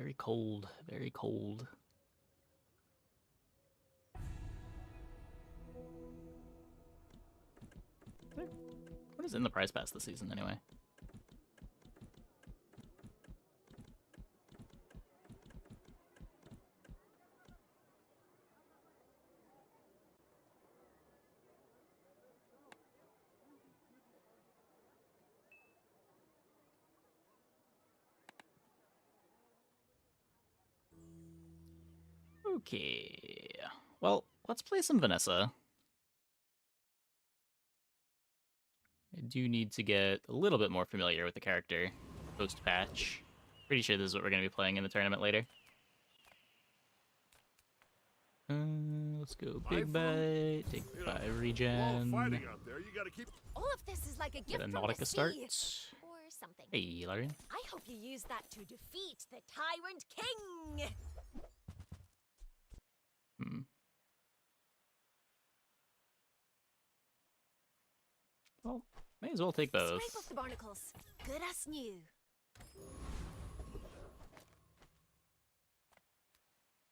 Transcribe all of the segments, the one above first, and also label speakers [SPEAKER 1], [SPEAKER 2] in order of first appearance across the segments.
[SPEAKER 1] Very cold. Very cold. What is in the prize pass this season, anyway? Okay. Well, let's play some Vanessa. I do need to get a little bit more familiar with the character post-patch. Pretty sure this is what we're going to be playing in the tournament later. Let's go big bite, take 5 regen.
[SPEAKER 2] All of this is like a gift
[SPEAKER 1] Get a
[SPEAKER 2] from
[SPEAKER 1] Nautica
[SPEAKER 2] the
[SPEAKER 1] start.
[SPEAKER 2] sea, or something.
[SPEAKER 1] Hey, Larian.
[SPEAKER 2] I hope you use that to defeat the Tyrant King.
[SPEAKER 1] Well, may as well take both.
[SPEAKER 2] Scrape off the barnacles. Good as new.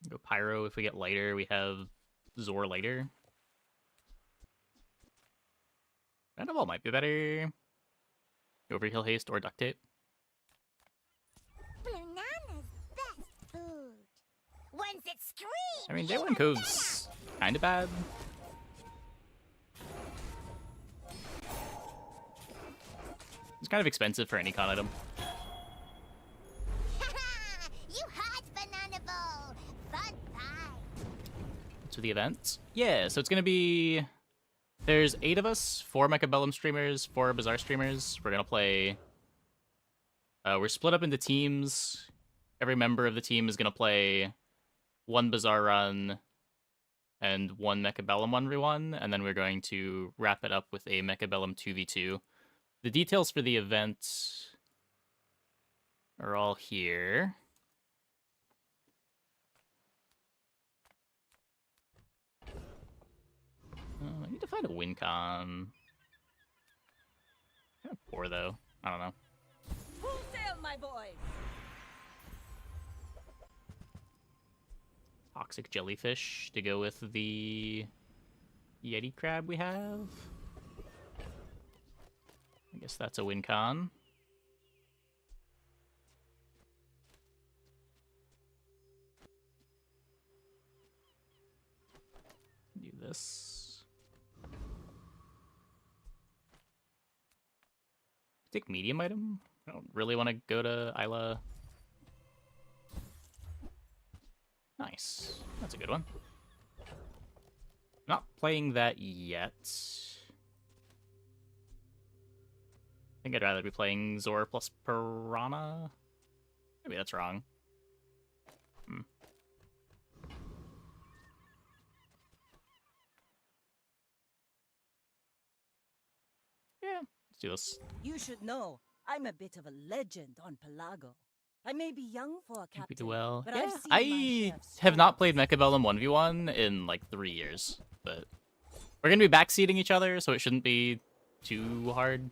[SPEAKER 1] Go Pyro if we get lighter. We have Zor lighter. Random might be better. Overheal haste or duct tape.
[SPEAKER 2] Banana's best food. Once it screams.
[SPEAKER 1] I mean, Day One Cove's kind of bad. It's kind of expensive for any con item.
[SPEAKER 2] You hot banana bowl. Fun time.
[SPEAKER 1] To the event. Yeah, so it's gonna be. There's 8 of us, 4 Mechabellum streamers, 4 Bazaar streamers. We're gonna play. We're split up into teams. Every member of the team is gonna play 1 Bazaar run and 1 Mechabellum 1v1, and then we're going to wrap it up with a Mechabellum 2v2. The details for the event are all here. I need to find a win con. Kind of poor, though. I don't know.
[SPEAKER 2] Full sail, my boys.
[SPEAKER 1] Toxic jellyfish to go with the Yeti crab we have. I guess that's a win con. Do this. Take medium item? I don't really want to go to Isla. Nice. That's a good one. Not playing that yet. I think I'd rather be playing Zor plus Piranha. Maybe that's wrong. Yeah, let's do this.
[SPEAKER 3] You should know, I'm a bit of a legend on Pelago. I may be young for a
[SPEAKER 1] Think we
[SPEAKER 3] captain,
[SPEAKER 1] do well.
[SPEAKER 3] but
[SPEAKER 1] Yeah,
[SPEAKER 3] I've seen my
[SPEAKER 1] I
[SPEAKER 3] share of
[SPEAKER 1] have not
[SPEAKER 3] storms.
[SPEAKER 1] played Mechabellum 1v1 in like 3 years, but we're gonna be backseating each other, so it shouldn't be too hard.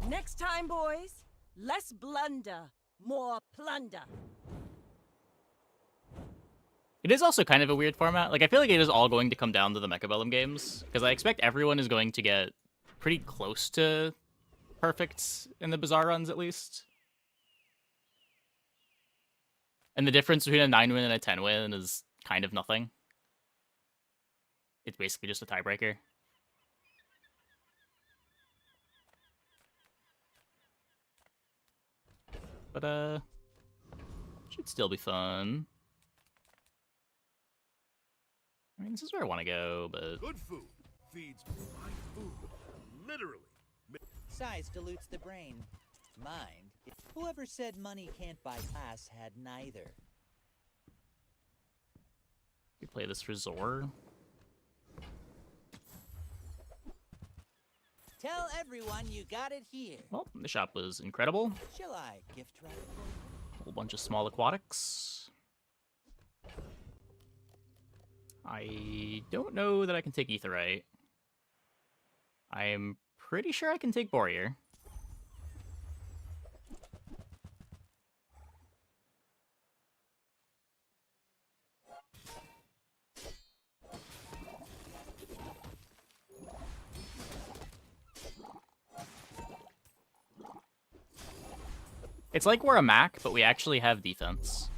[SPEAKER 3] Next time, boys, less blunder, more plunder.
[SPEAKER 1] It is also kind of a weird format. Like, I feel like it is all going to come down to the Mechabellum games, because I expect everyone is going to get pretty close to perfect in the Bazaar runs, at least. And the difference between a 9-win and a 10-win is kind of nothing. It's basically just a tiebreaker. But, should still be fun. I mean, this is where I want to go, but...
[SPEAKER 4] Good food feeds my food, literally.
[SPEAKER 5] Size dilutes the brain. Mind, whoever said money can't buy class had neither.
[SPEAKER 1] We play this for Zor.
[SPEAKER 5] Tell everyone you got it here.
[SPEAKER 1] Well, the shop was incredible.
[SPEAKER 5] Shall I gift wrap it for you?
[SPEAKER 1] A whole bunch of small aquatics. I don't know that I can take Aetheryte. I'm pretty sure I can take Warrior. It's like we're a Mac, but we actually have defense.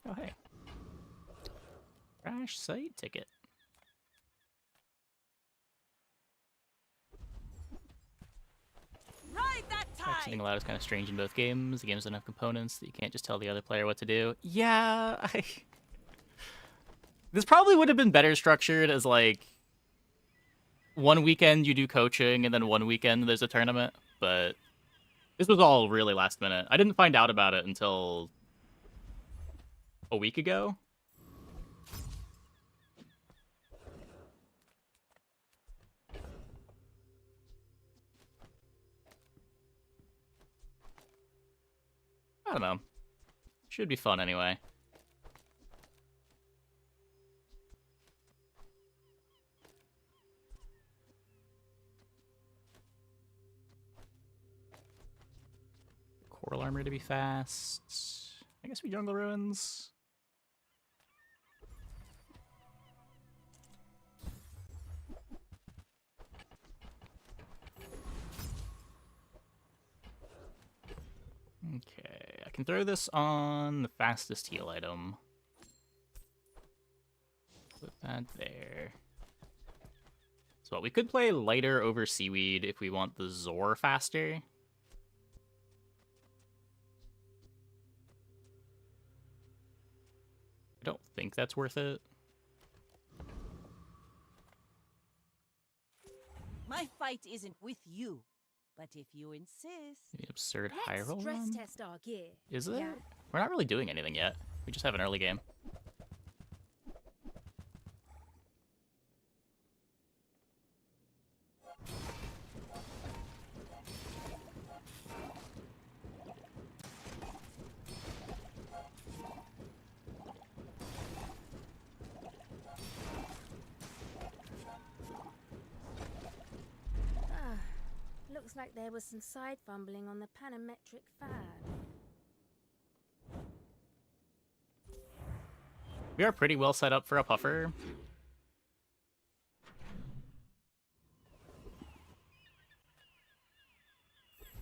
[SPEAKER 1] Oh, hey. Crash site ticket.
[SPEAKER 3] Ride that
[SPEAKER 1] Exiting
[SPEAKER 3] tide!
[SPEAKER 1] allowed is kind of strange in both games. The games don't have components that you can't just tell the other player what to do. Yeah, This probably would have been better structured as, like, one weekend you do coaching and then one weekend there's a tournament, but this was all really last minute. I didn't find out about it until a week ago. I don't know. Should be fun anyway. Coral armor to be fast. I guess we jungle ruins. Okay, I can throw this on the fastest heal item. Put that there. So we could play lighter over seaweed if we want the Zor faster. I don't think that's worth it.
[SPEAKER 3] My fight isn't with you, but if you insist.
[SPEAKER 1] The absurd high
[SPEAKER 2] Let's
[SPEAKER 1] roll
[SPEAKER 2] stress
[SPEAKER 1] run?
[SPEAKER 2] test our gear.
[SPEAKER 1] Is it?
[SPEAKER 2] Yeah.
[SPEAKER 1] We're not really doing anything yet. We just have an early game.
[SPEAKER 2] Ah, looks like there was some side fumbling on the panometric fad.
[SPEAKER 1] We are pretty well set up for a puffer.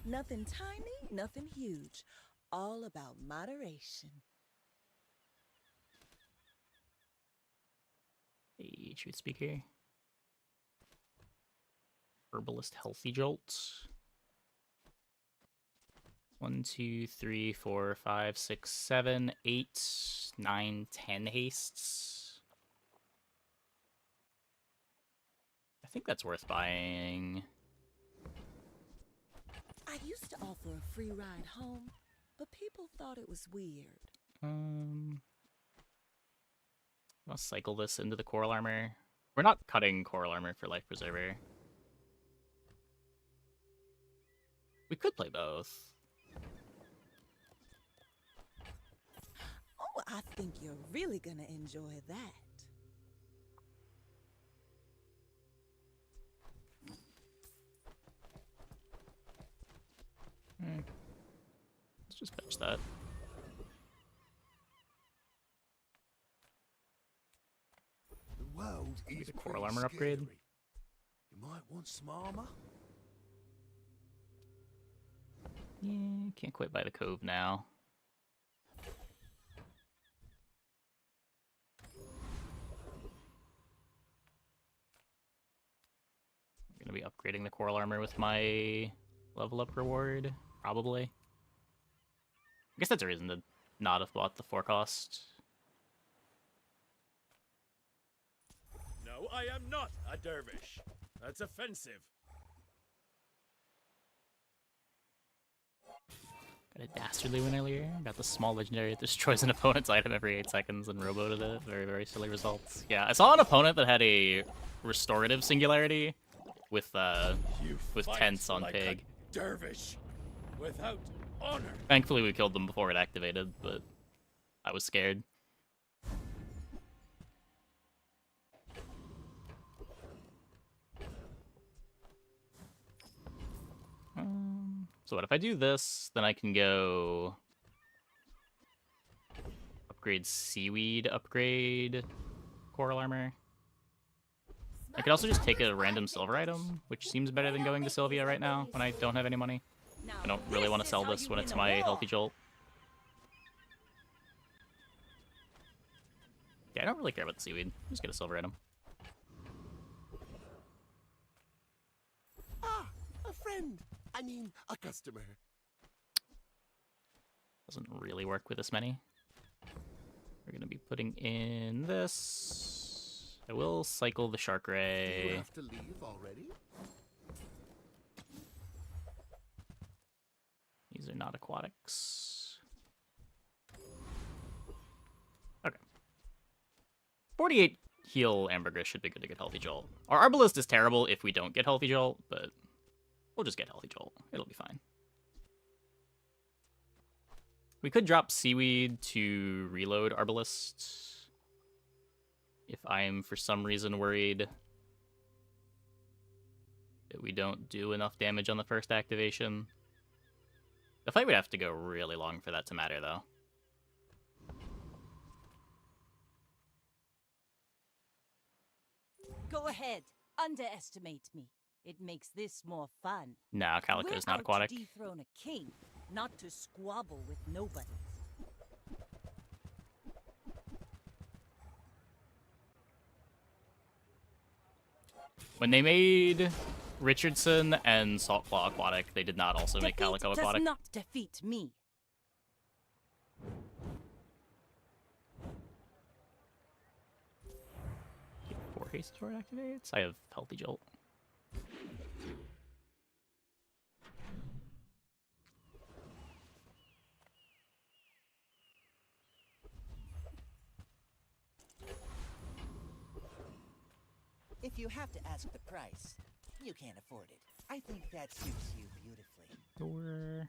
[SPEAKER 3] Nothing tiny, nothing huge. All about moderation.
[SPEAKER 1] Hey, truth speaker. Herbalist healthy jolt. 1, 2, 3, 4, 5, 6, 7, 8, 9, 10 hastes. I think that's worth buying.
[SPEAKER 3] I used to offer a free ride home, but people thought it was weird.
[SPEAKER 1] I'll cycle this into the coral armor. We're not cutting coral armor for life preserver. We could play both.
[SPEAKER 3] Oh, I think you're really gonna enjoy that.
[SPEAKER 1] Let's just fetch that.
[SPEAKER 4] The world
[SPEAKER 1] Maybe
[SPEAKER 4] is
[SPEAKER 1] the coral
[SPEAKER 4] pretty
[SPEAKER 1] armor upgrade.
[SPEAKER 4] scary. You might want some armor.
[SPEAKER 1] Yeah, can't quite buy the cove now. I'm gonna be upgrading the coral armor with my level up reward, probably. I guess that's a reason to not have bought the 4 cost.
[SPEAKER 4] No, I am not a dervish. That's offensive.
[SPEAKER 1] Got a dastardly win earlier. Got the small legendary that destroys an opponent's item every 8 seconds and roboted it. Very, very silly results. Yeah, I saw an opponent that had a restorative singularity with
[SPEAKER 4] fight
[SPEAKER 1] tents on
[SPEAKER 4] like
[SPEAKER 1] pig.
[SPEAKER 4] a dervish without honor.
[SPEAKER 1] Thankfully, we killed them before it activated, but I was scared. So what if I do this, then I can go upgrade seaweed, upgrade coral armor. I could also just take a random silver item, which seems better than going to Sylvia right now when I don't have any money. I don't really want to sell this when it's my healthy jolt. Yeah, I don't really care about the seaweed. Just get a silver item.
[SPEAKER 4] Ah, a friend. I mean, a customer.
[SPEAKER 1] Doesn't really work with this many. We're gonna be putting in this. I will cycle the shark
[SPEAKER 4] Do you
[SPEAKER 1] ray.
[SPEAKER 4] have to leave already?
[SPEAKER 1] These are not aquatics. Okay. 48 heal ambergris should be good to get healthy jolt. Our arbalist is terrible if we don't get healthy jolt, but we'll just get healthy jolt. It'll be fine. We could drop seaweed to reload arbalist if I'm for some reason worried that we don't do enough damage on the first activation. The fight would have to go really long for that to matter, though.
[SPEAKER 3] Go ahead. Underestimate me. It makes this more fun.
[SPEAKER 1] No, Calico
[SPEAKER 3] We're
[SPEAKER 1] is not
[SPEAKER 3] out
[SPEAKER 1] aquatic.
[SPEAKER 3] to dethrone a king, not to squabble with nobodies.
[SPEAKER 1] When they made Richardson and Saltclaw aquatic, they did not also make
[SPEAKER 3] Defeat
[SPEAKER 1] Calico
[SPEAKER 3] does
[SPEAKER 1] aquatic.
[SPEAKER 3] not defeat me.
[SPEAKER 1] 4 haste before it activates. I have healthy jolt.
[SPEAKER 5] If you have to ask the price, you can't afford it. I think that suits you beautifully.
[SPEAKER 1] Sure.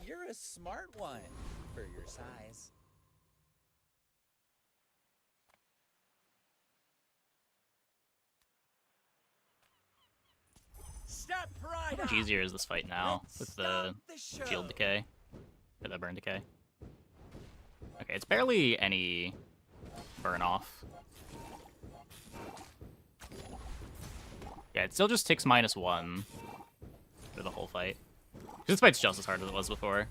[SPEAKER 5] You're a smart one for your size.
[SPEAKER 4] Step right
[SPEAKER 1] How much
[SPEAKER 4] up.
[SPEAKER 1] easier is this fight now
[SPEAKER 4] Let's
[SPEAKER 1] with the
[SPEAKER 4] start the show.
[SPEAKER 1] shield decay? Or the burn decay? Okay, it's barely any burn off. Yeah, it still just ticks -1 for the whole fight. This fight's just as hard as it was before.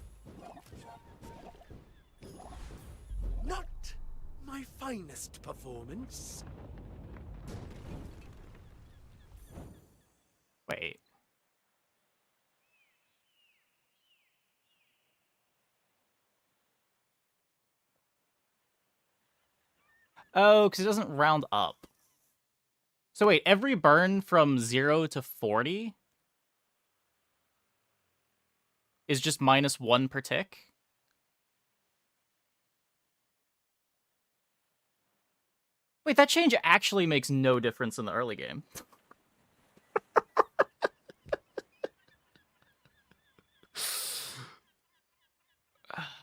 [SPEAKER 4] Not my finest performance.
[SPEAKER 1] Wait. Oh, because it doesn't round up. So wait, every burn from 0 to 40 is just -1 per tick? Wait, that change actually makes no difference in the early game.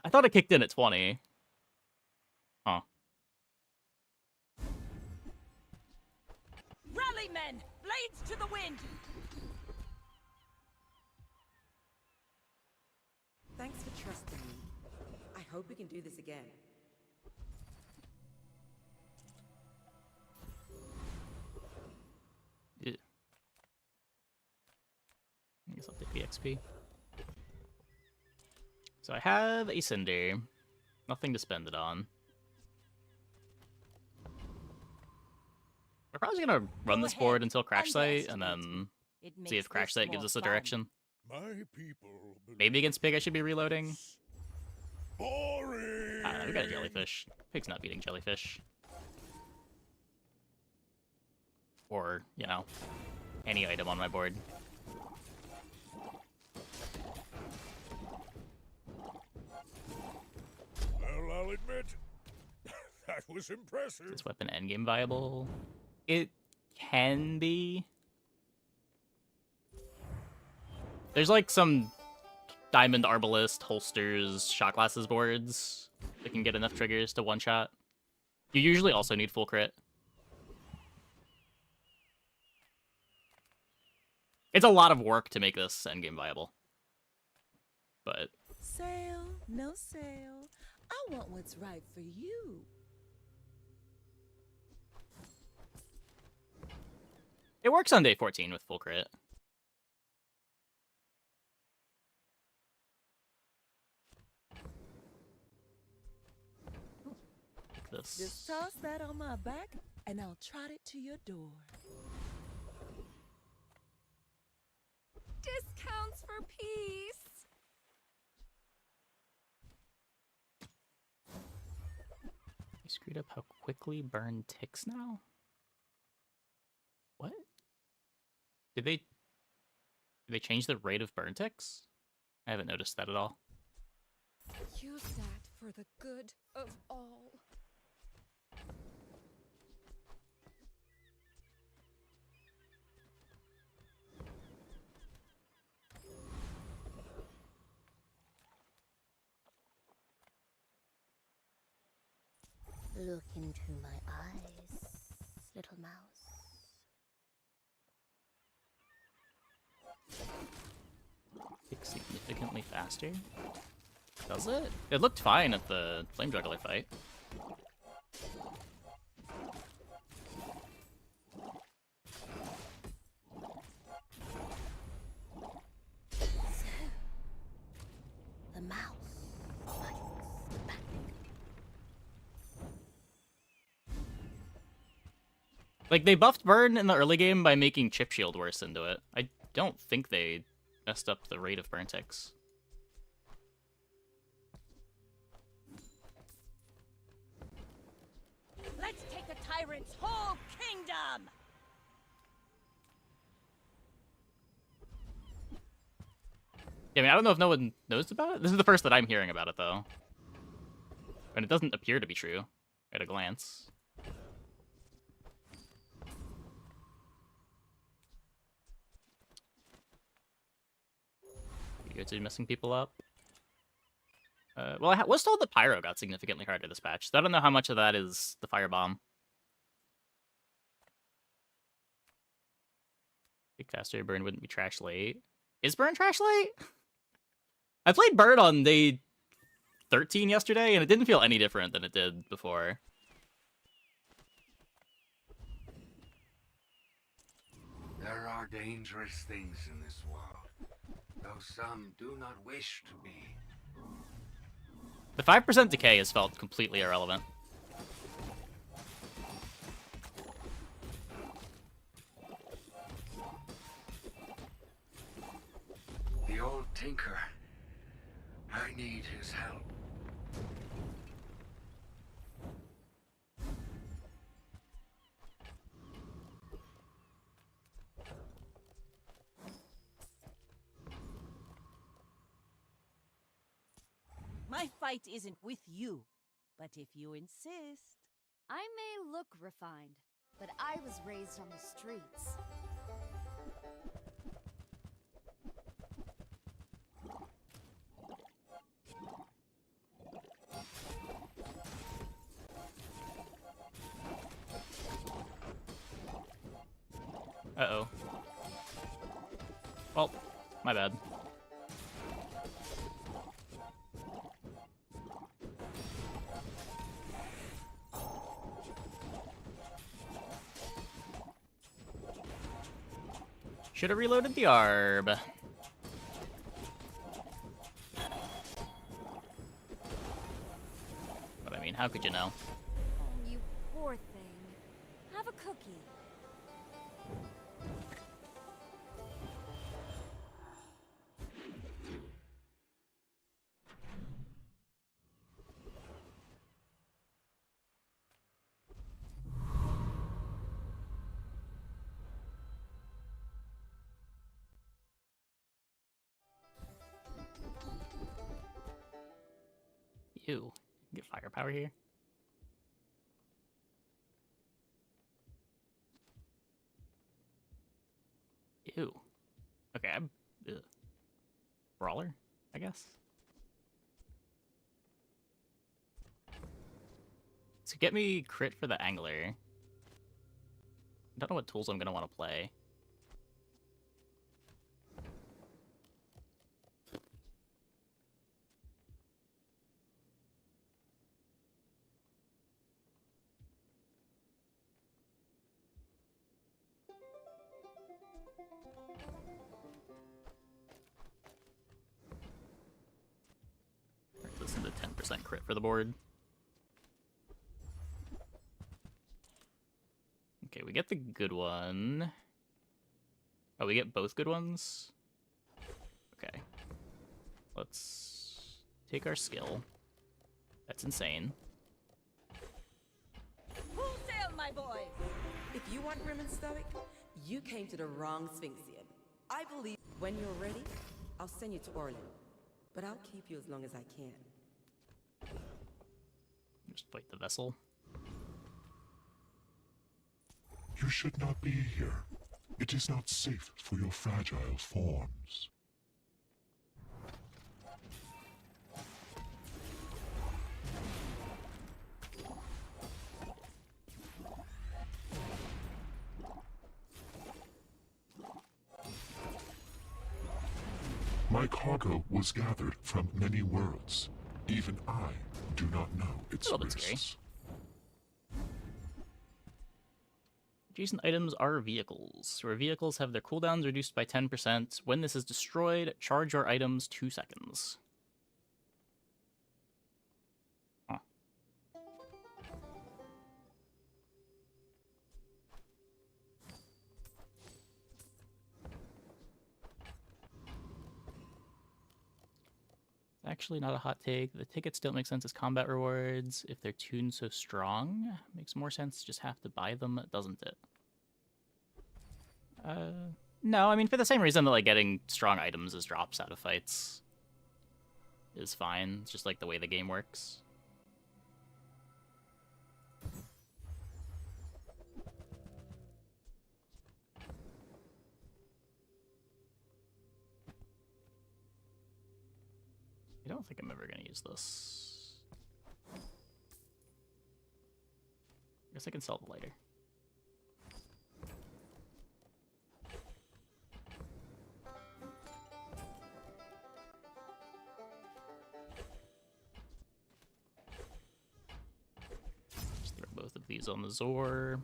[SPEAKER 1] I thought it kicked in at 20. Huh.
[SPEAKER 3] Rally, men! Blades to the wind!
[SPEAKER 6] Thanks for trusting me. I hope we can do this again.
[SPEAKER 1] Yeah. I guess I'll take the XP. So I have a Cinder. Nothing to spend it on. We're probably gonna run
[SPEAKER 3] Go
[SPEAKER 1] this board
[SPEAKER 3] ahead.
[SPEAKER 1] until Crash Site, and
[SPEAKER 3] Underestimate
[SPEAKER 1] then
[SPEAKER 3] It
[SPEAKER 1] see if
[SPEAKER 3] makes
[SPEAKER 1] Crash
[SPEAKER 3] this
[SPEAKER 1] Site gives
[SPEAKER 3] more
[SPEAKER 1] us a
[SPEAKER 3] fun.
[SPEAKER 1] direction.
[SPEAKER 4] My people.
[SPEAKER 1] Maybe against Pig I should be reloading.
[SPEAKER 4] Boring.
[SPEAKER 1] I don't know, we got a jellyfish. Pig's not beating jellyfish. Or, you know, any item on my board.
[SPEAKER 4] Well, I'll admit, that was impressive.
[SPEAKER 1] Is this weapon endgame viable? It can be. There's like some diamond arbalist, holsters, shot glasses boards that can get enough triggers to one-shot. You usually also need full crit. It's a lot of work to make this endgame viable. But
[SPEAKER 3] Sale, no sale. I want what's right for you.
[SPEAKER 1] it works on day 14 with full crit. Like
[SPEAKER 3] Just
[SPEAKER 1] this.
[SPEAKER 3] toss that on my back, and I'll trot it to your door.
[SPEAKER 2] Discounts for peace.
[SPEAKER 1] I screwed up how quickly burn ticks now? What? Did they change the rate of burn ticks? I haven't noticed that at all.
[SPEAKER 2] Use that for the good of all.
[SPEAKER 7] Look into my eyes, little mouse.
[SPEAKER 1] Ticks significantly faster? Does it? It looked fine at the flame juggler fight.
[SPEAKER 7] The mouse bites back.
[SPEAKER 1] Like, they buffed burn in the early game by making chip shield worse into it. I don't think they messed up the rate of burn ticks.
[SPEAKER 2] Let's take the tyrant's whole kingdom.
[SPEAKER 1] Yeah, I mean, I don't know if no one knows about it. This is the first that I'm hearing about it, though. And it doesn't appear to be true at a glance. You guys are messing people up. Well, I was told that Pyro got significantly harder this patch, so I don't know how much of that is the Firebomb. Big faster, Burn wouldn't be trash late. Is Burn trash late? I played Burn on day 13 yesterday, and it didn't feel any different than it did before.
[SPEAKER 8] There are dangerous things in this world, though some do not wish to be.
[SPEAKER 1] The 5% decay has felt completely irrelevant.
[SPEAKER 8] The old tinker. I need his help.
[SPEAKER 3] My fight isn't with you, but if you insist.
[SPEAKER 9] I may look refined, but I was raised on the streets.
[SPEAKER 1] Uh-oh. Well, my bad. Should have reloaded the ARB. But I mean, how could you know?
[SPEAKER 9] Oh, you poor thing. Have a cookie.
[SPEAKER 1] Ew. Get firepower here. Ew. Okay, I'm... Ugh. Brawler, I guess. To get me crit for the angler. I don't know what tools I'm gonna want to play. Listen to 10% crit for the board. Okay, we get the good one. Oh, we get both good ones? Okay. Let's take our skill. That's insane.
[SPEAKER 3] Full sail, my boy!
[SPEAKER 6] If you want grim and stoic, you came to the wrong Sphinxian. I believe when you're ready, I'll send you to Orlin. But I'll keep you as long as I can.
[SPEAKER 1] Just fight the vessel.
[SPEAKER 10] You should not be here. It is not safe for your fragile forms. My cargo was gathered from many worlds. Even I do not know its
[SPEAKER 1] A little bit scary.
[SPEAKER 10] risks.
[SPEAKER 1] Adjacent items are vehicles, where vehicles have their cooldowns reduced by 10%. When this is destroyed, charge your items 2 seconds. Huh. Actually not a hot take. The tickets don't make sense as combat rewards. If they're tuned so strong, makes more sense to just have to buy them, doesn't it? No, I mean, for the same reason that, like, getting strong items as drops out of fights is fine. It's just, like, the way the game works. I don't think I'm ever going to use this. I guess I can sell the lighter. Just throw both of these on the Zor.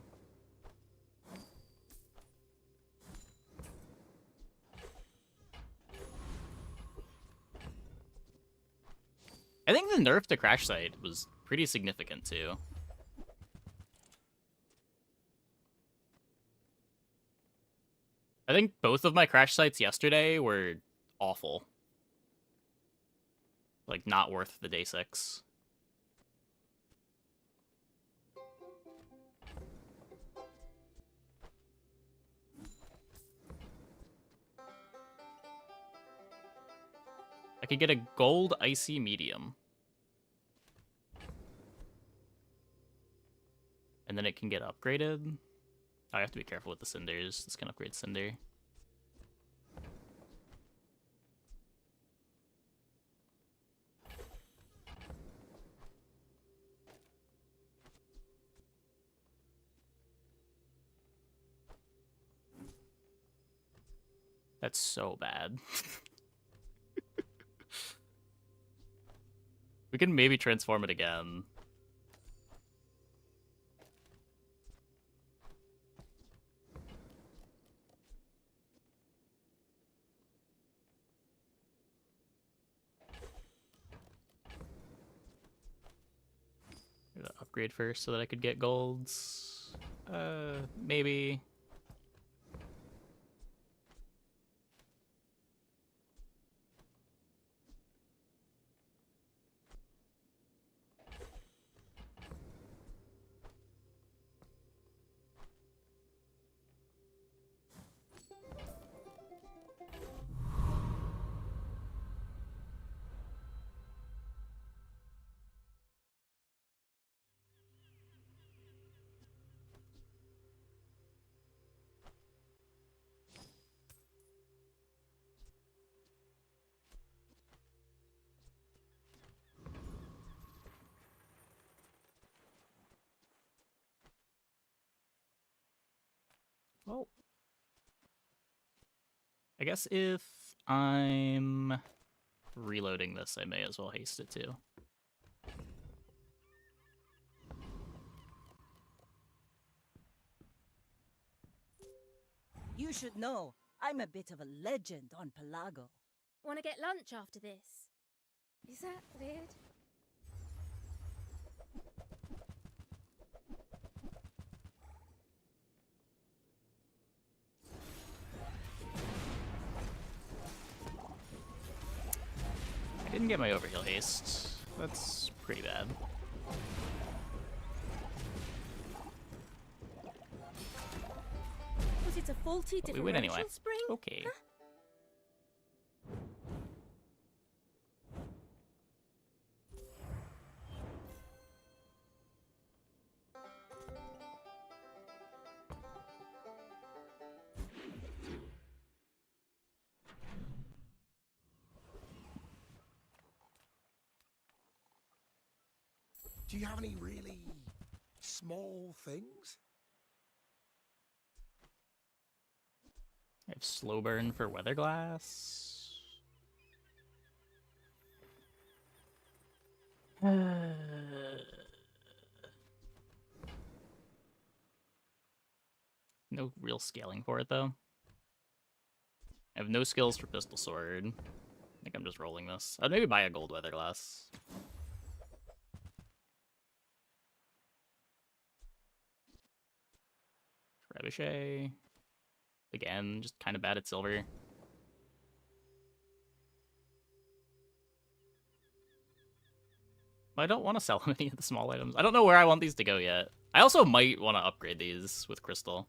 [SPEAKER 1] I think the nerf to Crash Site was pretty significant, too. I think both of my Crash Sites yesterday were awful. Like, not worth the day 6. I could get a gold icy medium. And then it can get upgraded. I have to be careful with the cinders. This can upgrade cinder. That's so bad. We can maybe transform it again. Gonna upgrade first so that I could get golds. Maybe. Well, I guess if I'm reloading this, I may as well haste it too.
[SPEAKER 3] You should know, I'm a bit of a legend on Pelago.
[SPEAKER 7] Want to get lunch after this? Is that weird?
[SPEAKER 1] I didn't get my overheal haste. That's pretty bad.
[SPEAKER 7] Was it a faulty
[SPEAKER 1] We win anyway.
[SPEAKER 7] differential spring?
[SPEAKER 1] Okay.
[SPEAKER 7] Huh?
[SPEAKER 4] Do you have any really small things?
[SPEAKER 1] I have slow burn for weather glass. No real scaling for it though. I have no skills for pistol sword. I think I'm just rolling this. I'd maybe buy a gold weather glass. Trebuchet. Again, just kind of bad at silver. I don't want to sell any of the small items. I don't know where I want these to go yet. I also might want to upgrade these with crystal.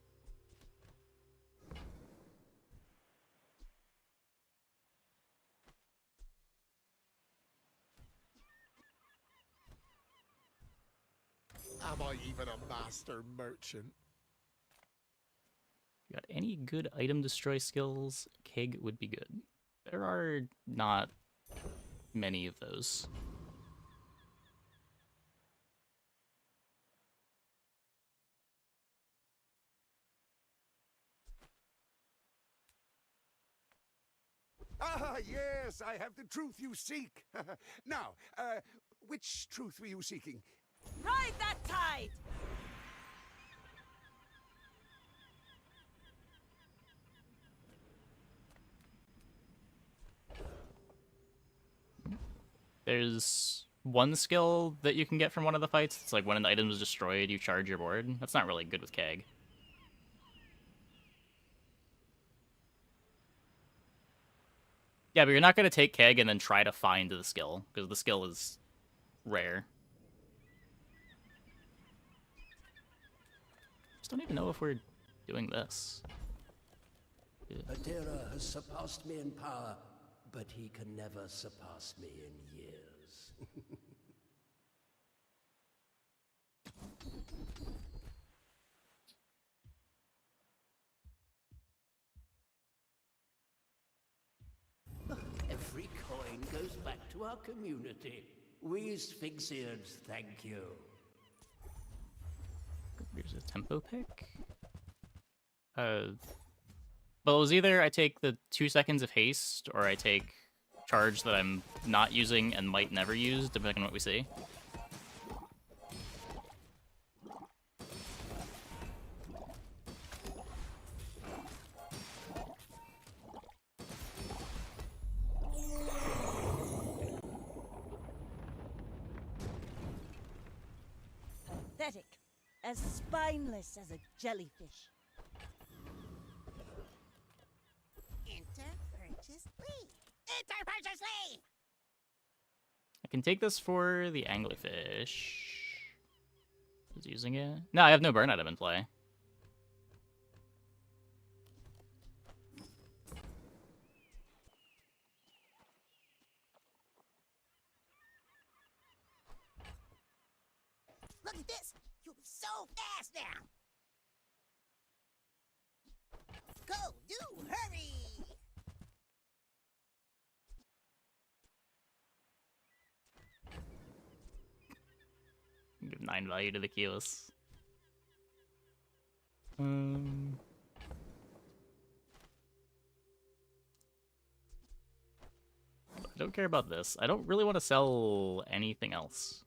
[SPEAKER 4] Am I even a master merchant?
[SPEAKER 1] Got any good item destroy skills? Keg would be good. There are not many of those.
[SPEAKER 4] Ah, yes, I have the truth you seek. Now, which truth were you seeking?
[SPEAKER 3] Ride that tide!
[SPEAKER 1] There's one skill that you can get from one of the fights. It's like when an item is destroyed, you charge your board. That's not really good with Keg. Yeah, but you're not going to take Keg and then try to find the skill, because the skill is rare. Just don't even know if we're doing this.
[SPEAKER 11] Adira has surpassed me in power, but he can never surpass me in years. Every coin goes back to our community. We Sphinxians thank you.
[SPEAKER 1] Here's a tempo pick. Well, it was either I take the 2 seconds of haste, or I take charge that I'm not using and might never use, depending on what we see.
[SPEAKER 3] Pathetic. As spineless as a jellyfish.
[SPEAKER 2] Enter purchase leave. Enter purchase leave.
[SPEAKER 1] I can take this for the anglerfish. Who's using it? No, I have no burn item in play.
[SPEAKER 2] Look at this. You'll be so fast now. Go, do, hurry.
[SPEAKER 1] Give 9 value to the keyless. don't care about this. I don't really want to sell anything else.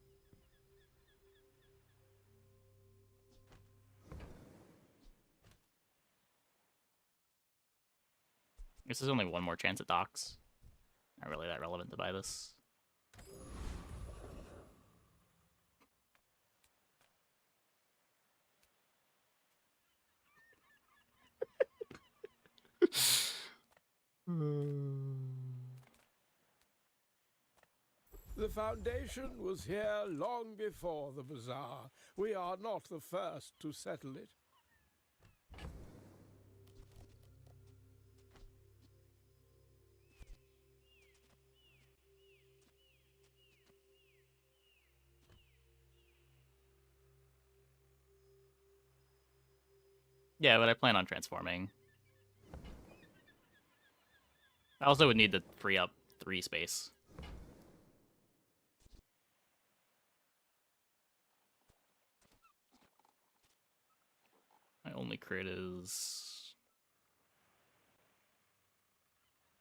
[SPEAKER 1] This is only one more chance at docks. Not really that relevant to buy this.
[SPEAKER 11] The Foundation was here long before the Bazaar. We are not the first to settle it.
[SPEAKER 1] Yeah, but I plan on transforming. I also would need to free up 3 space. My only crit is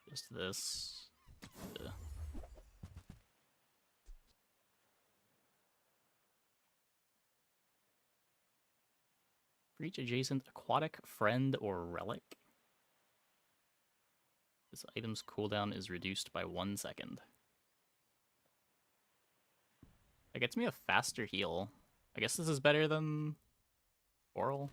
[SPEAKER 1] just this. Ugh. For each adjacent aquatic, friend, or relic, this item's cooldown is reduced by 1 second. That gets me a faster heal. I guess this is better than oral.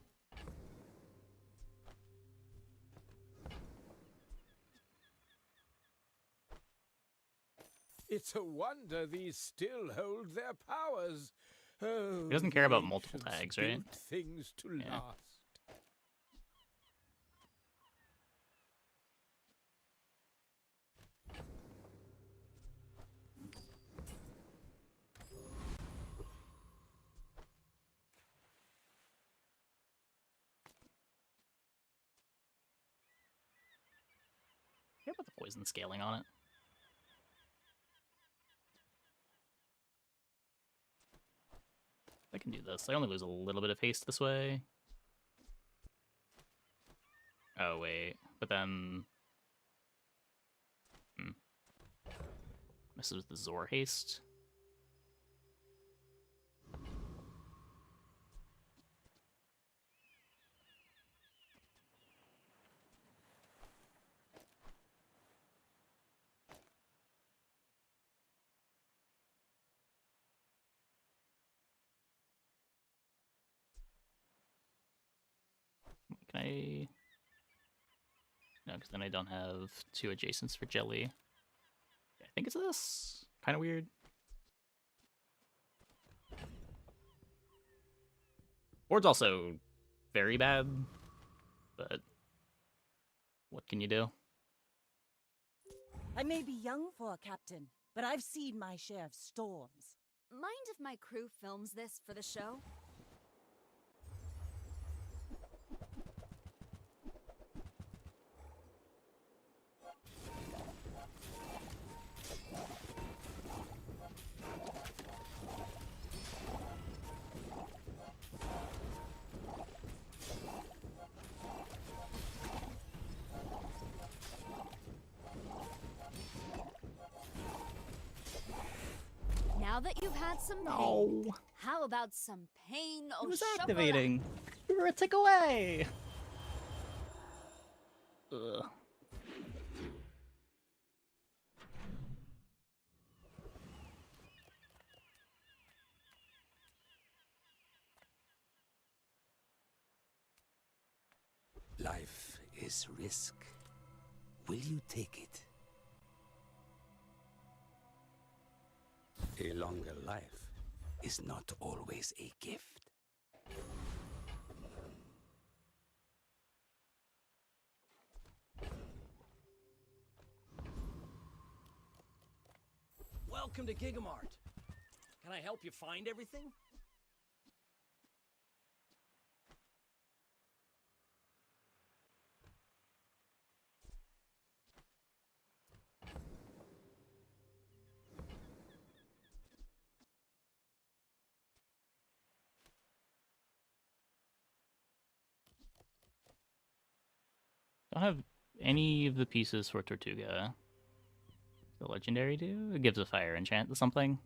[SPEAKER 11] It's a wonder these still hold their powers. Oh,
[SPEAKER 1] He doesn't care about multiple tags, right?
[SPEAKER 11] built things to
[SPEAKER 1] Yeah.
[SPEAKER 11] last.
[SPEAKER 1] Care about the poison scaling on it. I can do this. I only lose a little bit of haste this way. Oh, wait. But then... Messes with the Zor haste. Can I... No, because then I don't have 2 adjacents for jelly. I think it's this. Kind of weird. Board's also very bad, but what can you do?
[SPEAKER 3] I may be young for a captain, but I've seen my share of storms.
[SPEAKER 9] Mind if my crew films this for the show? Now that you've had some pain, how about some pain?
[SPEAKER 1] It was activating. You were a tick away. Ugh.
[SPEAKER 12] Life is risk. Will you take it? A longer life is not always a gift.
[SPEAKER 13] Welcome to Gigamart. Can I help you find everything?
[SPEAKER 1] Don't have any of the pieces for Tortuga. The legendary do? It gives a fire enchant to something.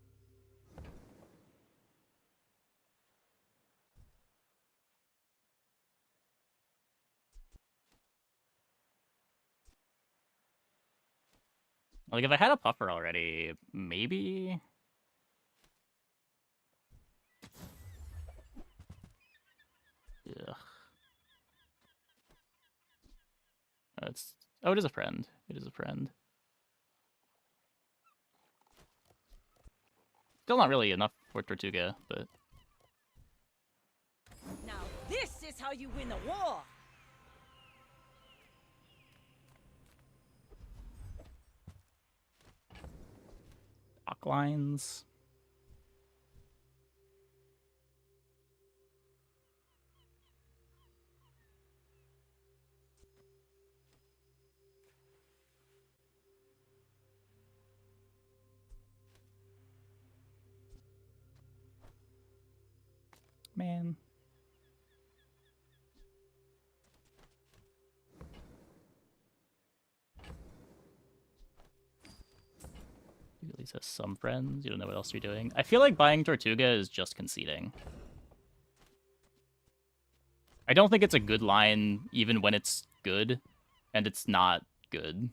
[SPEAKER 1] Like, if I had a puffer already, maybe... Ugh. It's... Oh, it is a friend. It is a friend. Still not really enough for Tortuga, but...
[SPEAKER 3] Now this is how you win a war!
[SPEAKER 1] Dock lines. Man. You at least have some friends. You don't know what else you're doing. I feel like buying Tortuga is just conceding. I don't think it's a good line even when it's good, and it's not good.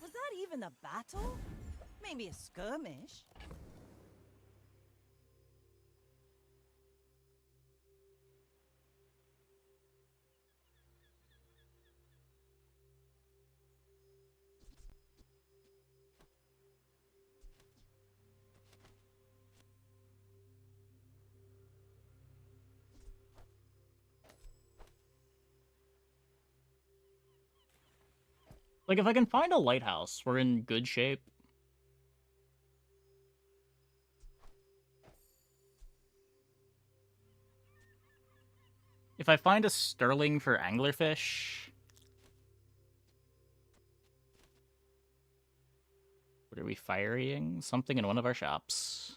[SPEAKER 3] Was that even a battle? Maybe a skirmish?
[SPEAKER 1] Like, if I can find a lighthouse, we're in good shape. If I find a sterling for anglerfish... What are we firing? Something in one of our shops.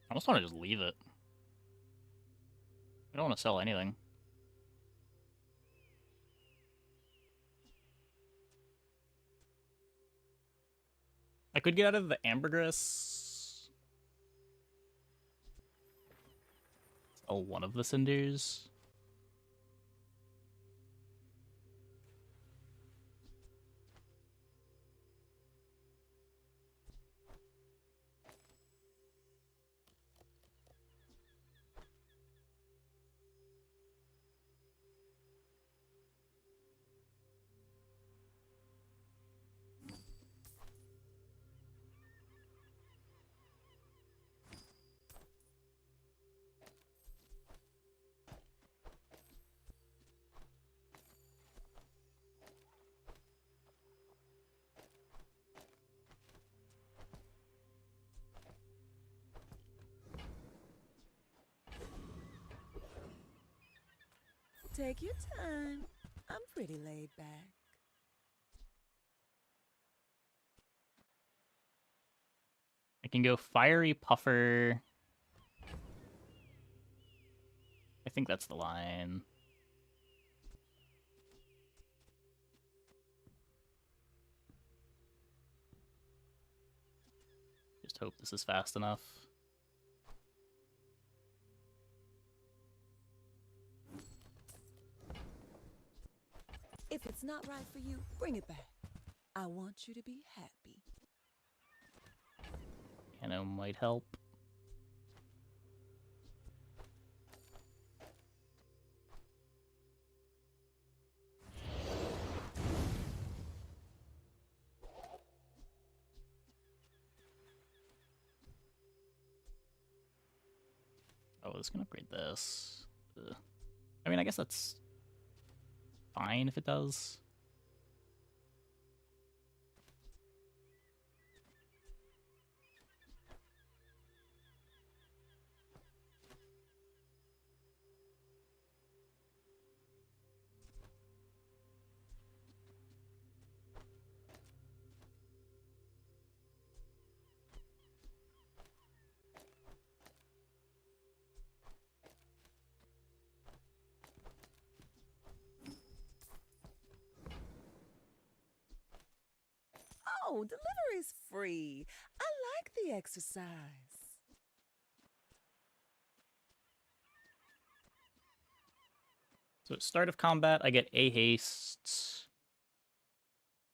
[SPEAKER 1] I almost want to just leave it. I don't want to sell anything. I could get out of the ambergris. Oh, one of the cinders.
[SPEAKER 6] Take your time. I'm pretty laid back.
[SPEAKER 1] I can go fiery puffer. I think that's the line. Just hope this is fast enough.
[SPEAKER 6] If it's not right for you, bring it back. I want you to be happy.
[SPEAKER 1] You know, biome might help. Oh, it's gonna upgrade this. Ugh. I mean, I guess that's fine if it does.
[SPEAKER 6] Oh, delivery's free. I like the exercise.
[SPEAKER 1] So at start of combat, I get a haste.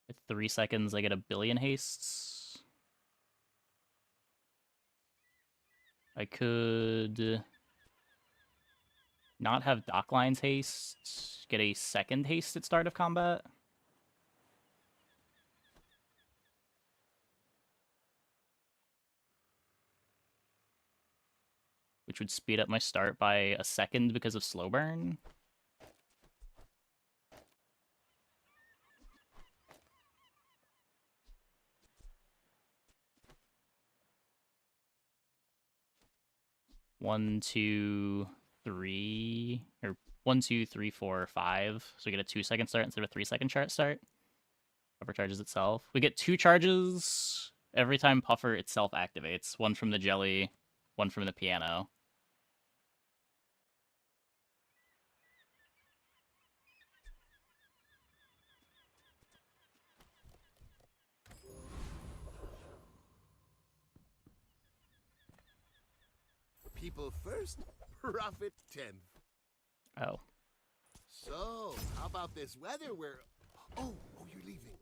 [SPEAKER 1] At 3 seconds, I get 1,000,000,000 hastes. I could not have Docklines haste, get a second haste at start of combat. Which would speed up my start by a second because of slow burn. One, two, three, or 1, 2, 3, 4, 5. So we get a 2-second start instead of a 3-second chart start. Puffer charges itself. We get 2 charges every time Puffer itself activates. One from the jelly, one from the piano.
[SPEAKER 14] People first, profit 10th.
[SPEAKER 1] Oh.
[SPEAKER 14] So, how about this weather where... Oh, you're leaving.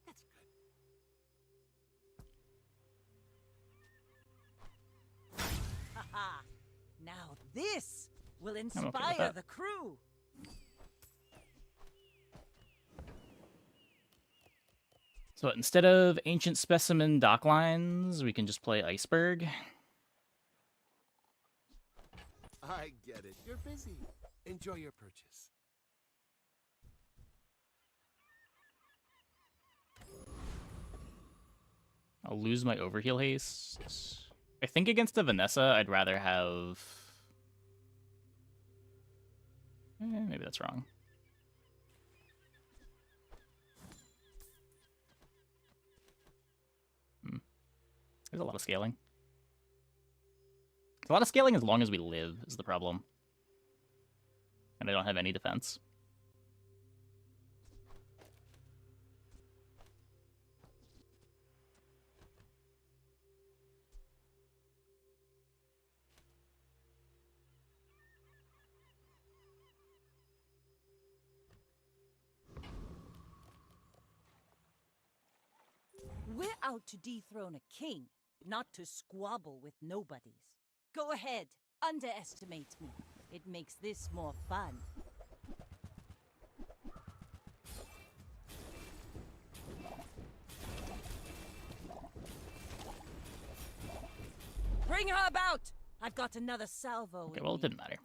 [SPEAKER 14] That's good.
[SPEAKER 3] Haha! Now this will
[SPEAKER 1] with
[SPEAKER 3] inspire
[SPEAKER 1] that.
[SPEAKER 3] the crew.
[SPEAKER 1] So instead of Ancient Specimen Docklines, we can just play Iceberg.
[SPEAKER 14] I get it. You're busy. Enjoy your purchase.
[SPEAKER 1] I'll lose my Overheal haste. I think against a Vanessa, I'd rather have... maybe that's wrong. There's a lot of scaling. There's a lot of scaling as long as we live is the problem. And I don't have any defense.
[SPEAKER 3] We're out to dethrone a king, not to squabble with nobodies. Go ahead, underestimate me. It makes this more fun. Bring her about! I've got another salvo.
[SPEAKER 1] Okay, well, it didn't matter.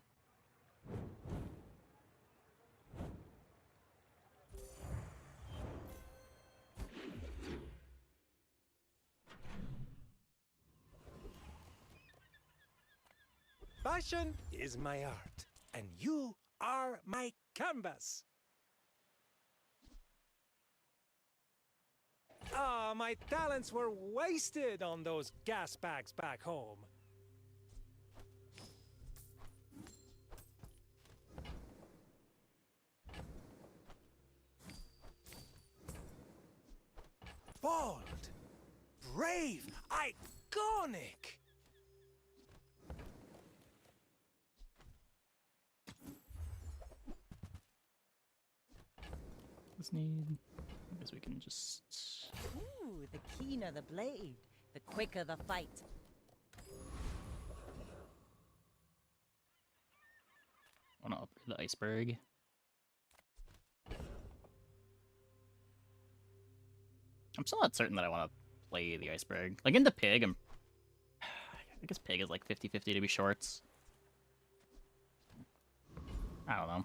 [SPEAKER 12] Fashion is my art, and you are my canvas. Ah, my talents were wasted on those gas bags back home. Bold, brave, iconic.
[SPEAKER 1] This need... I guess we can just...
[SPEAKER 3] Ooh, the keener the blade, the quicker the fight.
[SPEAKER 1] I want to upgrade the iceberg. I'm still not certain that I want to play the iceberg. Like into pig, I guess pig is like 50-50 to be shorts. I don't know.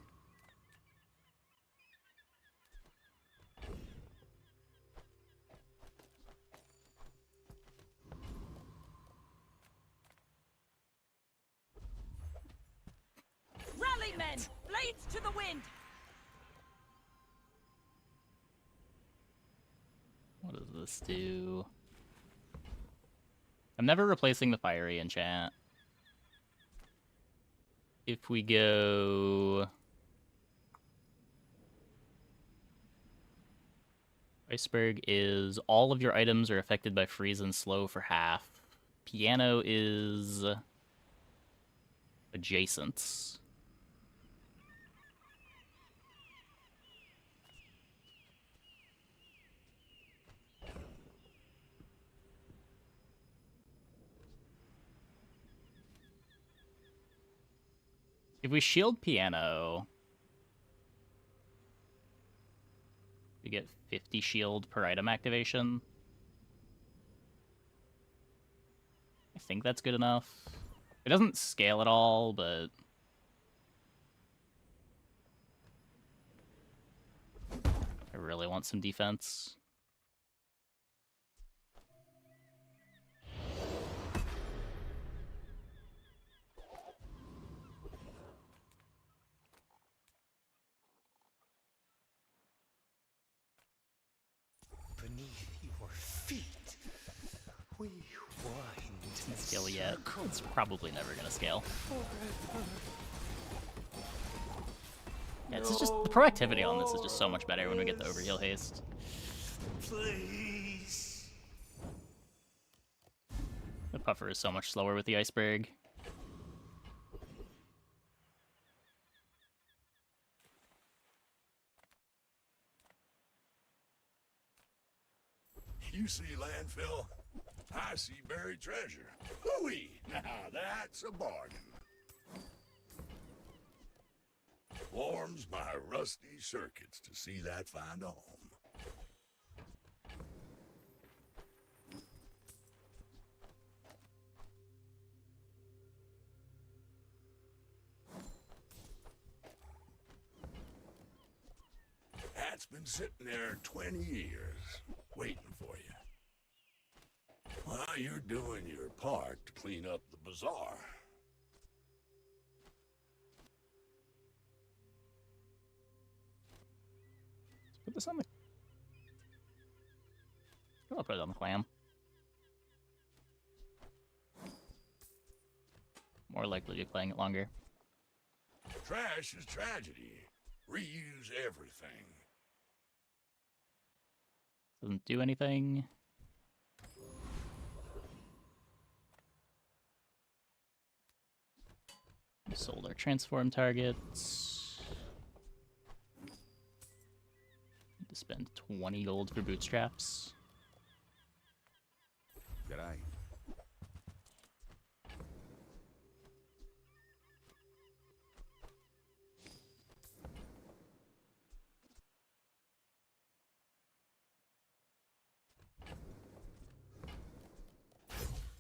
[SPEAKER 3] Rally, men! Blades to the wind!
[SPEAKER 1] What does this do? I'm never replacing the fiery enchant. If we go... Iceberg is all of your items are affected by freeze and slow for half. Piano is adjacent. If we shield piano, we get 50 shield per item activation. I think that's good enough. It doesn't scale at all, but... I really want some defense.
[SPEAKER 12] Beneath your feet, we wind.
[SPEAKER 1] Doesn't scale yet. It's probably never gonna scale. Yeah, it's just the proactivity on this is just so much better when we get the overheal haste.
[SPEAKER 12] Please.
[SPEAKER 1] The puffer is so much slower with the iceberg.
[SPEAKER 4] You see landfill? I see buried treasure. Hooey! Now that's a bargain. Warms my rusty circuits to see that find a home. That's been sitting there 20 years, waiting for you. Well, you're doing your part to clean up the bazaar.
[SPEAKER 1] Let's put this on the... I'll put it on the clam. More likely to be playing it longer.
[SPEAKER 4] Trash is tragedy. Reuse everything.
[SPEAKER 1] Doesn't do anything. We sold our transform targets. Need to spend 20 gold for bootstraps.
[SPEAKER 4] G'day.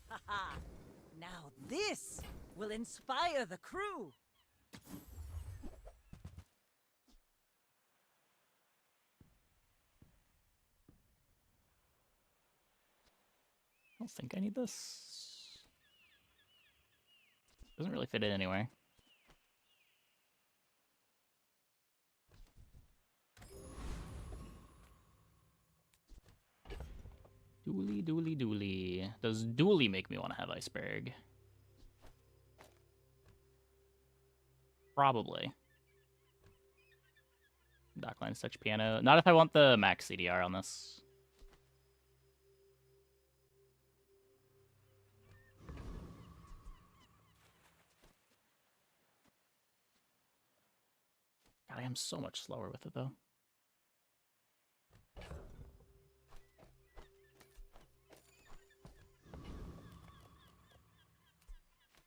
[SPEAKER 3] Haha! Now this will inspire the crew!
[SPEAKER 1] I don't think I need this. Doesn't really fit in anywhere. Dooley, dooley, dooley. Does dooley make me want to have iceberg? Probably. Dockline touch piano. Not if I want the max CDR on this. God, I am so much slower with it though.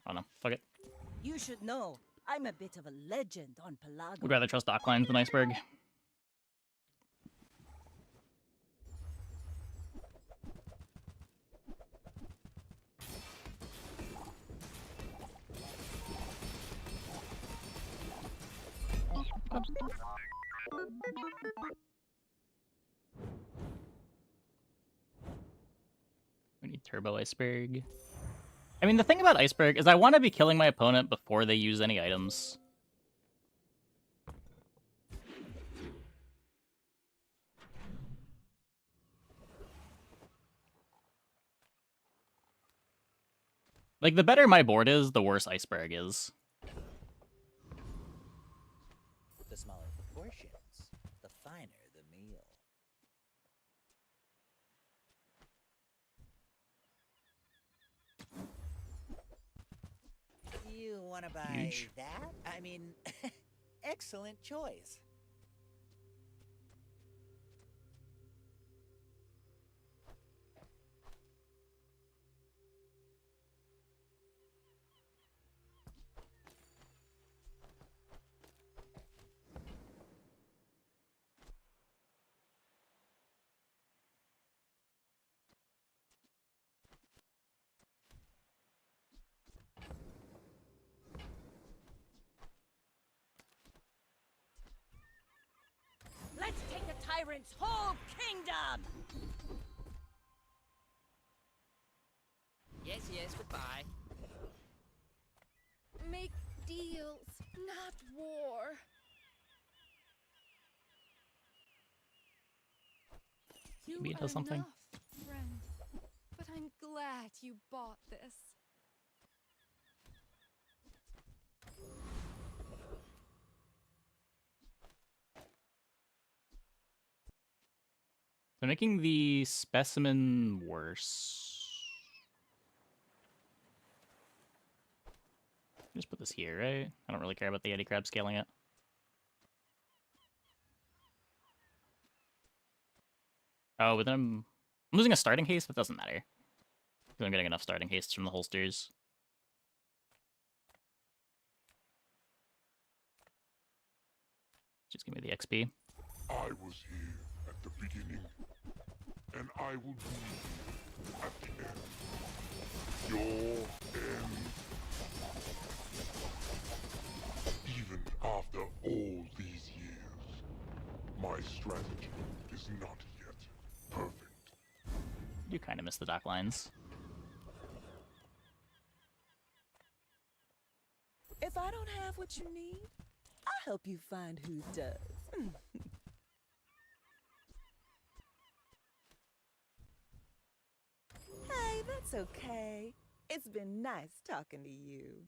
[SPEAKER 1] Oh no, fuck it.
[SPEAKER 3] You should know, I'm a bit of a legend on Pelago.
[SPEAKER 1] Would rather trust docklines than iceberg. We need turbo iceberg. I mean, the thing about iceberg is I want to be killing my opponent before they use any items. Like, the better my board is, the worse iceberg is.
[SPEAKER 5] The smaller the portions, the finer the meal. You want to buy
[SPEAKER 1] Huge.
[SPEAKER 5] that? I mean, excellent choice.
[SPEAKER 2] Let's take the tyrant's whole kingdom!
[SPEAKER 13] Yes, yes, goodbye.
[SPEAKER 7] Make deals, not war.
[SPEAKER 1] Maybe it
[SPEAKER 7] You
[SPEAKER 1] does
[SPEAKER 7] are
[SPEAKER 1] something.
[SPEAKER 7] enough, friend. But I'm glad you bought this.
[SPEAKER 1] They're making the specimen worse. Just put this here, right? I don't really care about the Yeti Crab scaling it. Oh, but then I'm losing a starting haste, but it doesn't matter. Because I'm getting enough starting hastes from the holsters. Just give me the XP.
[SPEAKER 10] I was here at the beginning, and I will be here at the end. Your end. Even after all these years, my strategy is not yet perfect.
[SPEAKER 1] You kind of missed the dock lines.
[SPEAKER 6] If I don't have what you need, I'll help you find who does. Hey, that's okay. It's been nice talking to you.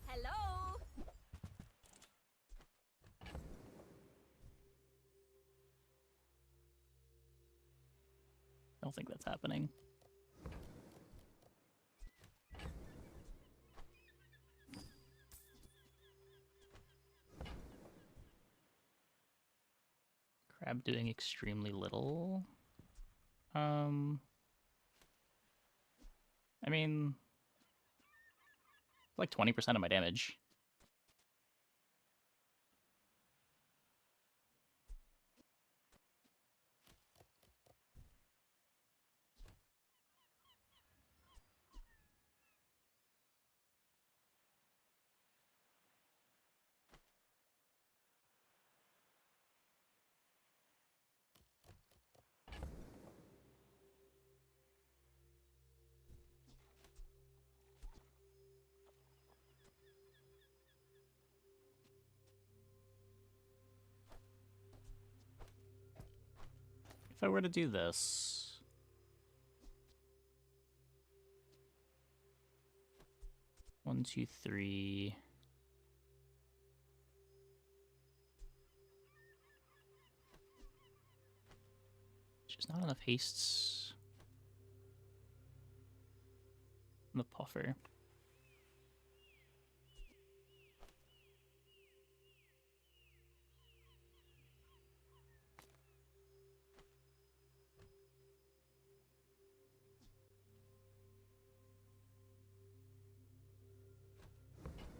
[SPEAKER 2] Hello?
[SPEAKER 1] I don't think that's happening. Crab doing extremely little. I mean, like 20% of my damage. If I were to do this... One, two, three... Just not enough hastes. On the puffer.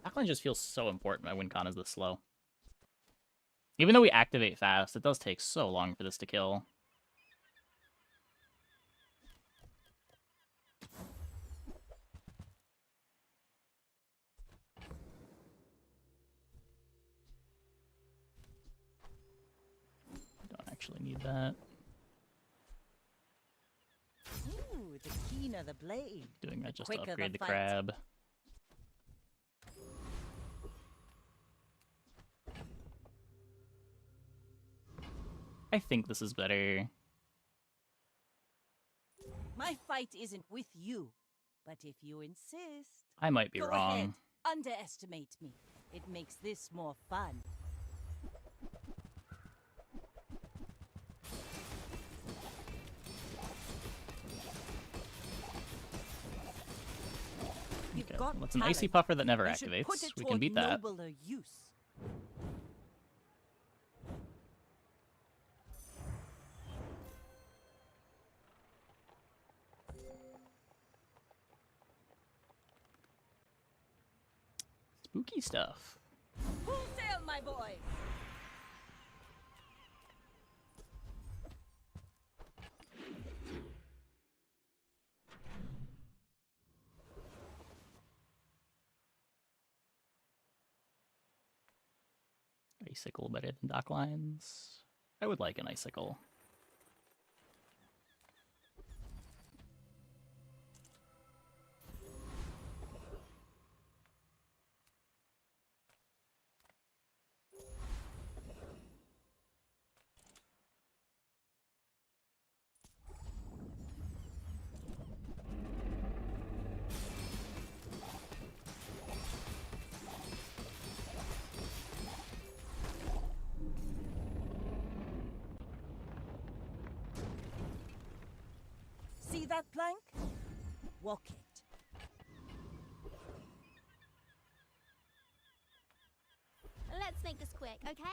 [SPEAKER 1] Backline just feels so important. My win con is this slow. Even though we activate fast, it does take so long for this to kill. Don't actually need that.
[SPEAKER 3] Ooh, the keener the blade.
[SPEAKER 1] Doing that just to
[SPEAKER 3] quicker
[SPEAKER 1] upgrade the
[SPEAKER 3] fight.
[SPEAKER 1] crab. I think this is better.
[SPEAKER 3] My fight isn't with you, but if you insist,
[SPEAKER 1] I might be
[SPEAKER 3] go
[SPEAKER 1] wrong.
[SPEAKER 3] ahead. Underestimate me. It makes this more fun. You've
[SPEAKER 1] Okay,
[SPEAKER 3] got
[SPEAKER 1] what's an icy
[SPEAKER 3] talent.
[SPEAKER 1] puffer that never
[SPEAKER 3] You should put
[SPEAKER 1] activates?
[SPEAKER 3] it
[SPEAKER 1] We
[SPEAKER 3] toward
[SPEAKER 1] can beat that.
[SPEAKER 3] nobler use.
[SPEAKER 1] Spooky stuff.
[SPEAKER 3] Full sail, my boy.
[SPEAKER 1] Icicle better than dock lines. I would like an icicle.
[SPEAKER 3] See that plank? Walk it.
[SPEAKER 7] Let's make this quick, okay?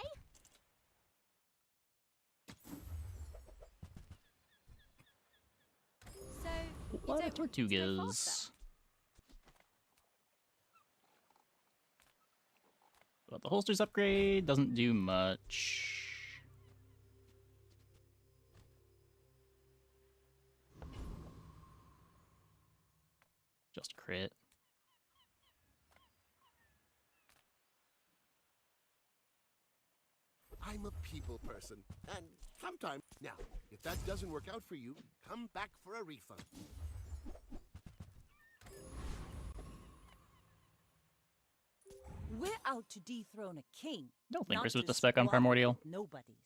[SPEAKER 7] So, you
[SPEAKER 1] What
[SPEAKER 7] don't
[SPEAKER 1] are
[SPEAKER 7] want to go
[SPEAKER 1] Tortugas?
[SPEAKER 7] faster?
[SPEAKER 1] But the holsters upgrade doesn't do much. Just crit.
[SPEAKER 14] I'm a people person, and sometimes... Now, if that doesn't work out for you, come back for a refund.
[SPEAKER 3] We're out to dethrone a king.
[SPEAKER 1] Don't think
[SPEAKER 3] not
[SPEAKER 1] Chris was
[SPEAKER 3] to
[SPEAKER 1] the spec on
[SPEAKER 3] squabble
[SPEAKER 1] Primordial.
[SPEAKER 3] with nobodies.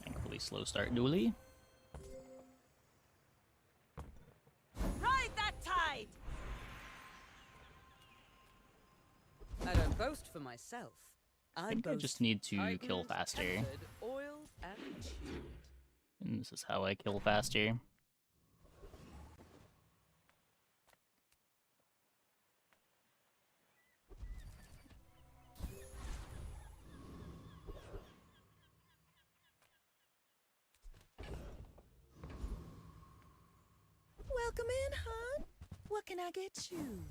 [SPEAKER 1] Thankfully, slow start dually.
[SPEAKER 3] Ride that tide!
[SPEAKER 6] I don't boast for myself.
[SPEAKER 1] I think I
[SPEAKER 6] boast
[SPEAKER 1] just need to
[SPEAKER 6] tightened,
[SPEAKER 1] kill faster.
[SPEAKER 6] tempered, oiled, and chewed.
[SPEAKER 1] And this is how I kill faster.
[SPEAKER 3] Welcome in, hon. What can I get you?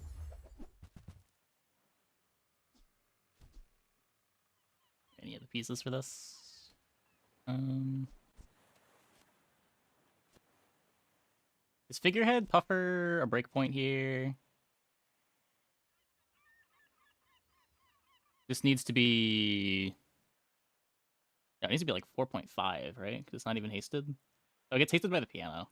[SPEAKER 1] Any other pieces for this? Is figurehead puffer a breakpoint here? This needs to be... Yeah, it needs to be like 4.5, right? Because it's not even hasted. Oh, it gets hasted by the piano.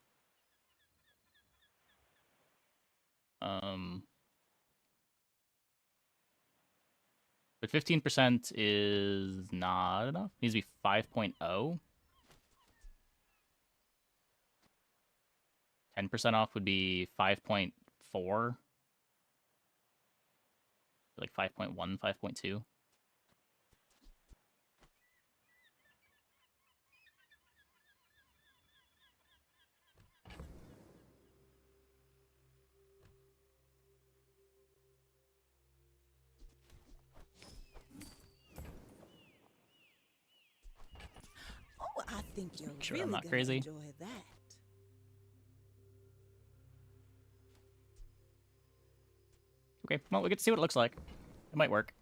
[SPEAKER 1] But 15% is not enough. It needs to be 5.0. 10% off would be 5.4. Like 5.1, 5.2.
[SPEAKER 3] Oh, I think you're
[SPEAKER 1] Sure,
[SPEAKER 3] really
[SPEAKER 1] I'm not
[SPEAKER 3] gonna
[SPEAKER 1] crazy.
[SPEAKER 3] enjoy that.
[SPEAKER 1] Okay, well, we get to see what it looks like. It might work.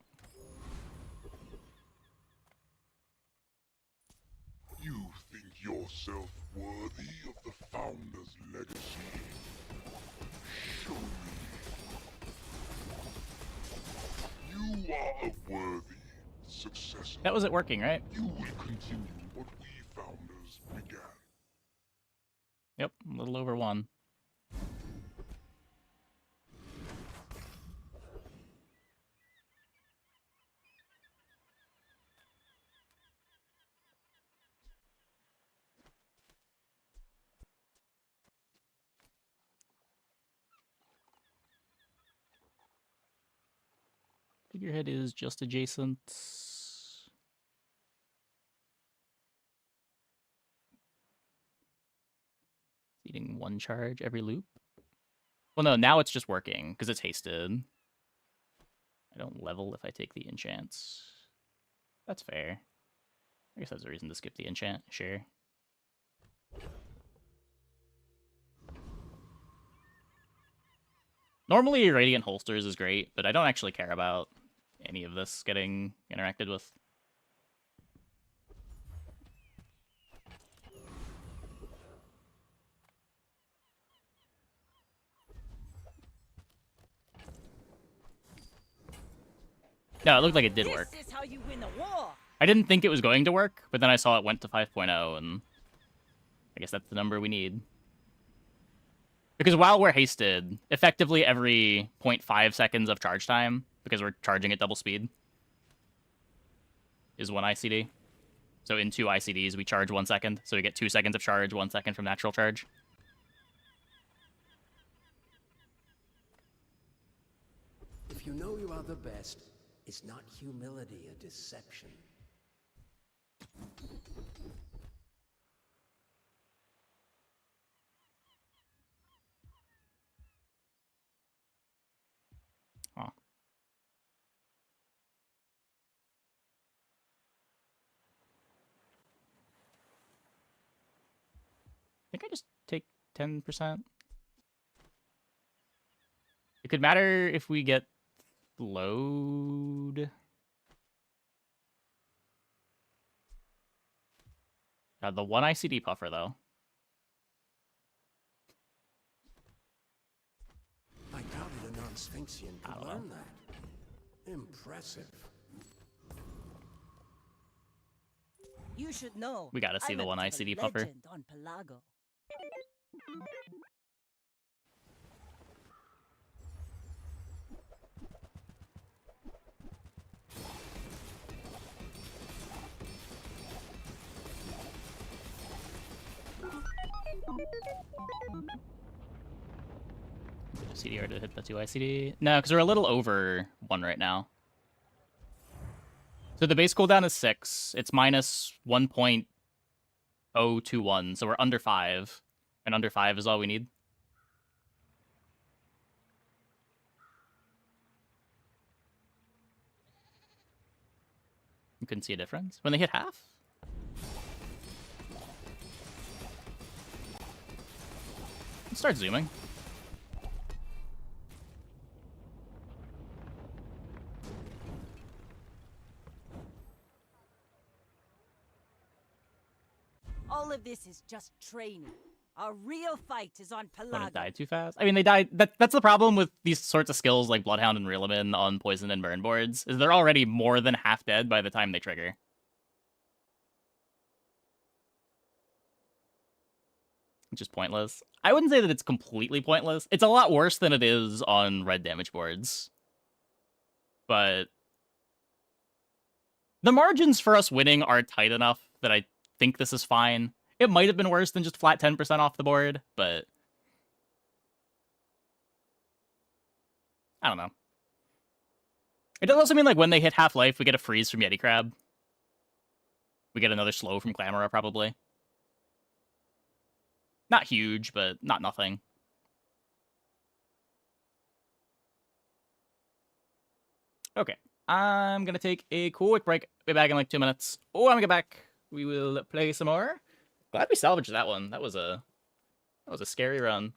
[SPEAKER 10] You think yourself worthy of the Founder's legacy? Show me. You are a worthy successor.
[SPEAKER 1] That was it working, right?
[SPEAKER 10] You will continue what we Founders began.
[SPEAKER 1] Yep, a little over 1. Figurehead is just adjacent. Eating 1 charge every loop. Well, no, now it's just working because it's hasted. I don't level if I take the enchants. That's fair. I guess that's a reason to skip the enchant, sure. Normally, Radiant Holsters is great, but I don't actually care about any of this getting interacted with. No, it looked like it did work.
[SPEAKER 3] This is how you win a war.
[SPEAKER 1] I didn't think it was going to work, but then I saw it went to 5.0, and I guess that's the number we need. Because while we're hasted, effectively every 0.5 seconds of charge time, because we're charging at double speed, is 1 ICD. So in 2 ICDs, we charge 1 second. So we get 2 seconds of charge, 1 second from natural charge.
[SPEAKER 13] If you know you are the best, is not humility a deception?
[SPEAKER 1] Huh. I think I just take 10%. It could matter if we get load. The 1 ICD puffer, though.
[SPEAKER 13] I doubted a non-Sphinxian could learn that. Impressive.
[SPEAKER 3] You should know.
[SPEAKER 1] We gotta see
[SPEAKER 3] I'm
[SPEAKER 1] the
[SPEAKER 3] a
[SPEAKER 1] 1
[SPEAKER 3] bit of a
[SPEAKER 1] ICD puffer.
[SPEAKER 3] legend on Pelago.
[SPEAKER 1] CDR to hit the 2 ICD. No, because we're a little over 1 right now. So the base cooldown is 6. It's minus 1.021, so we're under 5. And under 5 is all we need. You couldn't see a difference when they hit half? Let's start zooming.
[SPEAKER 3] All of this is just training. Our real fight is on
[SPEAKER 1] When
[SPEAKER 3] Pelago.
[SPEAKER 1] it died too fast. I mean, they died. That's the problem with these sorts of skills like Bloodhound and Reelamin on Poison and Burn boards, is they're already more than half dead by the time they trigger. Which is pointless. I wouldn't say that it's completely pointless. It's a lot worse than it is on red damage boards. But The margins for us winning are tight enough that I think this is fine. It might have been worse than just flat 10% off the board, but I don't know. It does also mean, like, when they hit half-life, we get a freeze from Yeti Crab. We get another slow from Clamora, probably. Not huge, but not nothing. Okay. I'm gonna take a quick break. Be back in like 2 minutes. Oh, I'm gonna get back. We will play some more. Glad we salvaged that one. That was a scary run.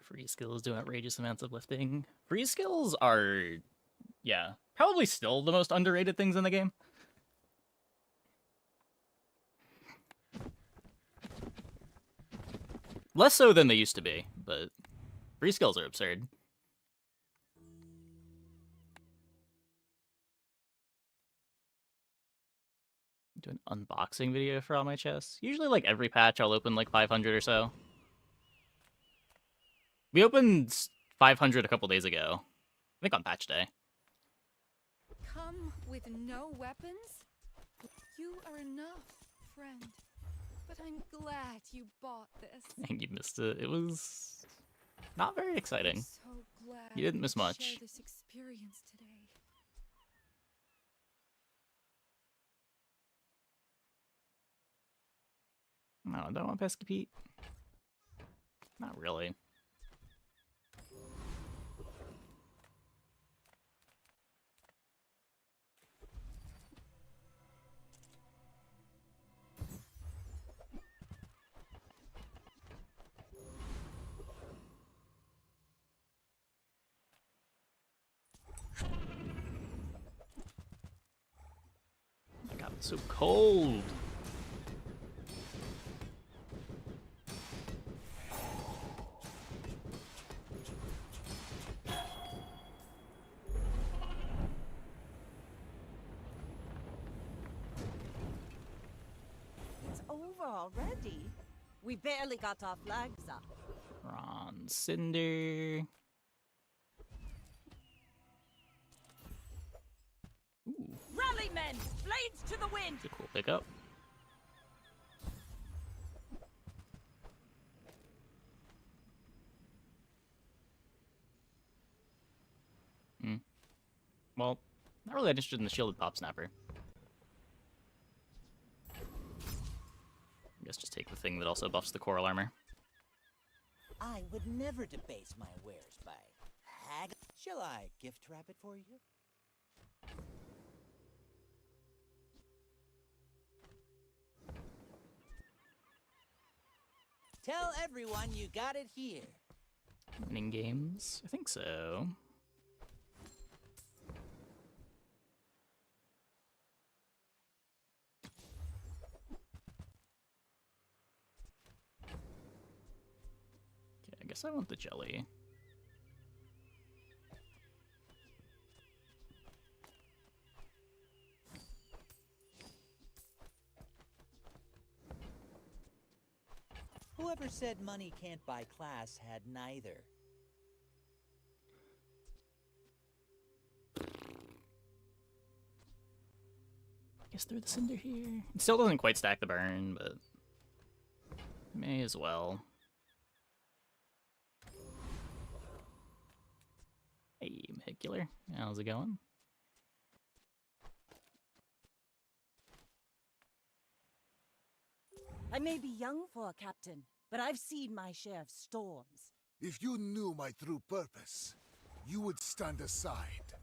[SPEAKER 1] Free skills do outrageous amounts of lifting. Free skills are, yeah, probably still the most underrated things in the game. Less so than they used to be, but free skills are absurd. Do an unboxing video for all my chests. Usually, like, every patch, I'll open like 500 or so. We opened 500 a couple days ago. I think on patch day.
[SPEAKER 15] Come with no weapons? You are enough, friend. But I'm glad you bought this.
[SPEAKER 1] And you missed it. It was not very exciting.
[SPEAKER 15] So glad
[SPEAKER 1] You didn't miss
[SPEAKER 15] we
[SPEAKER 1] much.
[SPEAKER 15] share this experience today.
[SPEAKER 1] No, don't want Pesky Pete. Not really. Oh my god, it's so cold.
[SPEAKER 3] It's over already. We barely got our flags up.
[SPEAKER 1] Ron Cinder. Ooh,
[SPEAKER 3] Rally, men! Blades to the wind!
[SPEAKER 1] it's a cool pickup. Well, Not really that interested in the shielded pop snapper. I guess just take the thing that also buffs the coral armor.
[SPEAKER 5] I would never debase my wares by hag. Shall I gift wrap it for you? Tell everyone you got it here.
[SPEAKER 1] Winning games? I think so. Okay, I guess I want the jelly.
[SPEAKER 5] Whoever said money can't buy class had neither.
[SPEAKER 1] I guess throw the cinder here. It still doesn't quite stack the burn, but may as well. Hey, Mechabellum. How's it going?
[SPEAKER 3] I may be young for a captain, but I've seen my share of storms.
[SPEAKER 16] If you knew my true purpose, you would stand aside.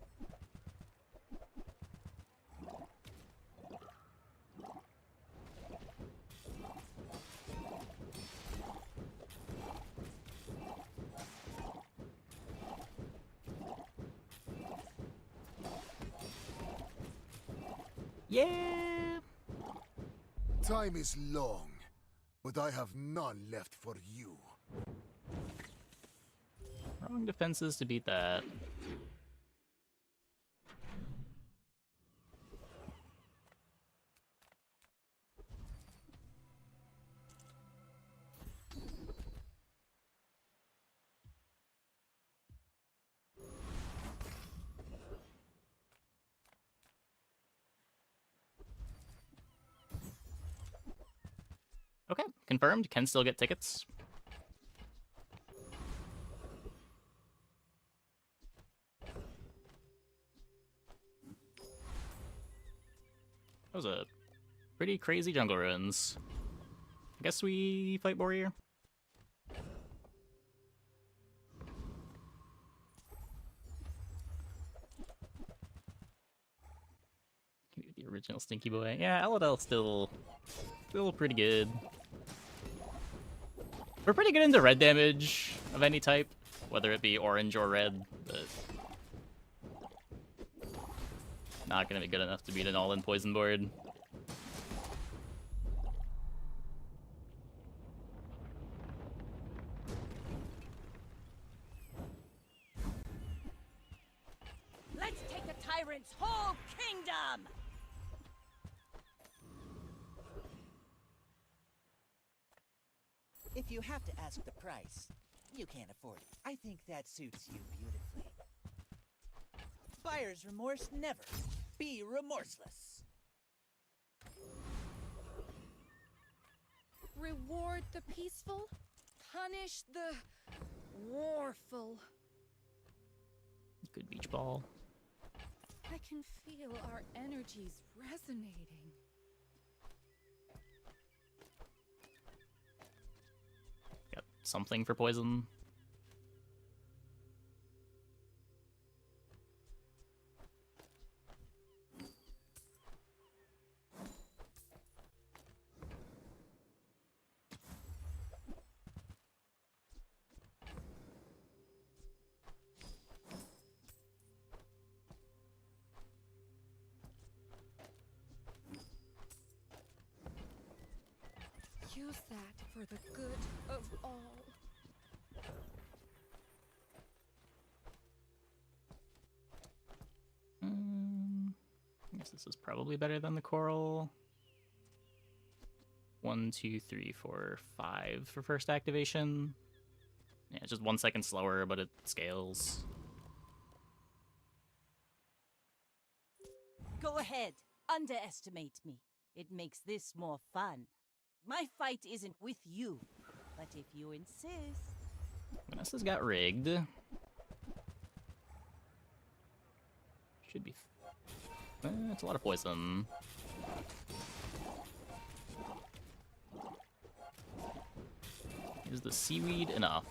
[SPEAKER 1] Yeah!
[SPEAKER 16] Time is long, but I have none left for you.
[SPEAKER 1] Wrong defenses to beat that. Okay, confirmed. Can still get tickets. That was a pretty crazy jungle ruins. I guess we fight warrior. The original Stinky Boy. Yeah, Eladel still pretty good. We're pretty good into red damage of any type, whether it be orange or red, but not gonna be good enough to beat an all-in poison board.
[SPEAKER 3] Let's take the tyrant's whole kingdom!
[SPEAKER 5] If you have to ask the price, you can't afford it. I think that suits you beautifully. Buyer's remorse never. Be remorseless.
[SPEAKER 15] Reward the peaceful, punish the warful.
[SPEAKER 1] Good beach ball.
[SPEAKER 15] I can feel our energies resonating.
[SPEAKER 1] Got something for poison.
[SPEAKER 15] Use that for the good of all.
[SPEAKER 1] I guess this is probably better than the coral. 1, 2, 3, 4, 5 for first activation. Yeah, it's just 1 second slower, but it scales.
[SPEAKER 3] Go ahead, underestimate me. It makes this more fun. My fight isn't with you, but if you insist...
[SPEAKER 1] Vanessa's got rigged. Should be It's a lot of poison. Is the seaweed enough?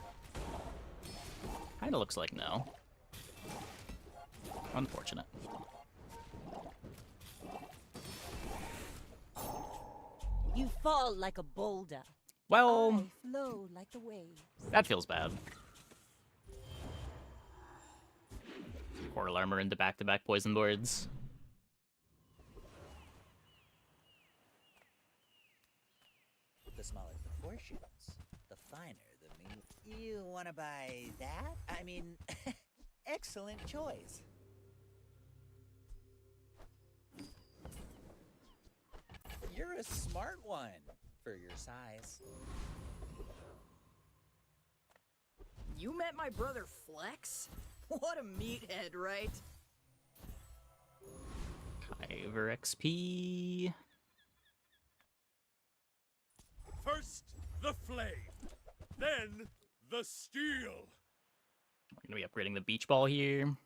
[SPEAKER 1] Kinda looks like no. Unfortunate.
[SPEAKER 3] You fall like a boulder.
[SPEAKER 1] Well,
[SPEAKER 3] I flow like the waves.
[SPEAKER 1] that feels bad. Coral armor into back-to-back poison boards.
[SPEAKER 5] The smaller the portions, the finer the meat. You want to buy that? I mean, excellent choice. You're a smart one for your size.
[SPEAKER 6] You met my brother Flex? What a meathead, right?
[SPEAKER 1] Kyver XP.
[SPEAKER 4] First, the flame. Then, the steel.
[SPEAKER 1] We're gonna be upgrading the beach ball here.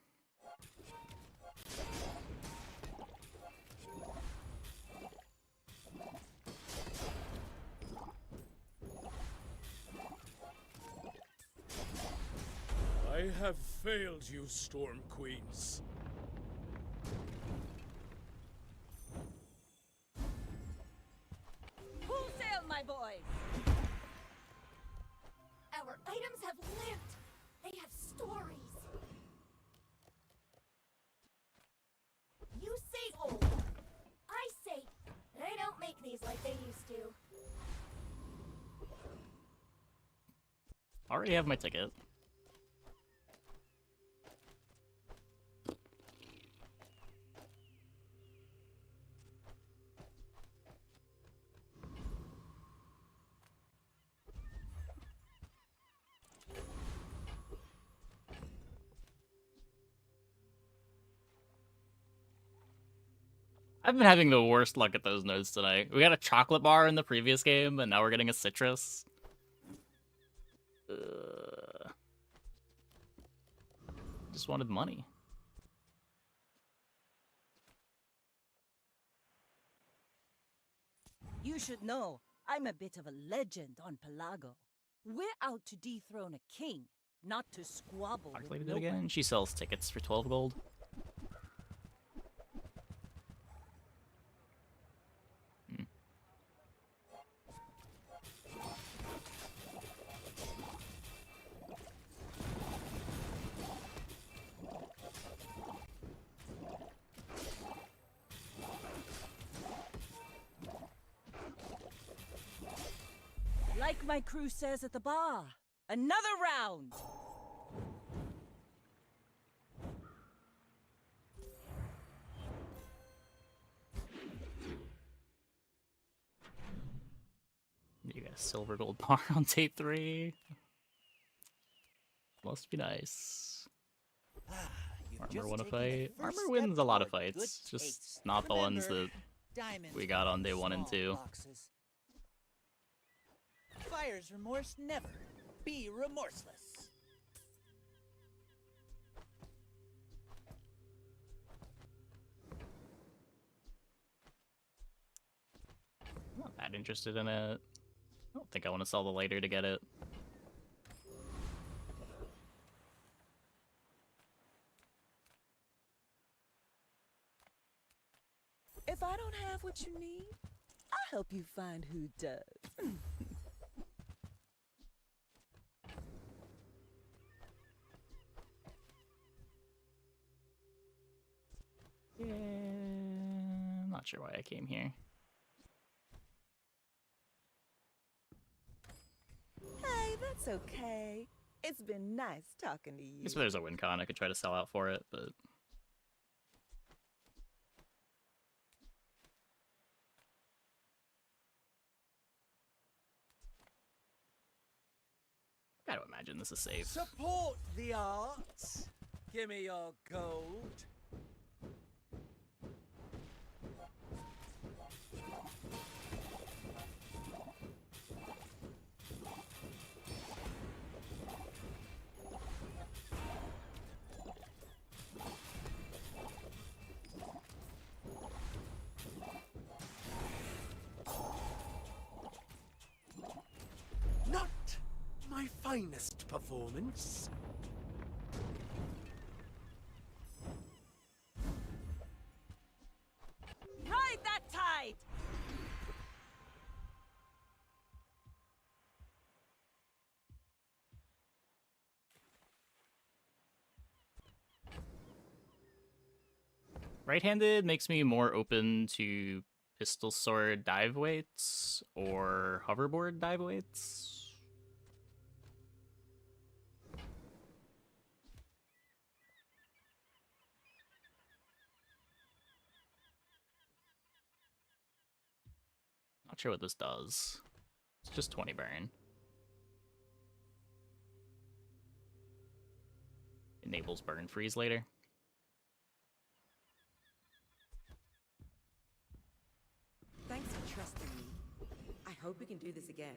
[SPEAKER 4] I have failed you, Storm Queens.
[SPEAKER 3] Full sail, my boys!
[SPEAKER 2] Our items have lived. They have stories. You say old. I say they don't make these like they used to.
[SPEAKER 1] Already have my ticket. I've been having the worst luck at those nodes tonight. We got a chocolate bar in the previous game, and now we're getting a citrus. Just wanted money.
[SPEAKER 3] You should know, I'm a bit of a legend on Pelago. We're out to dethrone a king, not to squabble with
[SPEAKER 1] Calculated it
[SPEAKER 3] nobody.
[SPEAKER 1] again. She sells tickets for 12 gold.
[SPEAKER 3] Like my crew says at the bar, another round!
[SPEAKER 1] You got a silver gold bar on tape 3. Must be nice. Armor won a fight. Armor wins a lot of fights. Just not the ones that we got on day 1 and 2.
[SPEAKER 5] Buyer's remorse never. Be remorseless.
[SPEAKER 1] I'm not that interested in it. I don't think I want to sell the lighter to get it.
[SPEAKER 6] If I don't have what you need, I'll help you find who does.
[SPEAKER 1] Yeah, I'm not sure why I came here.
[SPEAKER 6] Hey, that's okay. It's been nice talking to you.
[SPEAKER 1] I guess if there's a win con, I could try to sell out for it, but... Gotta imagine this is safe.
[SPEAKER 17] Support the arts. Give me your gold. my finest performance.
[SPEAKER 3] Ride that tide!
[SPEAKER 1] Right-handed makes me more open to pistol sword dive weights or hoverboard dive weights. Not sure what this does. It's just 20 burn. Enables burn freeze later.
[SPEAKER 6] Thanks for trusting me. I hope we can do this again.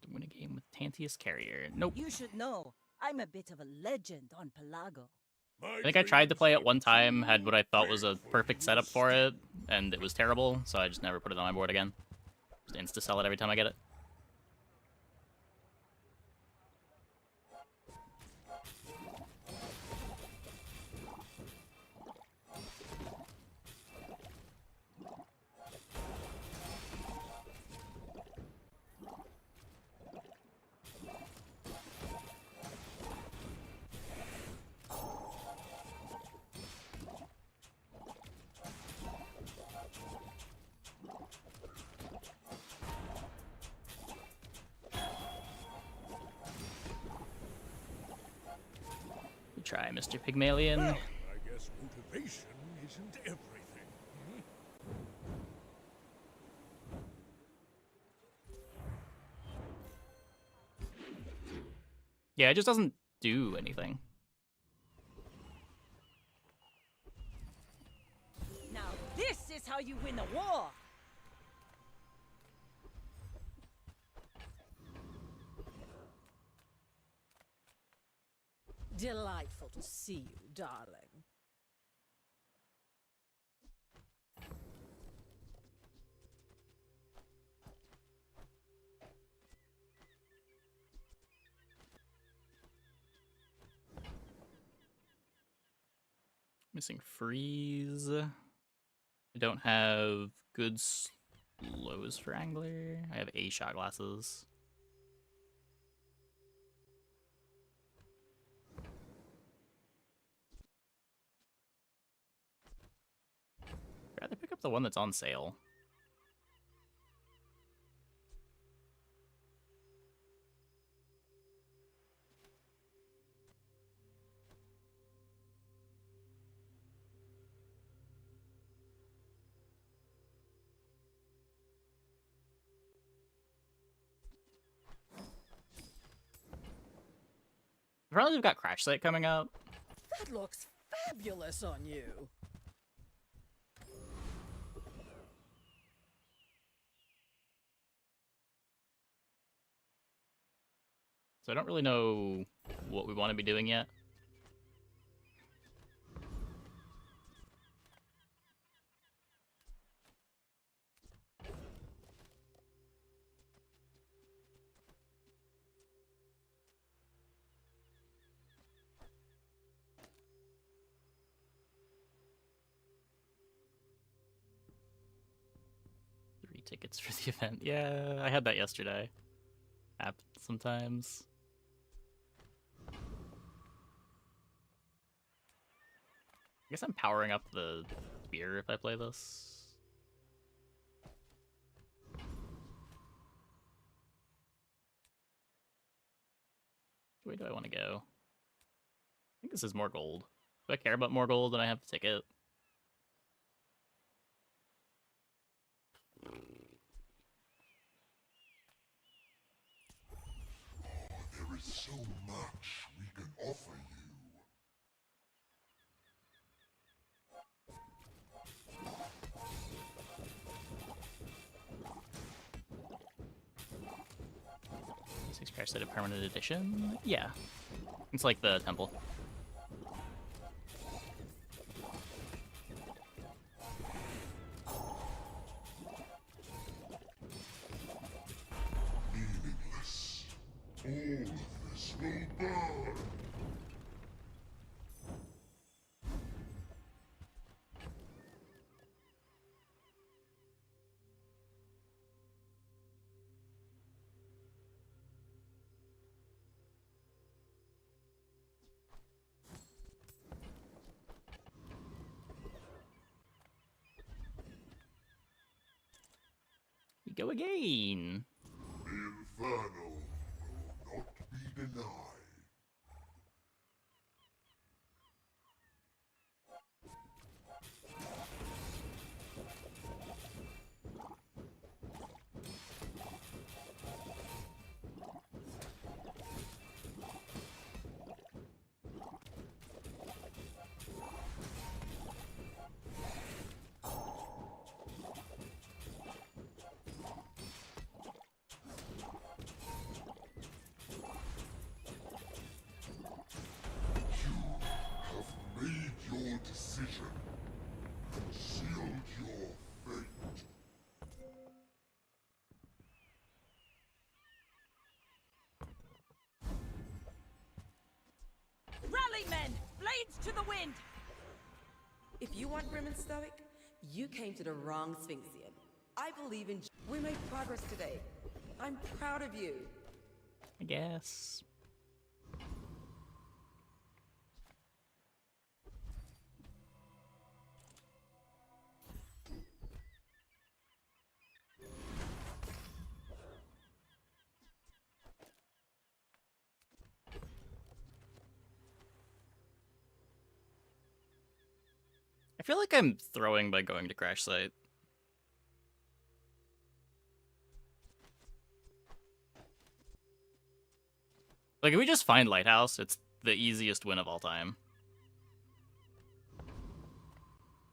[SPEAKER 1] To win a game with Tantius Carrier. Nope.
[SPEAKER 3] You should know, I'm a bit of a legend on Pelago.
[SPEAKER 1] I think I tried to play it one time, had what I thought was a perfect setup for it, and it was terrible, so I just never put it on my board again. Just insta-sell it every time I get it. Try Mr. Pygmalion.
[SPEAKER 4] Well, I guess motivation isn't everything.
[SPEAKER 1] Yeah, it just doesn't do anything.
[SPEAKER 3] Now this is how you win a war!
[SPEAKER 18] Delightful to see you, darling.
[SPEAKER 1] Missing freeze. I don't have good slows for angler. I have A shot glasses. I'd rather pick up the one that's on sale. Probably we've got Crash Site coming up.
[SPEAKER 18] That looks fabulous on you.
[SPEAKER 1] So I don't really know what we want to be doing yet. Tickets for the event. Yeah, I had that yesterday. Happens sometimes. I guess I'm powering up the beer if I play this. Which way do I want to go? I think this is more gold. Do I care about more gold when I have the ticket?
[SPEAKER 10] There is so much we can offer you.
[SPEAKER 1] Is Crash Site a permanent edition? Yeah. It's like the temple.
[SPEAKER 10] Meaningless. All of this will burn.
[SPEAKER 1] We go again.
[SPEAKER 10] The Inferno will not be denied. Made your decision and sealed your fate.
[SPEAKER 3] Rally, men! Blades to the wind!
[SPEAKER 6] If you want grim and stoic, you came to the wrong Sphinxian. I believe in. We made progress today. I'm proud of you.
[SPEAKER 1] I guess. I feel like I'm throwing by going to Crash Site. Like, if we just find Lighthouse, it's the easiest win of all time.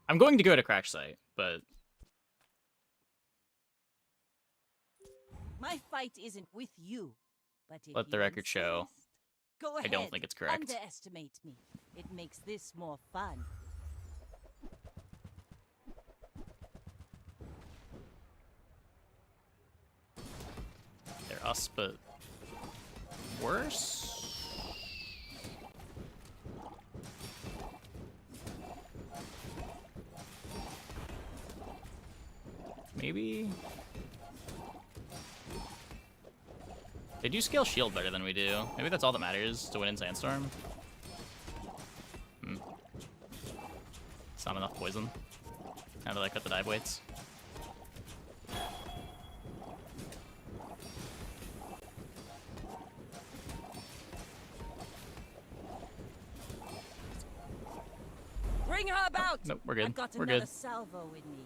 [SPEAKER 1] I'm going to go to Crash Site, but...
[SPEAKER 3] My fight isn't with you, but if
[SPEAKER 1] let the
[SPEAKER 3] you
[SPEAKER 1] record show.
[SPEAKER 3] insist, go ahead.
[SPEAKER 1] I don't think it's correct.
[SPEAKER 3] Underestimate me. It makes this more fun.
[SPEAKER 1] They're us, but worse? Maybe? They do scale shield better than we do. Maybe that's all that matters to win in Sandstorm. It's not enough poison. How do I cut the dive weights?
[SPEAKER 3] Bring her about!
[SPEAKER 1] Nope, we're good.
[SPEAKER 3] I've got
[SPEAKER 1] We're
[SPEAKER 3] another
[SPEAKER 1] good.
[SPEAKER 3] salvo in me.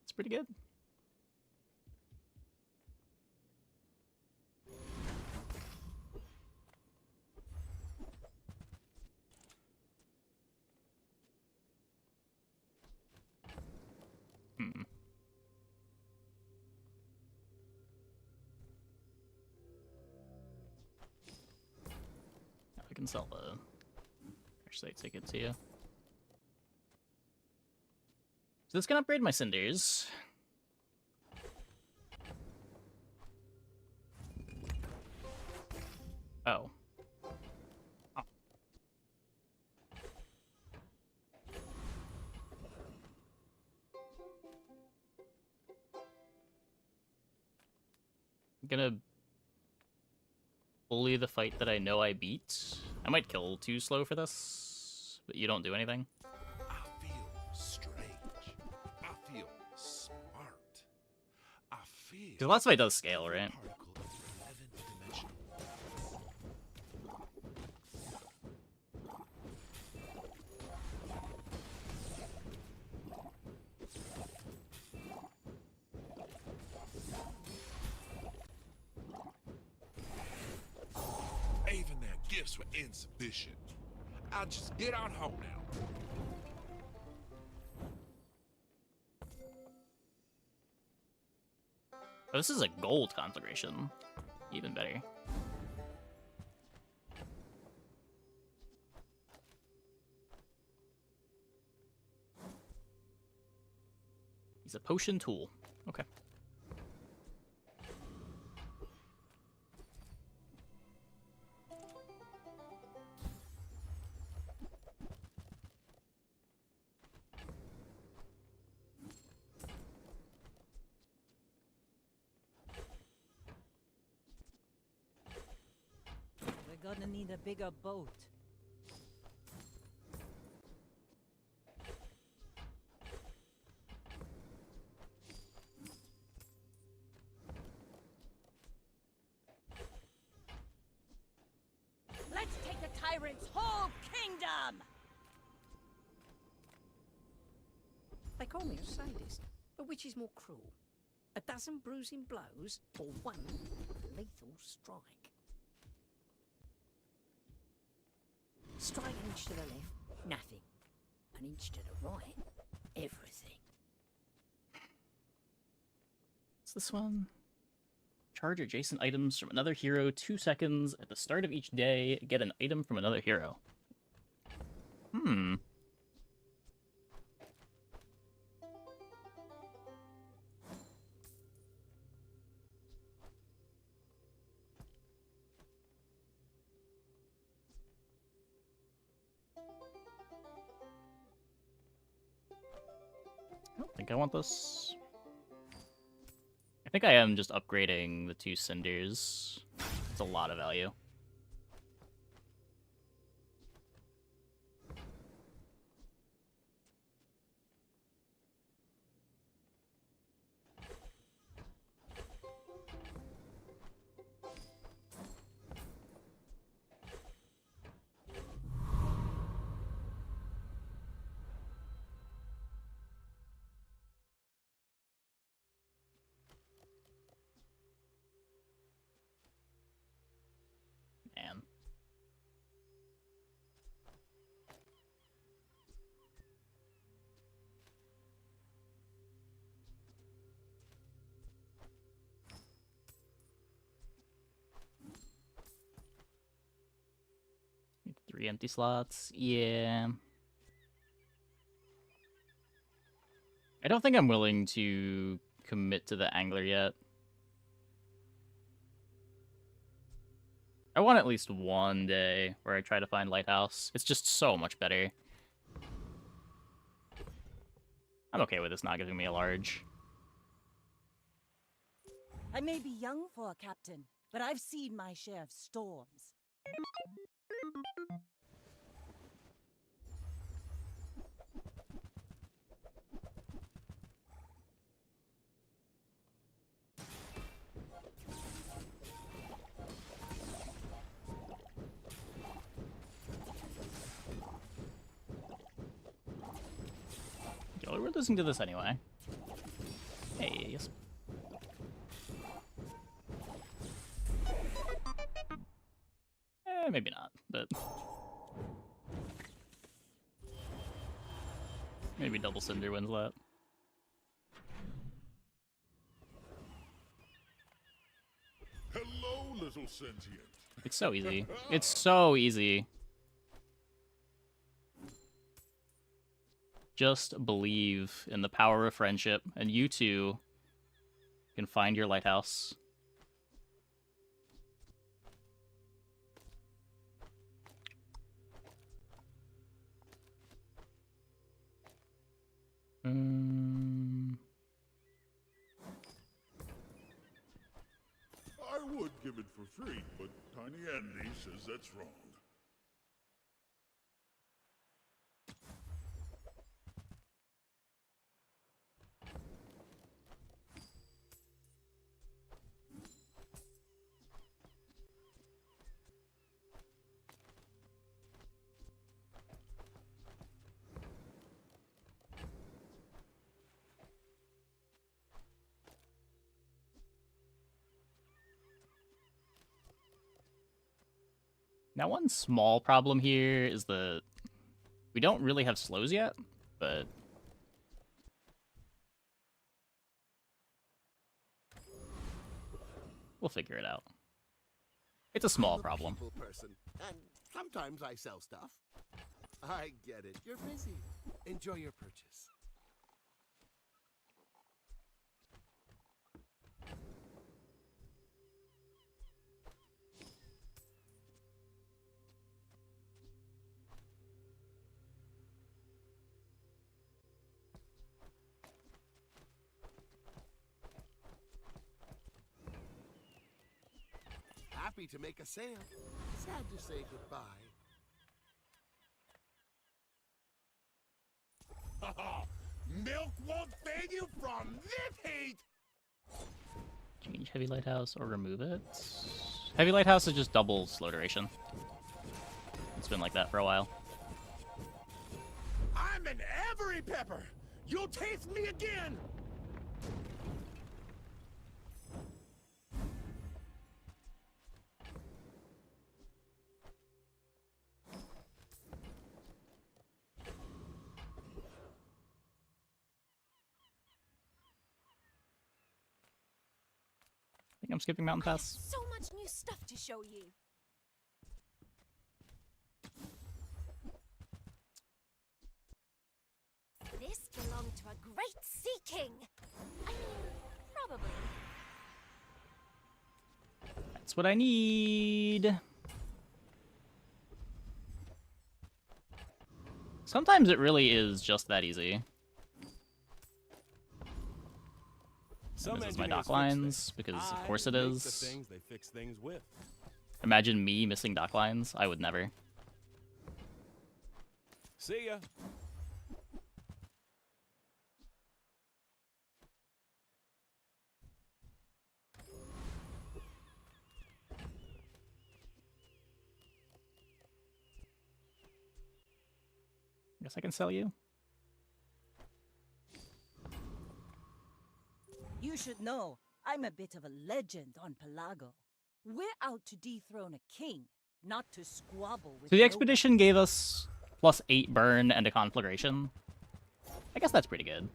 [SPEAKER 1] It's pretty good. Now we can sell the Crash Site ticket to you. So this can upgrade my cinders. Oh. Oh. I'm gonna bully the fight that I know I beat I might kill too slow for this, but you don't do anything.
[SPEAKER 19] I feel strange. I feel smart. I feel.
[SPEAKER 1] Because lots of it does scale, right?
[SPEAKER 19] Even their gifts were insufficient. I'll just get on home now.
[SPEAKER 1] Oh, this is a gold conflagration. Even better. He's a potion tool. Okay.
[SPEAKER 3] We're gonna need a bigger boat. Let's take the tyrant's whole kingdom!
[SPEAKER 18] They call me a sadist, but which is more cruel? A dozen bruising blows or one lethal strike? Strike an inch to the left, nothing. An inch to the right, everything.
[SPEAKER 1] What's this one? Charge adjacent items from another hero 2 seconds at the start of each day. Get an item from another hero. Hmm. I don't think I want this. I think I am just upgrading the 2 cinders. It's a lot of value. Man. Need 3 empty slots. Yeah. I don't think I'm willing to commit to the angler yet. I want at least one day where I try to find Lighthouse. It's just so much better. I'm okay with this not giving me a large.
[SPEAKER 3] I may be young for a captain, but I've seen my share of storms.
[SPEAKER 1] Yo, we're listening to this anyway. Hey, yes. Maybe not, but maybe double cinder wins that.
[SPEAKER 10] Hello, little sentient.
[SPEAKER 1] It's so easy. It's so easy. Just believe in the power of friendship, and you too can find your lighthouse.
[SPEAKER 10] I would give it for free, but Tiny Andy says that's wrong.
[SPEAKER 1] Now, one small problem here is that we don't really have slows yet, but we'll figure it out. It's a small
[SPEAKER 14] I'm a
[SPEAKER 1] problem.
[SPEAKER 14] people person, and sometimes I sell stuff. I get it. You're busy. Enjoy your purchase. Happy to make a sale. Sad to say goodbye.
[SPEAKER 4] Milk won't save you from this heat!
[SPEAKER 1] Change Heavy Lighthouse or remove it. Heavy Lighthouse is just double slow duration. It's been like that for a while.
[SPEAKER 4] I'm an every pepper! You'll taste me again!
[SPEAKER 1] I think I'm skipping Mountain
[SPEAKER 2] I have
[SPEAKER 1] Pass.
[SPEAKER 2] so much new stuff to show you. This belonged to a great sea king. I mean, probably.
[SPEAKER 1] That's what I need. Sometimes it really is just that easy.
[SPEAKER 20] Some
[SPEAKER 1] This is my
[SPEAKER 20] engineers
[SPEAKER 1] dock
[SPEAKER 20] fix
[SPEAKER 1] lines,
[SPEAKER 20] things.
[SPEAKER 1] because of
[SPEAKER 20] I
[SPEAKER 1] course it
[SPEAKER 20] make
[SPEAKER 1] is.
[SPEAKER 20] The things they fix things with.
[SPEAKER 1] Imagine me missing dock lines. I would never.
[SPEAKER 20] See ya.
[SPEAKER 1] Guess I can sell you.
[SPEAKER 3] You should know, I'm a bit of a legend on Pelago. We're out to dethrone a king, not to squabble with
[SPEAKER 1] So the
[SPEAKER 3] nobody.
[SPEAKER 1] expedition gave us +8 burn and a conflagration. I guess that's pretty good.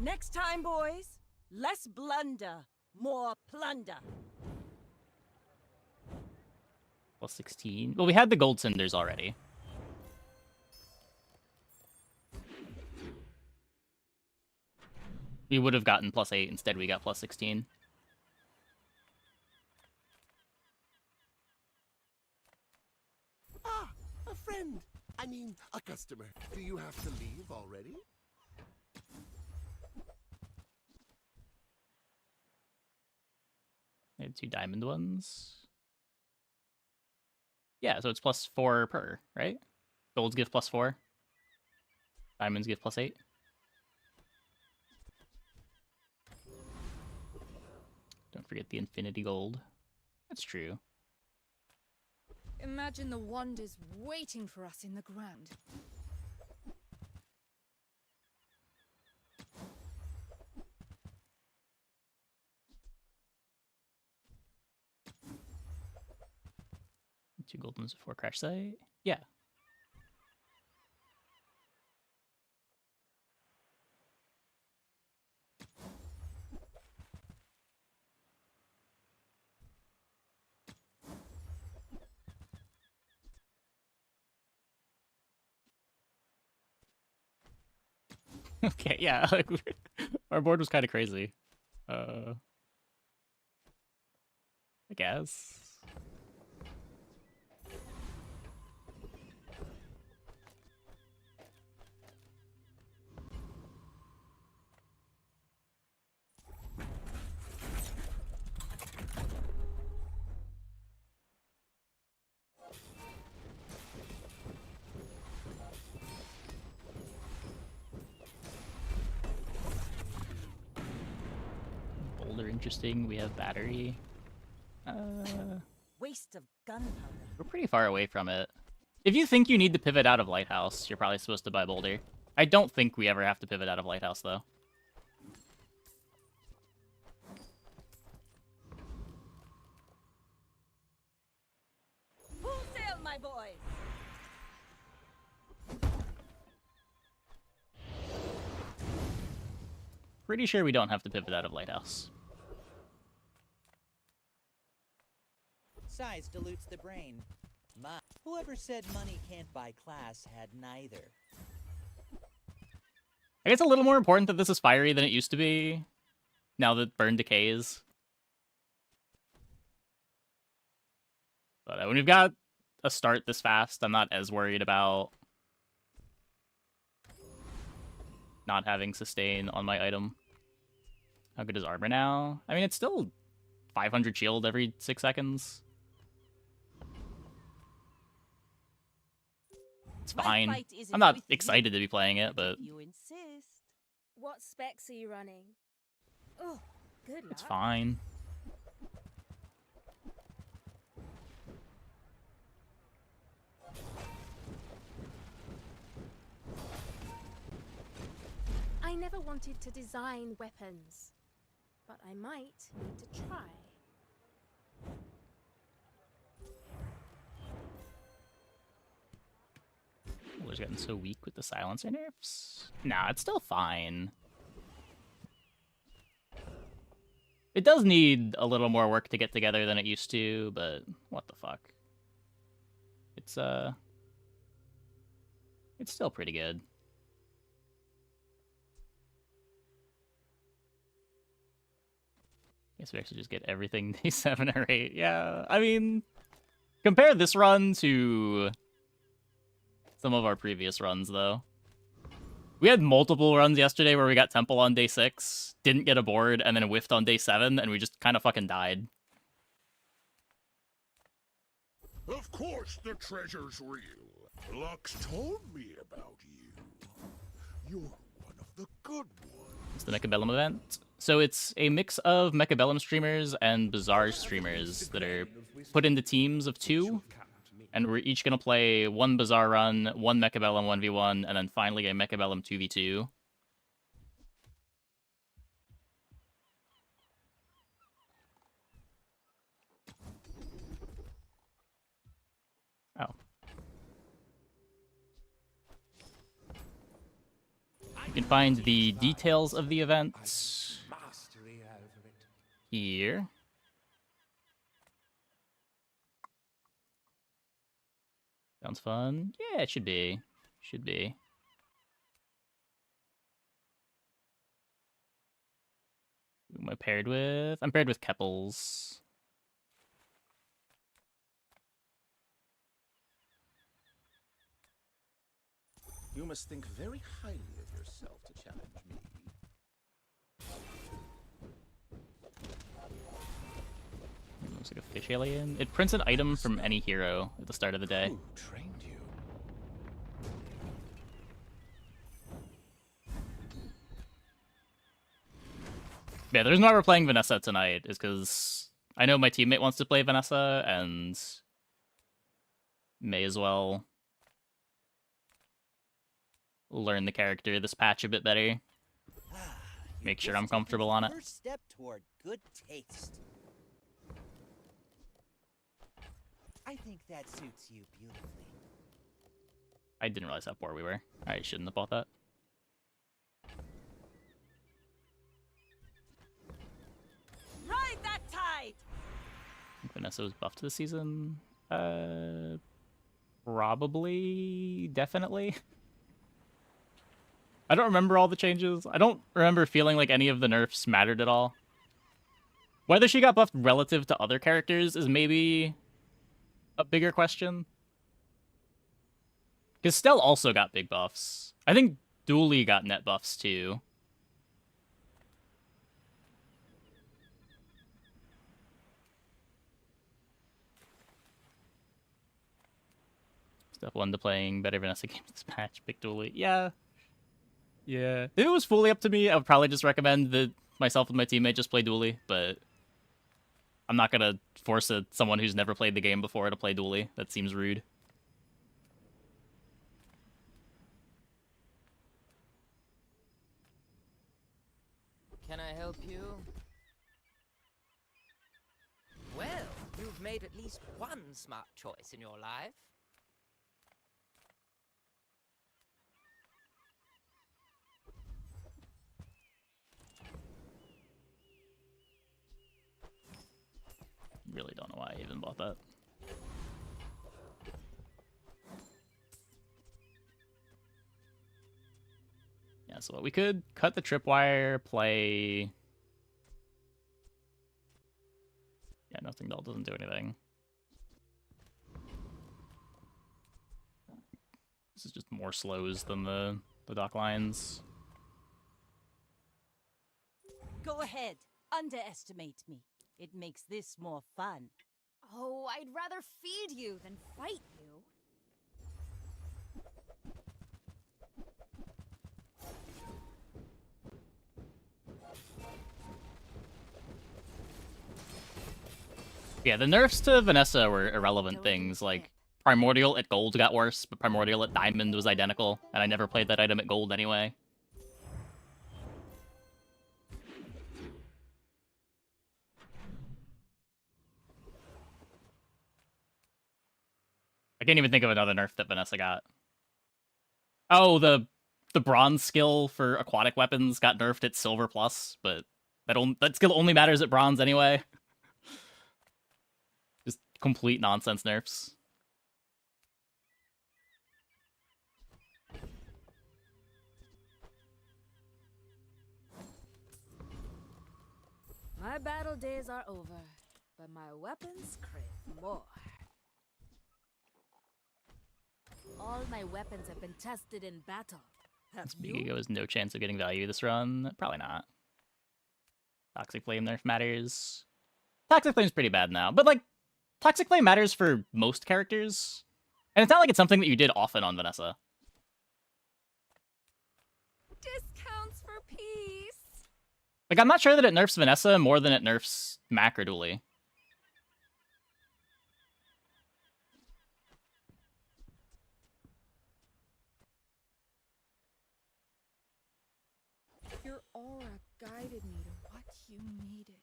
[SPEAKER 3] Next time, boys, less blunder, more plunder.
[SPEAKER 1] +16. Well, we had the gold cinders already. We would have gotten +8. Instead, we got +16.
[SPEAKER 14] Ah, a friend. I mean, a customer. Do you have to leave already?
[SPEAKER 1] I had 2 diamond ones. Yeah, so it's +4 per, right? Golds give +4. Diamonds give +8. Don't forget the infinity gold. That's true.
[SPEAKER 15] Imagine the wonders waiting for us in the ground.
[SPEAKER 1] Two gold ones before crash site. Yeah. Okay, yeah, like, our board was kind of crazy. I guess. Boulder interesting. We have battery.
[SPEAKER 3] Waste of gunpowder.
[SPEAKER 1] We're pretty far away from it. If you think you need to pivot out of Lighthouse, you're probably supposed to buy Boulder. I don't think we ever have to pivot out of Lighthouse, though. pretty sure we don't have to pivot out of Lighthouse.
[SPEAKER 5] Size dilutes the brain. Whoever said money can't buy class had neither.
[SPEAKER 1] I guess it's a little more important that this is fiery than it used to be, now that Burn decays. But when we've got a start this fast, I'm not as worried about not having sustain on my item. How good is armor now? I mean, it's still 500 shield every 6 seconds. It's fine. I'm not excited to be playing it, but
[SPEAKER 3] You insist.
[SPEAKER 7] What specs are you running? Oh, good luck.
[SPEAKER 1] it's fine.
[SPEAKER 7] I never wanted to design weapons, but I might need to try.
[SPEAKER 1] It's getting so weak with the silencer nerfs. Nah, it's still fine. It does need a little more work to get together than it used to, but what the fuck. It's still pretty good. Guess we actually just get everything day 7 or 8. Yeah, I mean, compare this run to some of our previous runs, though. We had multiple runs yesterday where we got Temple on day 6, didn't get a board, and then whiffed on day 7, and we just kind of fucking died.
[SPEAKER 4] Of course the treasure's real. Lux told me about you. You're one of the good ones.
[SPEAKER 1] It's the Mechabellum event. So it's a mix of Mechabellum streamers and Bazaar streamers that are put into teams of 2. And we're each going to play one Bazaar run, one Mechabellum 1v1, and then finally a Mechabellum 2v2. Oh. You can find the details of the event here. Sounds fun. Yeah, it should be. Should be. Who am I paired with? I'm paired with Keppels.
[SPEAKER 14] You must think very highly of yourself to challenge me.
[SPEAKER 1] Looks like a fish alien. It prints an item from any hero at the start of the day.
[SPEAKER 14] Who trained you?
[SPEAKER 1] Yeah, the reason why we're playing Vanessa tonight is because I know my teammate wants to play Vanessa, and may as well learn the character this patch a bit better. Make sure I'm comfortable on it.
[SPEAKER 5] First step toward good taste. I think that suits you beautifully.
[SPEAKER 1] I didn't realize how poor we were. I shouldn't have bought that.
[SPEAKER 3] Ride that tide!
[SPEAKER 1] Vanessa was buffed this season. Probably, definitely. I don't remember all the changes. I don't remember feeling like any of the nerfs mattered at all. Whether she got buffed relative to other characters is maybe a bigger question. Because Stell also got big buffs. I think Dooley got net buffs too. Step 1 to playing better Vanessa games this patch. Big Dooley. Yeah. Yeah. If it was fully up to me, I would probably just recommend that myself and my teammate just play Dooley, but I'm not gonna force someone who's never played the game before to play Dooley. That seems rude.
[SPEAKER 21] Can I help you? Well, you've made at least one smart choice in your life.
[SPEAKER 1] really don't know why I even bought that. Yeah, so we could cut the tripwire, play... Yeah, nothing dull doesn't do anything. This is just more slows than the dock lines.
[SPEAKER 3] Go ahead, underestimate me. It makes this more fun.
[SPEAKER 9] Oh, I'd rather feed you than fight you.
[SPEAKER 1] Yeah, the nerfs to Vanessa were irrelevant things, like Primordial at Gold got worse, but Primordial at Diamond was identical, and I never played that item at Gold anyway. I can't even think of another nerf that Vanessa got. Oh, the bronze skill for aquatic weapons got nerfed at Silver Plus, but that skill only matters at bronze anyway. Just complete nonsense nerfs.
[SPEAKER 8] My battle days are over, but my weapons crave more. All my weapons have been tested in battle. Have
[SPEAKER 1] Bigigo has no chance of getting value this run. Probably not. Toxic Flame nerf matters. Toxic Flame's pretty bad now, but like, Toxic Flame matters for most characters. And it's not like it's something that you did often on Vanessa.
[SPEAKER 15] Discounts for peace.
[SPEAKER 1] Like, I'm not sure that it nerfs Vanessa more than it nerfs Mac or Dooley.
[SPEAKER 15] Your aura guided me to what you needed.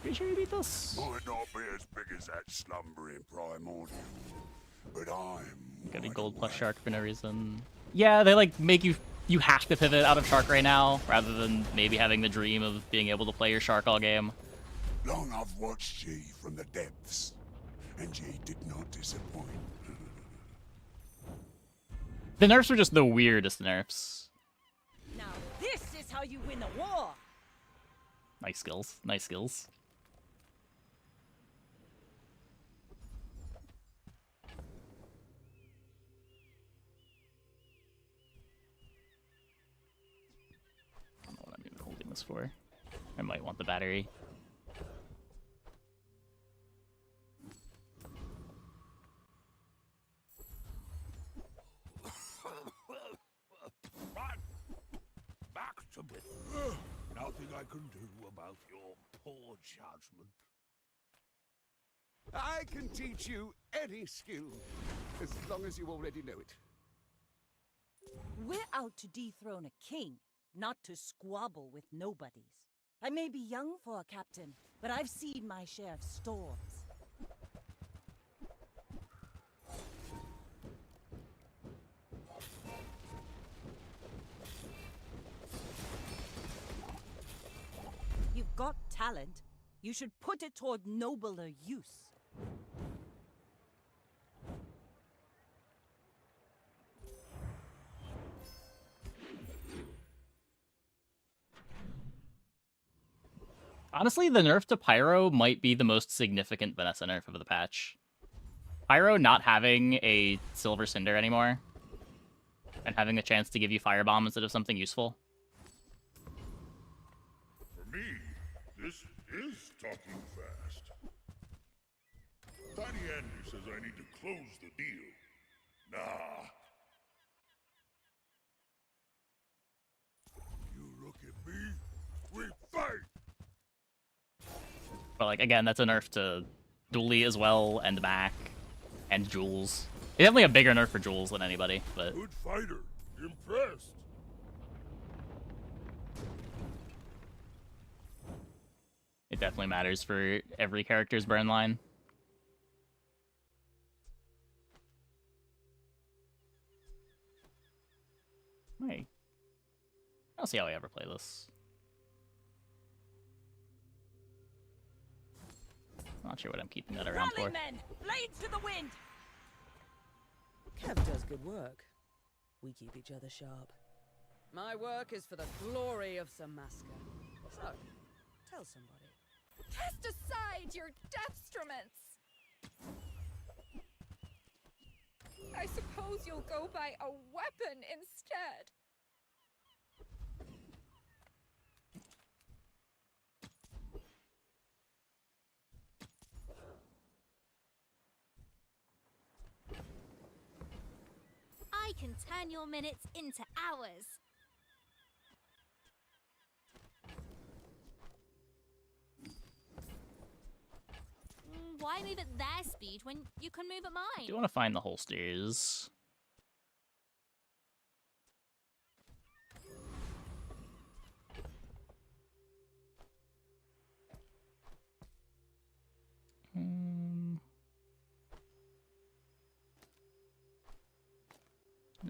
[SPEAKER 1] Pretty sure you beat this.
[SPEAKER 4] Might not be as big as that slumbering primordial, but I'm
[SPEAKER 1] Got a gold plus shark for no reason. Yeah, they like make you have to pivot out of shark right now, rather than maybe having the dream of being able to play your shark all game.
[SPEAKER 4] long I've watched ye from the depths, and ye did not disappoint.
[SPEAKER 1] The nerfs were just the weirdest nerfs.
[SPEAKER 3] Now this is how you win a war.
[SPEAKER 1] Nice skills. Nice skills. I don't know what I'm even holding this for. I might want the battery.
[SPEAKER 4] Right. Back to bed. Nothing I can do about your poor judgment.
[SPEAKER 14] I can teach you any skill, as long as you already know it.
[SPEAKER 3] We're out to dethrone a king, not to squabble with nobodies. I may be young for a captain, but I've seen my share of storms. You've got talent. You should put it toward nobler use.
[SPEAKER 1] Honestly, the nerf to Pyro might be the most significant Vanessa nerf of the patch. Pyro not having a Silver Cinder anymore, and having the chance to give you Firebomb instead of something useful.
[SPEAKER 10] For me, this is talking fast. Tiny Andy says I need to close the deal. Nah.
[SPEAKER 4] You look at me, we fight!
[SPEAKER 1] But like, again, that's a nerf to Dooley as well, and Mac, and Jules. It's definitely a bigger nerf for Jules than anybody, but...
[SPEAKER 10] Good fighter. Impressed.
[SPEAKER 1] It definitely matters for every character's burn line. I'll see how I ever play this. Not sure what I'm keeping that around for.
[SPEAKER 3] Men, blades to the wind.
[SPEAKER 6] Kev does good work. We keep each other sharp. My work is for the glory of Samaska. So, tell somebody.
[SPEAKER 15] Cast aside your destruments! I suppose you'll go buy a weapon instead.
[SPEAKER 8] I can turn your minutes into hours. Why move at their speed when you can move at
[SPEAKER 1] I
[SPEAKER 8] mine?
[SPEAKER 1] do want to find the holsters. It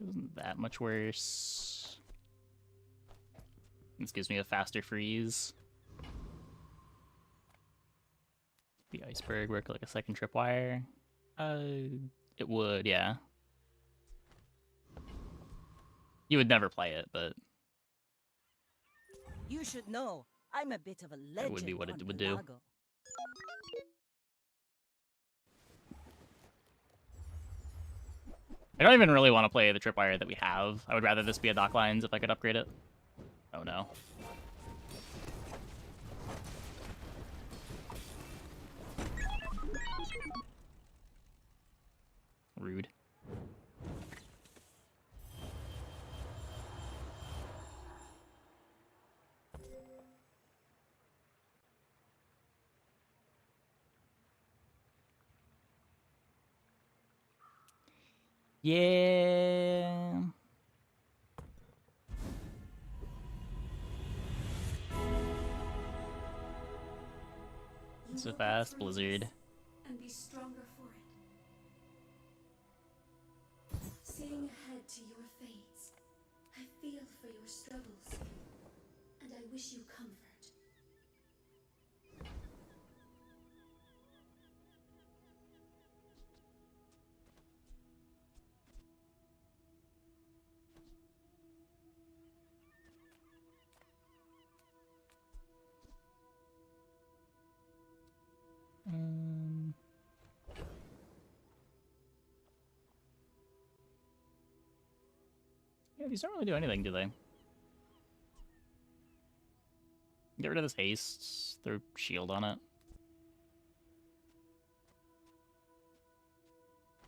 [SPEAKER 1] isn't that much worse. This gives me a faster freeze. The iceberg work like a second tripwire? It would, yeah. You would never play it, but
[SPEAKER 3] You should know, I'm a bit of a legend.
[SPEAKER 1] it would be what it
[SPEAKER 3] on
[SPEAKER 1] would do.
[SPEAKER 3] Pelago.
[SPEAKER 1] I don't even really want to play the tripwire that we have. I would rather this be a docklines if I could upgrade it. Oh no. Rude. Yeah. So fast, Blizzard.
[SPEAKER 2] And be stronger for it. Seeing ahead to your fates, I feel for your struggles, and I wish you comfort.
[SPEAKER 1] Yeah, these don't really do anything, do they? Get rid of this haste. Throw shield on it.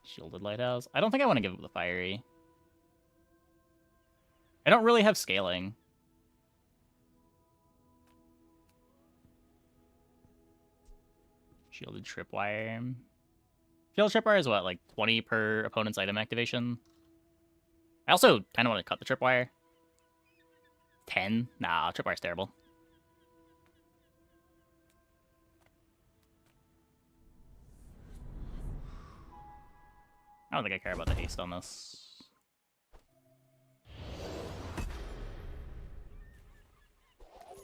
[SPEAKER 1] Shielded lighthouse. I don't think I want to give up the fiery. I don't really have scaling. Shielded tripwire. Shielded tripwire is what, like 20 per opponent's item activation? I also kind of want to cut the tripwire. 10? Nah, tripwire's terrible. I don't think I care about the haste on this.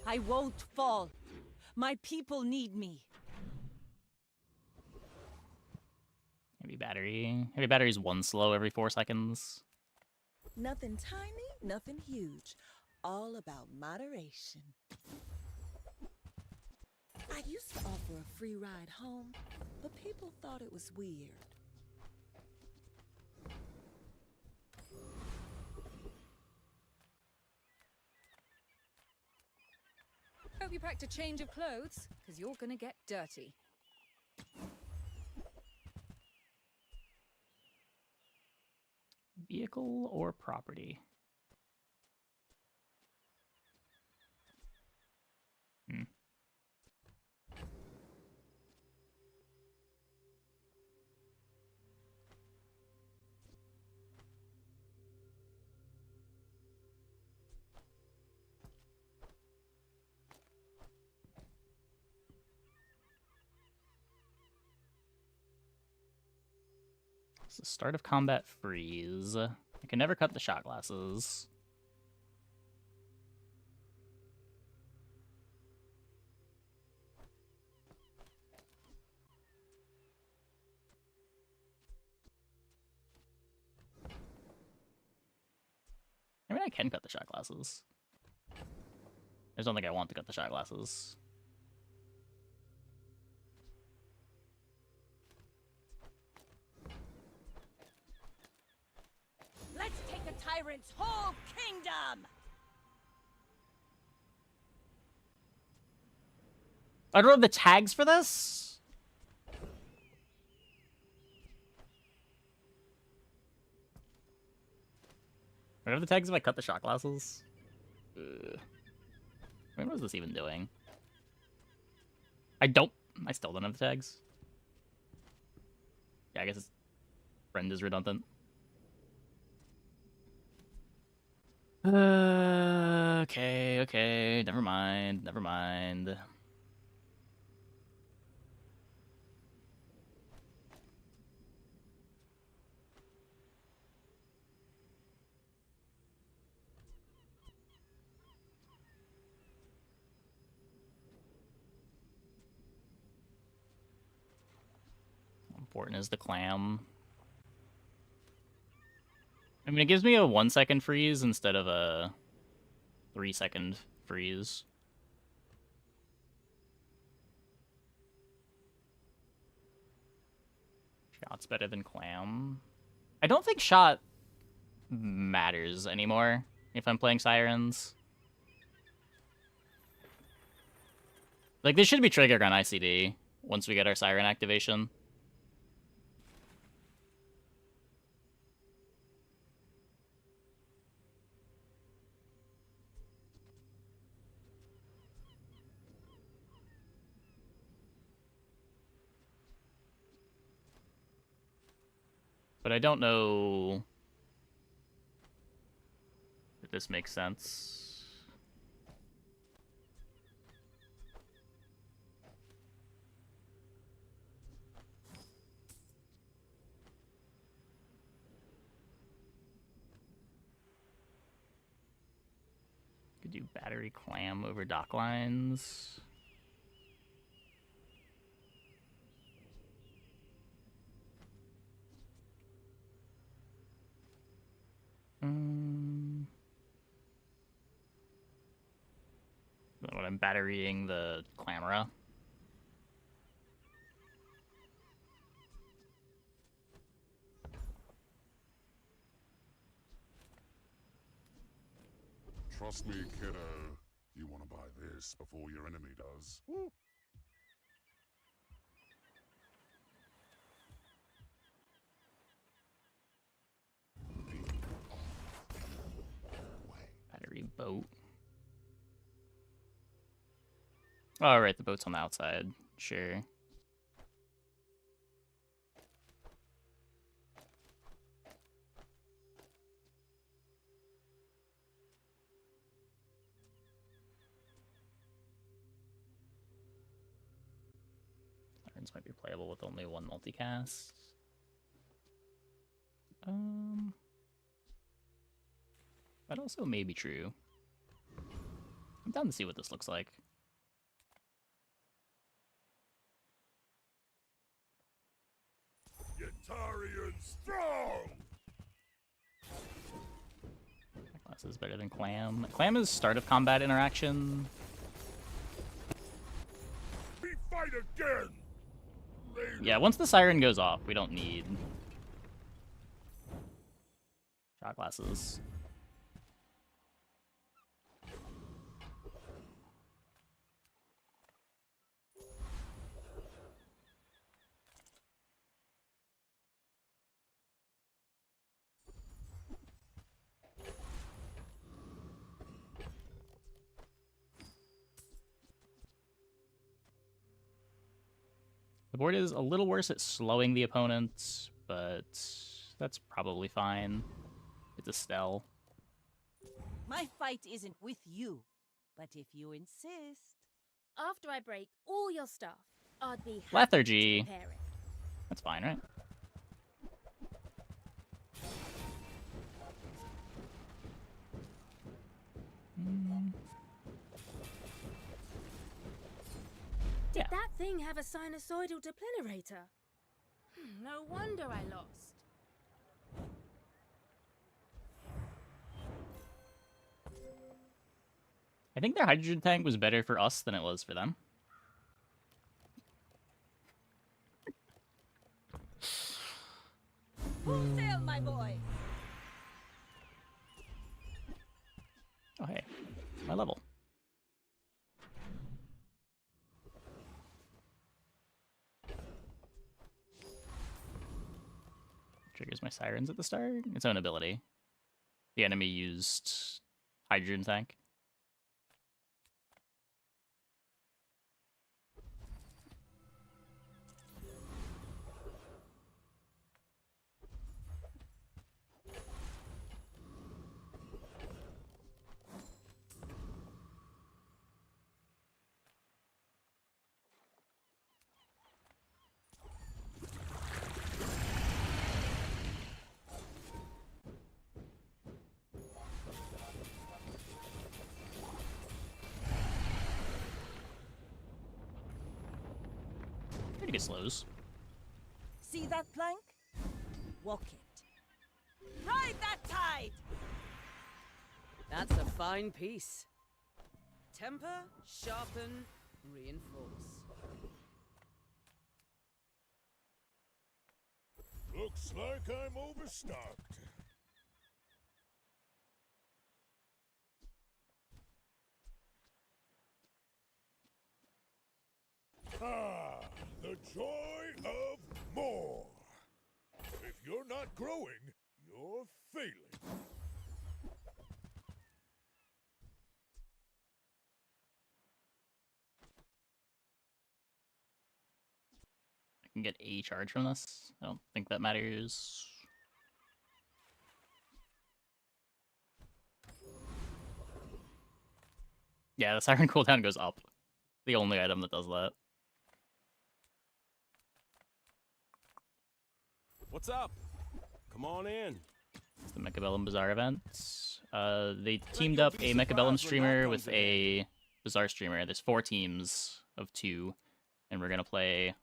[SPEAKER 3] I won't fall. My people need me.
[SPEAKER 1] Heavy battery. Heavy battery's 1 slow every 4 seconds.
[SPEAKER 3] Nothing tiny, nothing huge. All about moderation. I used to offer a free ride home, but people thought it was weird.
[SPEAKER 15] Hope you packed a change of clothes, because you're gonna get dirty.
[SPEAKER 1] Vehicle or property? It's the start of combat freeze. I can never cut the shot glasses. I can cut the shot glasses. I just don't think I want to cut the shot glasses.
[SPEAKER 3] Let's take a tyrant's whole kingdom!
[SPEAKER 1] I don't have the tags for this? I have the tags if I cut the shot glasses? Ugh. I mean, what is this even doing? I still don't have the tags. Yeah, I guess it's... Friend is redundant. Okay, never mind. How important is the clam? I mean, it gives me a 1 second freeze instead of a 3 second freeze. Shot's better than clam. I don't think shot matters anymore if I'm playing sirens. Like, this should be triggered on ICD once we get our siren activation. But I don't know if this makes sense. Could do battery clam over dock lines. When I'm batterying the clamera.
[SPEAKER 10] Trust me, kiddo. You want to buy this before your enemy does. Woo.
[SPEAKER 1] Battery boat. Oh, right, the boat's on the outside. Sure. Sirens might be playable with only one multicast. That also may be true. I'm down to see what this looks like.
[SPEAKER 4] Yetarian strong!
[SPEAKER 1] That class is better than Clam. Clam is start of combat interaction.
[SPEAKER 4] We fight again!
[SPEAKER 1] Yeah, once the siren goes off, we don't need shot glasses. The board is a little worse at slowing the opponent, but that's probably fine. It's a Stell.
[SPEAKER 3] My fight isn't with you, but if you insist.
[SPEAKER 7] After I break all your stuff, I'd be happy
[SPEAKER 1] Lethargy.
[SPEAKER 7] to repair it.
[SPEAKER 1] That's fine, right?
[SPEAKER 7] Did
[SPEAKER 1] Yeah.
[SPEAKER 7] that thing have a sinusoidal deplenerator? No wonder I lost.
[SPEAKER 1] I think their hydrogen tank was better for us than it was for them.
[SPEAKER 3] Full sail, my boy!
[SPEAKER 1] Oh, hey. My level. Triggers my sirens at the start. Its own ability. The enemy used hydrogen tank. Pretty good slows.
[SPEAKER 3] See that plank? Walk it. Ride that tide!
[SPEAKER 6] That's a fine piece. Temper, sharpen, reinforce.
[SPEAKER 10] Looks like I'm overstocked. Ah, the joy of more. If you're not growing, you're failing.
[SPEAKER 1] I can get a charge from this. I don't think that matters. Yeah, the siren cooldown goes up. The only item that does that.
[SPEAKER 20] What's up? Come on in.
[SPEAKER 1] It's the Mechabellum Bazaar event. They teamed up a Mechabellum streamer with a Bazaar streamer. There's 4 teams of 2, and we're gonna play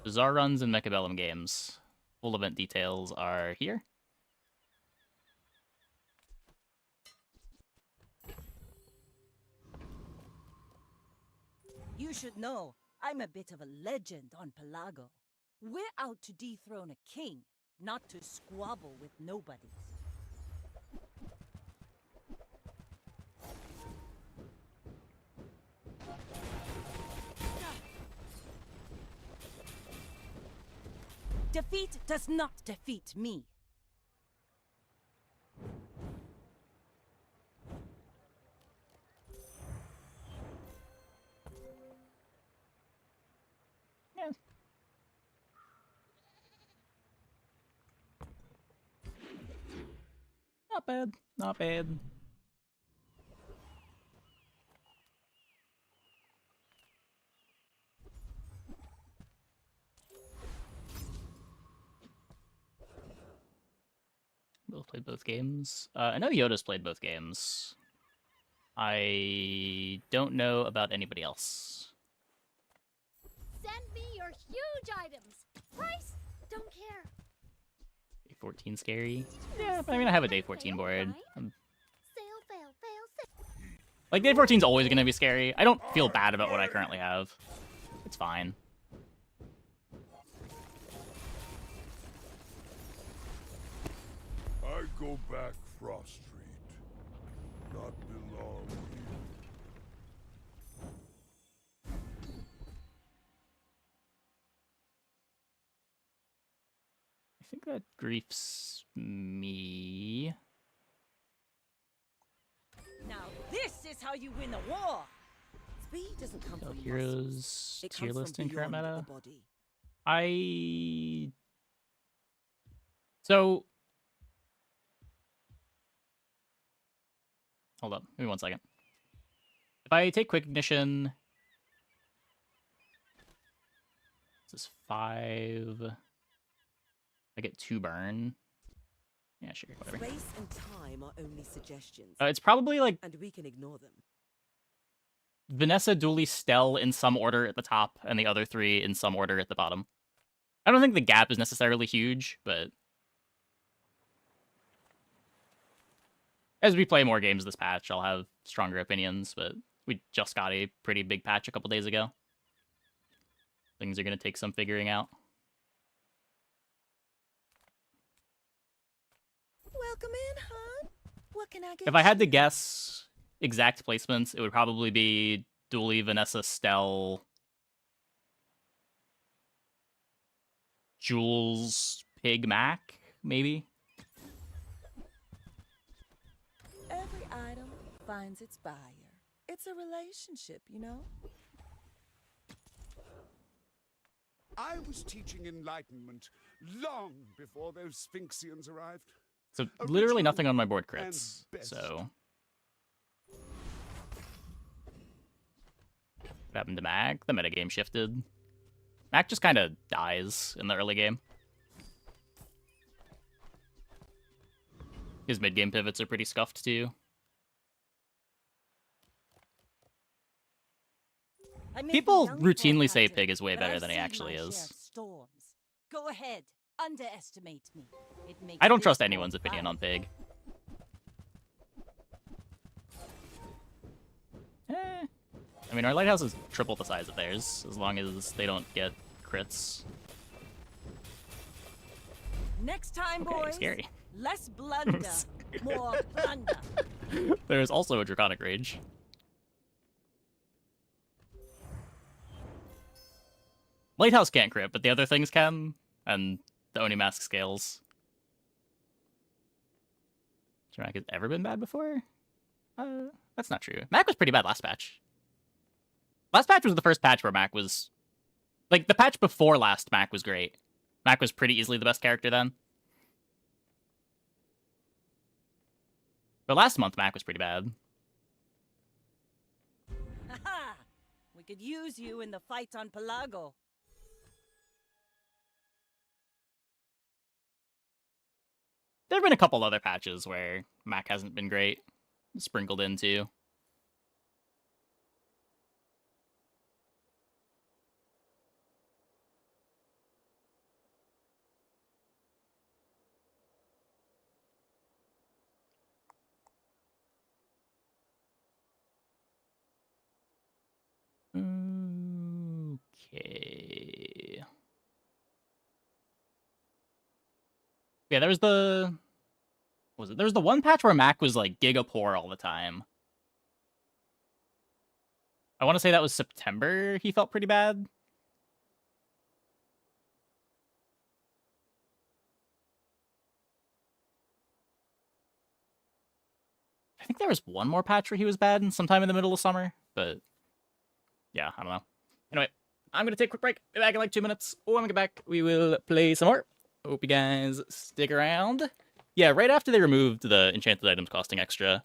[SPEAKER 1] Bazaar runs and Mechabellum games. Full event details are here.
[SPEAKER 3] You should know, I'm a bit of a legend on Pelago. We're out to dethrone a king, not to squabble with nobodies. Defeat does not defeat me.
[SPEAKER 1] Yeah. Not bad. Not bad. Both played both games. I know Yoda's played both games. I don't know about anybody else.
[SPEAKER 8] Send me your huge items. Price? Don't care.
[SPEAKER 1] Day 14 scary. Yeah, I mean, I have a day 14 board. Like, day 14's always going to be scary. I don't feel bad about what I currently have. It's fine.
[SPEAKER 10] I go back Frost Street. Not belong here.
[SPEAKER 1] I think that griefs me.
[SPEAKER 3] Now this is how you win a war!
[SPEAKER 6] Speed doesn't come from
[SPEAKER 1] Heroes
[SPEAKER 6] muscles. It
[SPEAKER 1] tier
[SPEAKER 6] comes
[SPEAKER 1] list
[SPEAKER 6] from
[SPEAKER 1] in current
[SPEAKER 6] beyond
[SPEAKER 1] meta.
[SPEAKER 6] the body.
[SPEAKER 1] So hold up, give me 1 second. If I take quick ignition, this is 5. I get 2 burn. Yeah, sure, whatever.
[SPEAKER 6] Space and time are only suggestions.
[SPEAKER 1] It's probably like
[SPEAKER 6] and we can ignore them.
[SPEAKER 1] Vanessa, Dooley, Stell in some order at the top, and the other 3 in some order at the bottom. I don't think the gap is necessarily huge, but as we play more games this patch, I'll have stronger opinions, but we just got a pretty big patch a couple days ago. Things are going to take some figuring out.
[SPEAKER 3] Welcome in, hon. What can I get
[SPEAKER 1] If I had to
[SPEAKER 3] you?
[SPEAKER 1] guess exact placements, it would probably be Dooley, Vanessa, Stell, Jules, Pig, Mac, maybe?
[SPEAKER 3] Every item finds its buyer. It's a relationship, you know?
[SPEAKER 10] I was teaching Enlightenment long before those Sphinxians arrived.
[SPEAKER 1] So literally nothing on my board crits, so... What happened to Mac? The metagame shifted. Mac just kind of dies in the early game. His mid-game pivots are pretty scuffed too. People routinely say Pig is way better than he actually is.
[SPEAKER 3] Storms. Go ahead, underestimate me. It makes
[SPEAKER 1] I don't
[SPEAKER 3] this
[SPEAKER 1] trust
[SPEAKER 3] more
[SPEAKER 1] anyone's opinion
[SPEAKER 3] fun.
[SPEAKER 1] on Pig. I mean, our lighthouse is triple the size of theirs, as long as they don't get crits.
[SPEAKER 3] Next time,
[SPEAKER 1] Okay,
[SPEAKER 3] boys.
[SPEAKER 1] scary.
[SPEAKER 3] Less blunder, more plunder.
[SPEAKER 1] There is also a Draconic Rage. Lighthouse can't crit, but the other things can, and the Oni Mask scales. Mac has ever been bad before? That's not true. Mac was pretty bad last patch. Last patch was the first patch where Mac was... Like, the patch before last Mac was great. Mac was pretty easily the best character then. But last month, Mac was pretty bad.
[SPEAKER 3] Haha! We could use you in the fight on Pelago.
[SPEAKER 1] There have been a couple other patches where Mac hasn't been great. Sprinkled in, too. Okay. Yeah, there was the... What was it? There was the one patch where Mac was, like, giga poor all the time. I want to say that was September he felt pretty bad. I think there was one more patch where he was bad sometime in the middle of summer, but yeah, I don't know. Anyway, I'm going to take a quick break. Be back in like 2 minutes. When we get back, we will play some more. Hope you guys stick around. Yeah, right after they removed the enchanted items costing extra,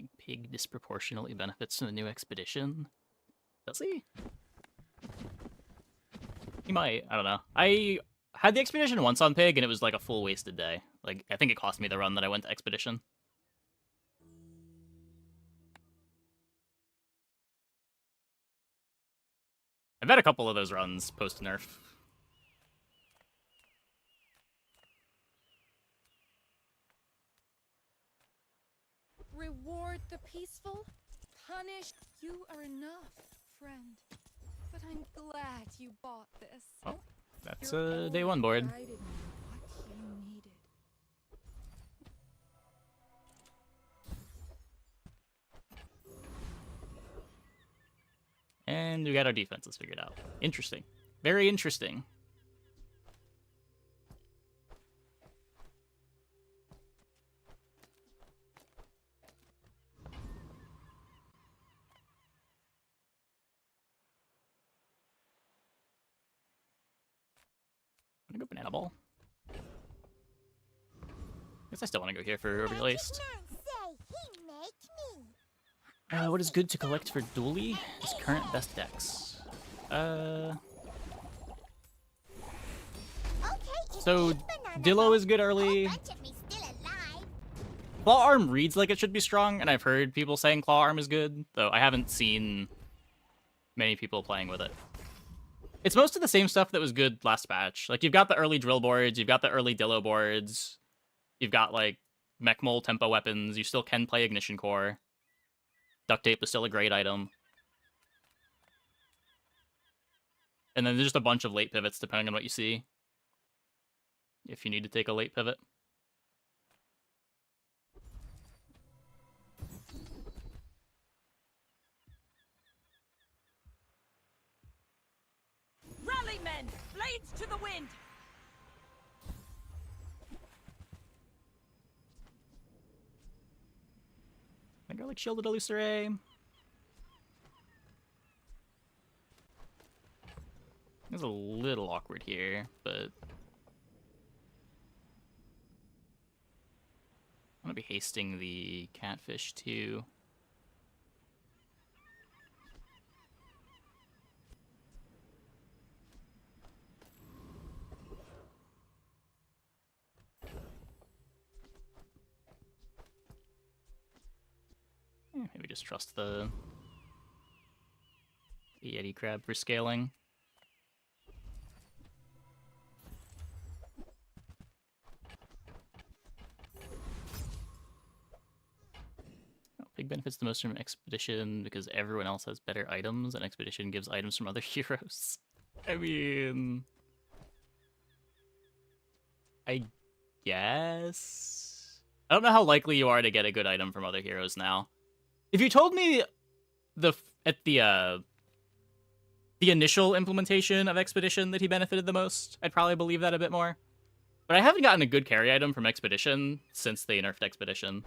[SPEAKER 1] think Pig disproportionately benefits from the new expedition. Does he? He might. I don't know. I had the expedition once on Pig, and it was like a full wasted day. Like, I think it cost me the run that I went to expedition. I've had a couple of those runs post-nerf.
[SPEAKER 15] Reward the peaceful, punish. You are enough, friend. But I'm glad you bought this.
[SPEAKER 1] Oh, that's
[SPEAKER 15] Your
[SPEAKER 1] a day one board.
[SPEAKER 15] guided me what you needed.
[SPEAKER 1] And we got our defenses figured out. Interesting. Very interesting. I'm gonna go Banana Ball. Guess I still want to go here for Overlaced. What is good to collect for Dooley? His current best decks. So Dillo is good early. Claw Arm reads like it should be strong, and I've heard people saying Claw Arm is good, though I haven't seen many people playing with it. It's most of the same stuff that was good last patch. Like, you've got the early drill boards, you've got the early Dillo boards, you've got, like, Mech Mole tempo weapons, you still can play Ignition Core. Duct Tape is still a great item. And then there's just a bunch of late pivots depending on what you see. If you need to take a late pivot.
[SPEAKER 3] Rally, men! Blades to the wind!
[SPEAKER 1] I go like Shielded Illusory. It's a little awkward here, but I'm gonna be hasting the Catfish too. Maybe just trust the Yeti Crab for scaling. Pig benefits the most from Expedition because everyone else has better items, and Expedition gives items from other heroes. I mean, I guess. I don't know how likely you are to get a good item from other heroes now. If you told me at the initial implementation of Expedition that he benefited the most, I'd probably believe that a bit more. But I haven't gotten a good carry item from Expedition since they nerfed Expedition.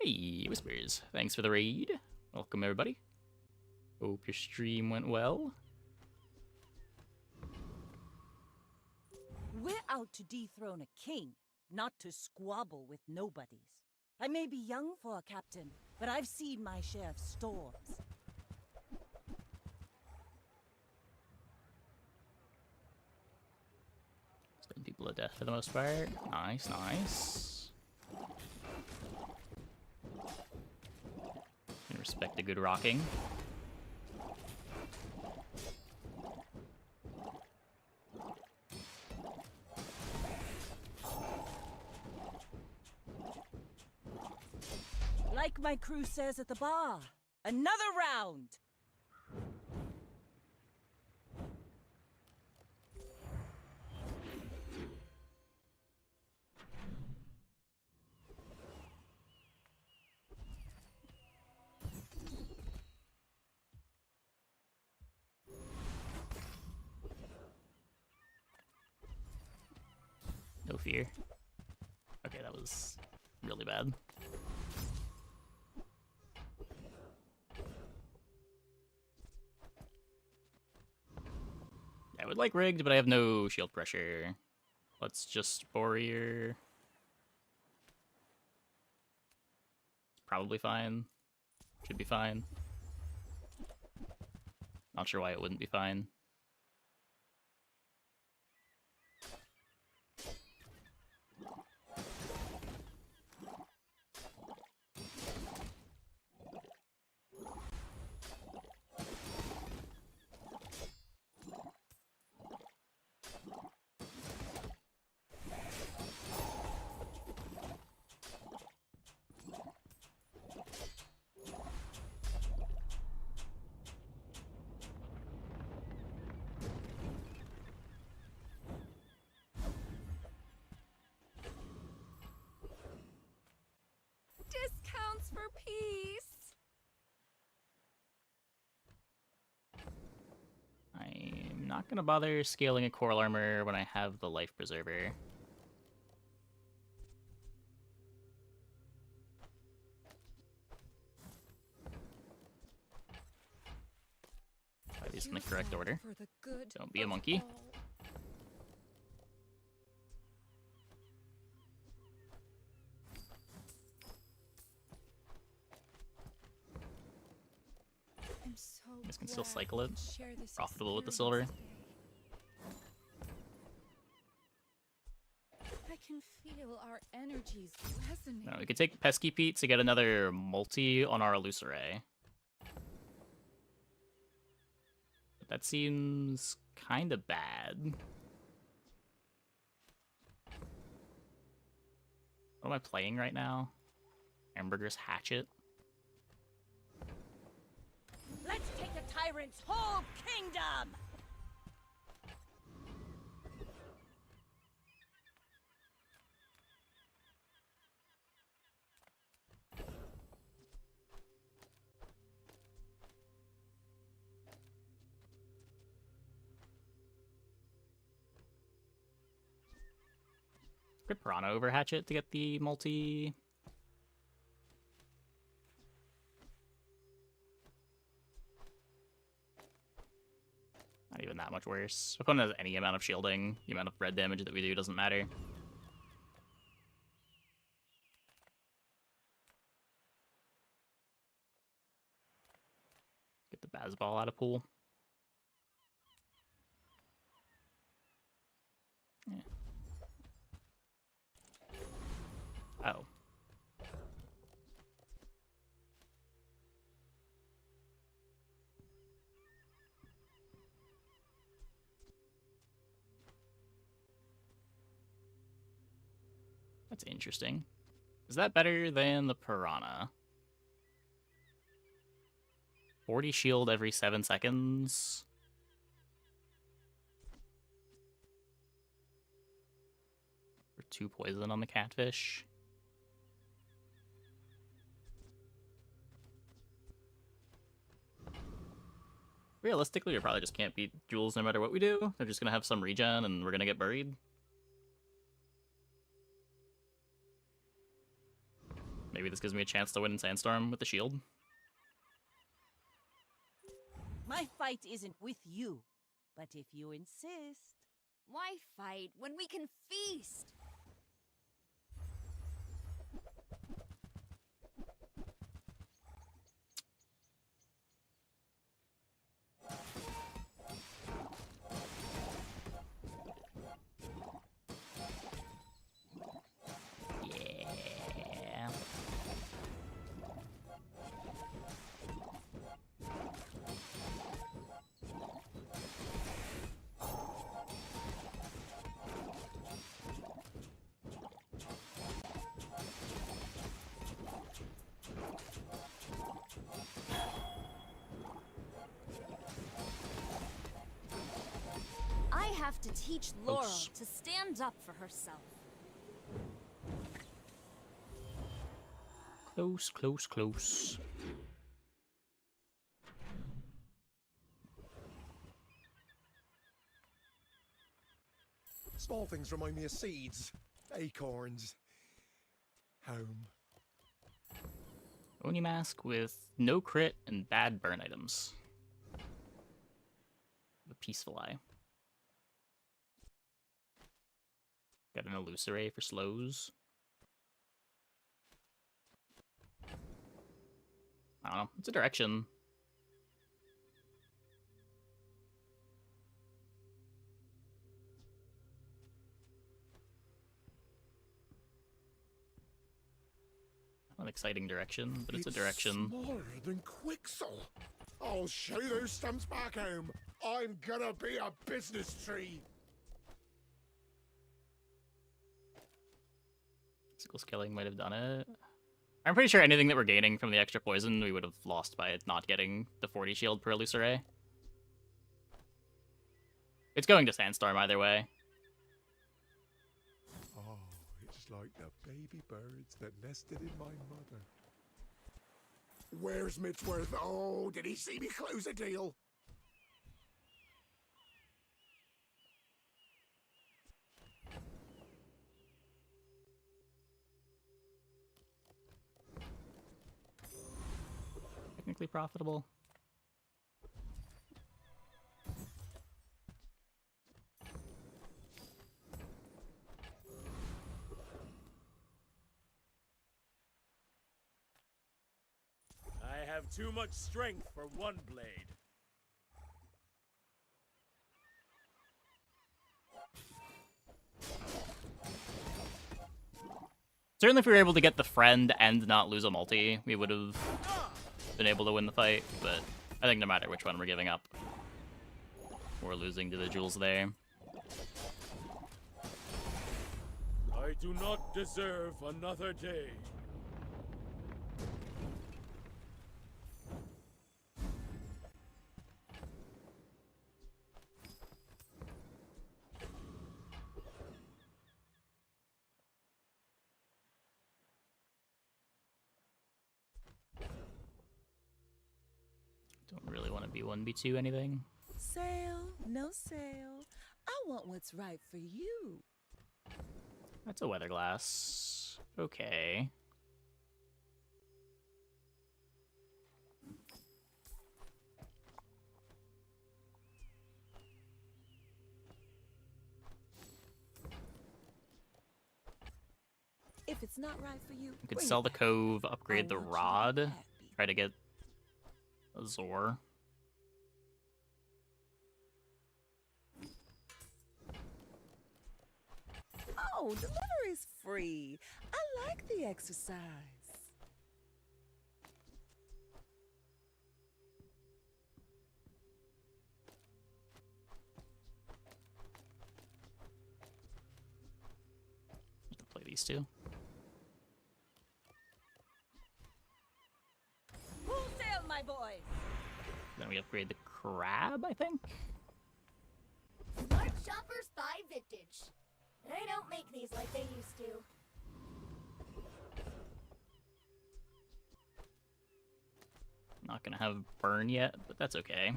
[SPEAKER 1] Hey, Whispers. Thanks for the raid. Welcome, everybody. Hope your stream went well.
[SPEAKER 3] We're out to dethrone a king, not to squabble with nobodies. I may be young for a captain, but I've seen my share of storms.
[SPEAKER 1] Stun people to death for the most part. Nice, nice. Can respect a good rocking.
[SPEAKER 3] Like my crew says at the bar, another round!
[SPEAKER 1] No fear. Okay, that was really bad. I would like rigged, but I have no shield pressure. Let's just Warrior. Probably fine. Should be fine. Not sure why it wouldn't be fine.
[SPEAKER 15] Discounts for peace.
[SPEAKER 1] I'm not gonna bother scaling a coral armor when I have the life preserver. Buy these in the correct order.
[SPEAKER 15] For the good
[SPEAKER 1] Don't be a
[SPEAKER 15] of
[SPEAKER 1] monkey.
[SPEAKER 15] all. I'm so
[SPEAKER 1] You guys can still
[SPEAKER 15] glad
[SPEAKER 1] cycle
[SPEAKER 15] we
[SPEAKER 1] it.
[SPEAKER 15] could share this
[SPEAKER 1] Profitable with the silver.
[SPEAKER 15] experience today. I can feel our energies resonate.
[SPEAKER 1] No, we could take Pesky Pete to get another multi on our Illusoray. But that seems kind of bad. What am I playing right now? Hamburger's Hatchet.
[SPEAKER 3] Let's take the tyrant's whole kingdom!
[SPEAKER 1] Could Piranha over Hatchet to get the multi. Not even that much worse. If one has any amount of shielding, the amount of red damage that we do doesn't matter. Get the Bazball out of pool. Yeah. Oh. That's interesting. Is that better than the Piranha? 40 shield every 7 seconds. For 2 poison on the catfish. Realistically, we probably just can't beat Jules no matter what we do. They're just gonna have some regen and we're gonna get buried. Maybe this gives me a chance to win in Sandstorm with the shield.
[SPEAKER 3] My fight isn't with you, but if you insist.
[SPEAKER 9] Why fight when we can feast?
[SPEAKER 1] Yeah.
[SPEAKER 9] I have to teach Laurel
[SPEAKER 1] Close.
[SPEAKER 9] to stand up for herself.
[SPEAKER 1] Close, close, close.
[SPEAKER 11] Small things remind me of seeds, acorns, home.
[SPEAKER 1] Oni Mask with no crit and bad burn items. The Peaceful Eye. Got an illusory for slows. I don't know. It's a direction. An exciting direction, but it's a direction.
[SPEAKER 16] Smaller than Quixel. I'll show those stumps back home. I'm gonna be a business tree.
[SPEAKER 1] Sickle's killing might have done it. I'm pretty sure anything that we're gaining from the extra poison, we would have lost by not getting the 40 shield per illusory. It's going to Sandstorm either way.
[SPEAKER 10] Oh, it's like the baby birds that nested in my mother.
[SPEAKER 16] Where's Mitchworth? Oh, did he see me close a deal?
[SPEAKER 1] Technically profitable.
[SPEAKER 20] I have too much strength for one blade.
[SPEAKER 1] Certainly if we were able to get the friend and not lose a multi, we would have been able to win the fight, but I think no matter which one we're giving up, we're losing to the jewels there.
[SPEAKER 20] I do not deserve another day.
[SPEAKER 1] Don't really want to be 1v2 anything.
[SPEAKER 3] Sale, no sale. I want what's right for you.
[SPEAKER 1] That's a weather glass. Okay.
[SPEAKER 3] If it's not right for you,
[SPEAKER 1] We could
[SPEAKER 3] bring
[SPEAKER 1] sell
[SPEAKER 3] it
[SPEAKER 1] the
[SPEAKER 3] back.
[SPEAKER 1] Cove, upgrade the Rod, try to get a Zor.
[SPEAKER 3] Oh, delivery's free. I like the exercise.
[SPEAKER 1] Play these two.
[SPEAKER 3] Wholesale, my boys.
[SPEAKER 1] Then we upgrade the Crab, I think?
[SPEAKER 8] Smart shoppers buy vintage. They don't make these like they used to.
[SPEAKER 1] Not gonna have burn yet, but that's okay.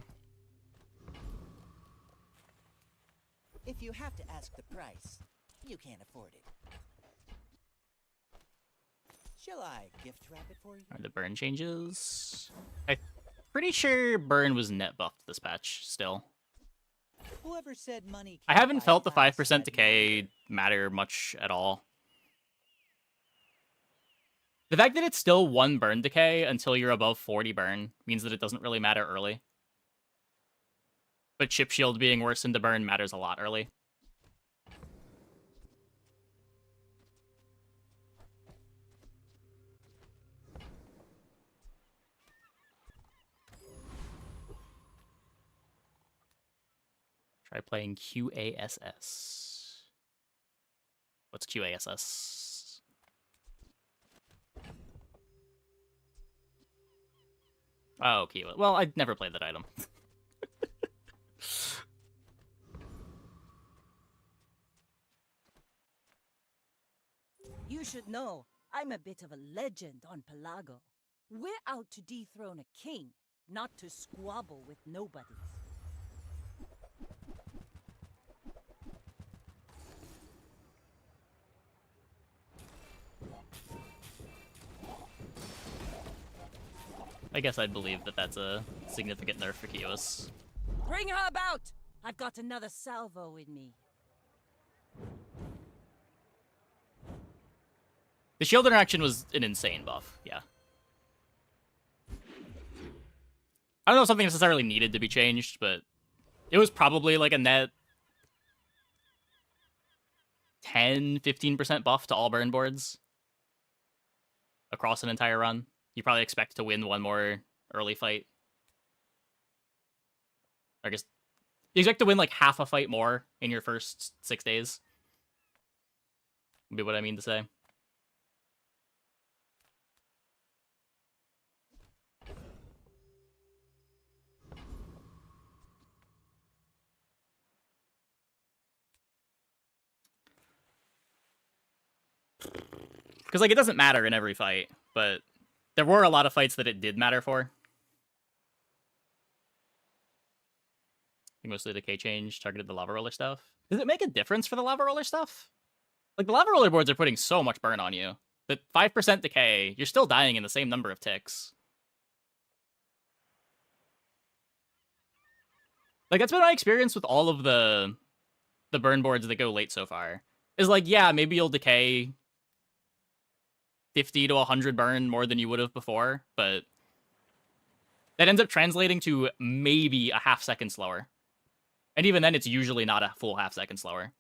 [SPEAKER 5] If you have to ask the price, you can't afford it. Shall I gift wrap it for you?
[SPEAKER 1] Are the burn changes? I'm pretty sure burn was net buffed this patch still.
[SPEAKER 5] Whoever said money
[SPEAKER 1] I
[SPEAKER 5] can't
[SPEAKER 1] haven't
[SPEAKER 5] buy
[SPEAKER 1] felt the
[SPEAKER 5] a house
[SPEAKER 1] 5%
[SPEAKER 5] had
[SPEAKER 1] decay matter much at all. The fact that it's still 1 burn decay until you're above 40 burn means that it doesn't really matter early. But chip shield being worse than the burn matters a lot early. Try playing QASS. What's QASS? Oh, okay. Well, I'd never played that item.
[SPEAKER 3] You should know, I'm a bit of a legend on Pelago. We're out to dethrone a king, not to squabble with nobodies.
[SPEAKER 1] I guess I'd believe that that's a significant nerf for Kios.
[SPEAKER 3] Bring her about! I've got another salvo in me.
[SPEAKER 1] The shield interaction was an insane buff, yeah. I don't know if something necessarily needed to be changed, but it was probably like a net 10-15% buff to all burn boards across an entire run. You probably expect to win one more early fight. I guess you expect to win like half a fight more in your first 6 days. Would be what I mean to say. Because, like, it doesn't matter in every fight, but there were a lot of fights that it did matter for. I think mostly the K change targeted the lava roller stuff. Does it make a difference for the lava roller stuff? Like, the lava roller boards are putting so much burn on you. That 5% decay, you're still dying in the same number of ticks. Like, that's been my experience with all of the burn boards that go late so far. Is like, yeah, maybe you'll decay 50 to 100 burn more than you would have before, but that ends up translating to maybe a half second slower. And even then, it's usually not a full half second slower.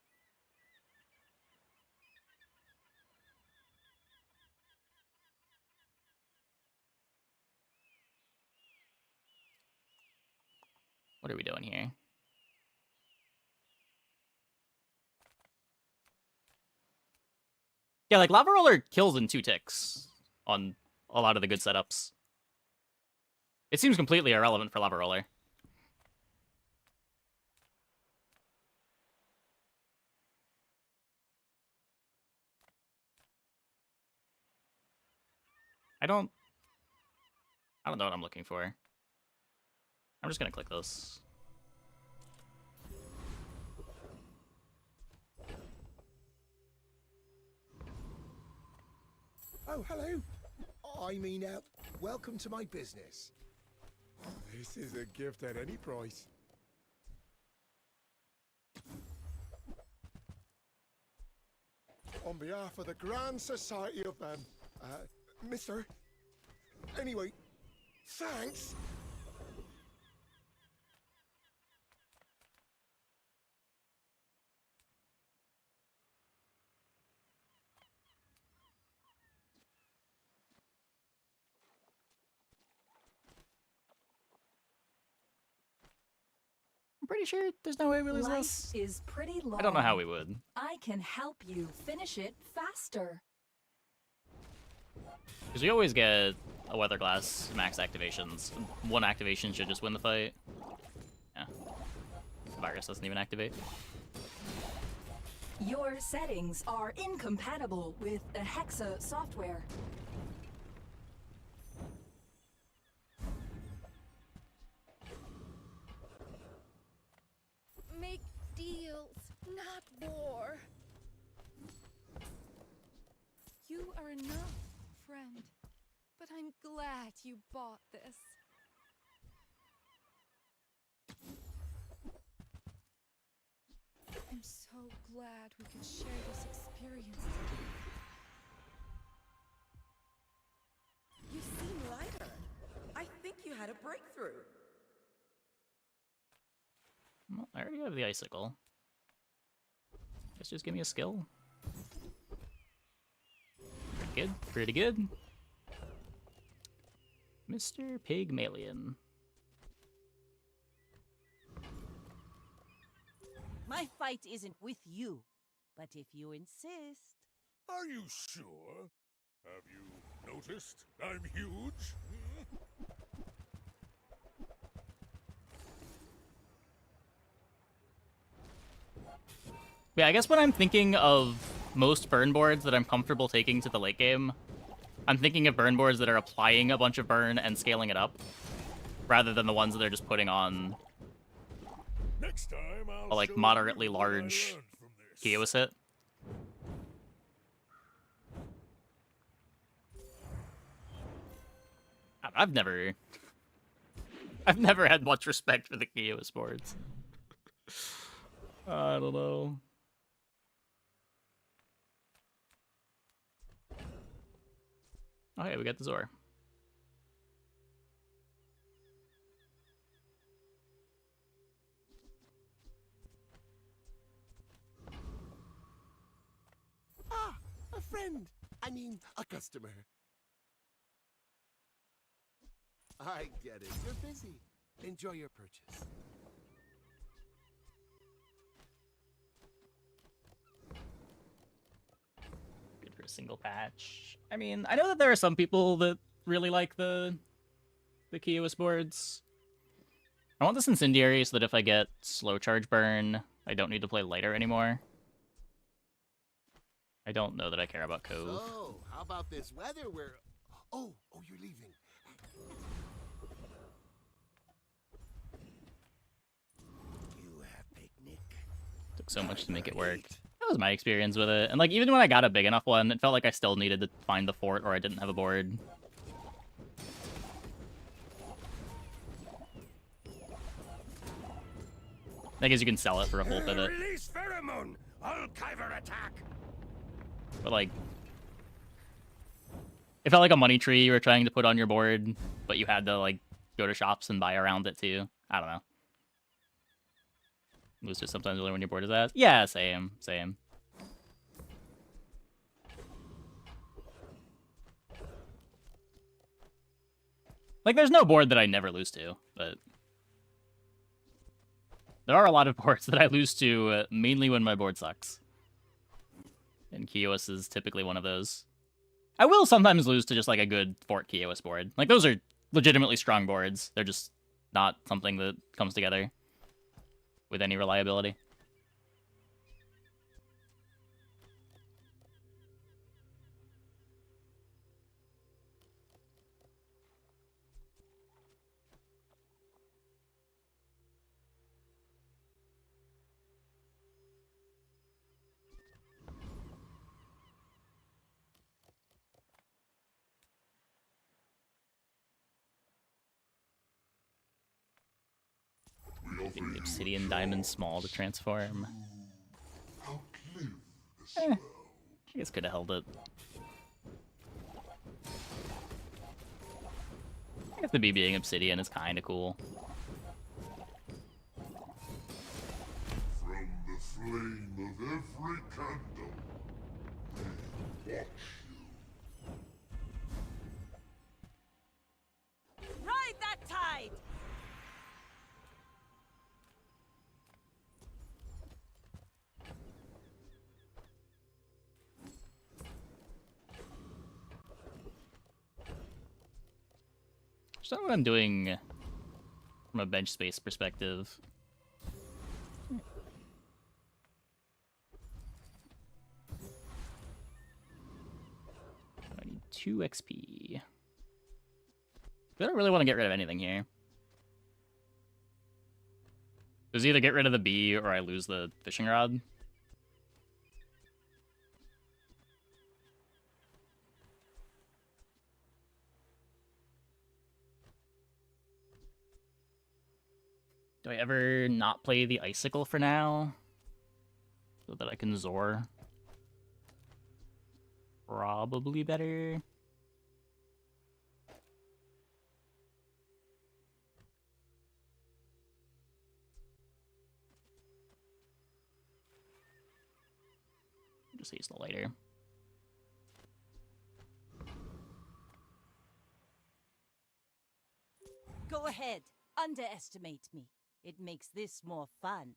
[SPEAKER 1] What are we doing here? Yeah, like, Lava Roller kills in 2 ticks on a lot of the good setups. It seems completely irrelevant for Lava Roller. I don't know what I'm looking for. I'm just gonna click this.
[SPEAKER 16] Oh, hello. I mean, welcome to my business. This is a gift at any price. On behalf of the Grand Society of, Mister. Anyway, thanks.
[SPEAKER 1] I'm pretty sure there's no way we lose
[SPEAKER 12] Life
[SPEAKER 1] this.
[SPEAKER 12] is pretty long.
[SPEAKER 1] I don't know how we would.
[SPEAKER 12] I can help you finish it faster.
[SPEAKER 1] Because we always get a Weather Glass max activations. One activation should just win the fight. Yeah. The virus doesn't even activate.
[SPEAKER 12] Your settings are incompatible with the Hexa software.
[SPEAKER 15] Make deals, not war. You are enough, friend. But I'm glad you bought this. I'm so glad we could share this experience together.
[SPEAKER 6] You seem lighter. I think you had a breakthrough.
[SPEAKER 1] Well, I already have the icicle. Guess just give me a skill. Pretty good. Pretty good. Mr. Pygmalion.
[SPEAKER 3] My fight isn't with you, but if you insist.
[SPEAKER 4] Are you sure? Have you noticed I'm huge?
[SPEAKER 1] Yeah, I guess when I'm thinking of most burn boards that I'm comfortable taking to the late game, I'm thinking of burn boards that are applying a bunch of burn and scaling it up, rather than the ones that are just putting on
[SPEAKER 4] Next time I'll
[SPEAKER 1] a, like, moderately large Geos hit. I've never had much respect for the Geos boards. I don't know. Oh yeah, we got the Zor.
[SPEAKER 14] Ah, a friend. I mean, a customer. I get it. You're busy. Enjoy your purchase.
[SPEAKER 1] Good for a single patch. I mean, I know that there are some people that really like the Kiowas boards. I want this Incendiary so that if I get slow charge burn, I don't need to play lighter anymore. I don't know that I care about Cove.
[SPEAKER 14] So, how about this weather where... Oh, you're leaving. You have picnic.
[SPEAKER 1] Took so much to make it work. That was my experience with it. And like, even when I got a big enough one, it felt like I still needed to find the fort or I didn't have a board. I guess you can sell it for a full pivot.
[SPEAKER 11] Release pheromone. I'll kyver attack.
[SPEAKER 1] But like, it felt like a money tree you were trying to put on your board, but you had to like go to shops and buy around it too. I don't know. Lose just sometimes really when your board is ass. Yeah, same. Like, there's no board that I never lose to, but there are a lot of boards that I lose to mainly when my board sucks. And Kiowas is typically one of those. I will sometimes lose to just like a good Fort Kiowas board. Like, those are legitimately strong boards. They're just not something that comes together with any reliability. Getting the obsidian diamond small to transform. I guess could have held it. I guess the B being obsidian is kind of cool.
[SPEAKER 10] From the flame of every candle, we watch you.
[SPEAKER 3] Ride that tide!
[SPEAKER 1] Just not what I'm doing from a bench space perspective. I need 2 XP. I don't really want to get rid of anything here. There's either get rid of the bee or I lose the fishing rod. Do I ever not play the icicle for now? So that I can Zor? Probably better. Just use the lighter.
[SPEAKER 3] Go ahead, underestimate me. It makes this more fun.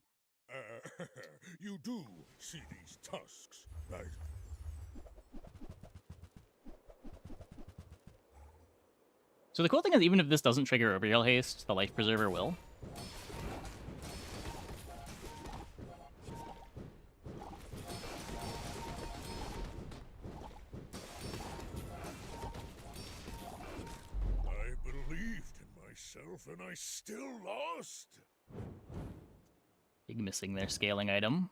[SPEAKER 10] You do see these tusks, right?
[SPEAKER 1] So the cool thing is, even if this doesn't trigger Overheal Haste, the Life Preserver will.
[SPEAKER 10] I believed in myself and I still lost.
[SPEAKER 1] Big missing their scaling item.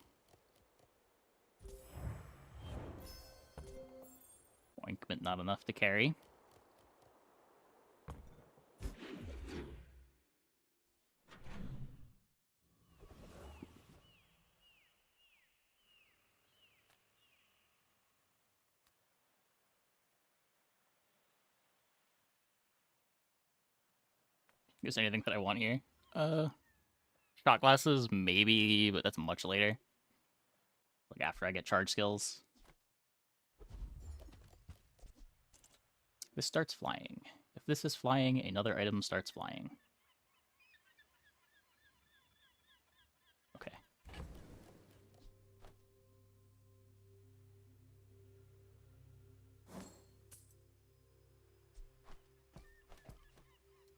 [SPEAKER 1] Oinkment not enough to carry. Is there anything that I want here? Shot glasses, maybe, but that's much later. Like after I get charge skills. This starts flying. If this is flying, another item starts flying. Okay.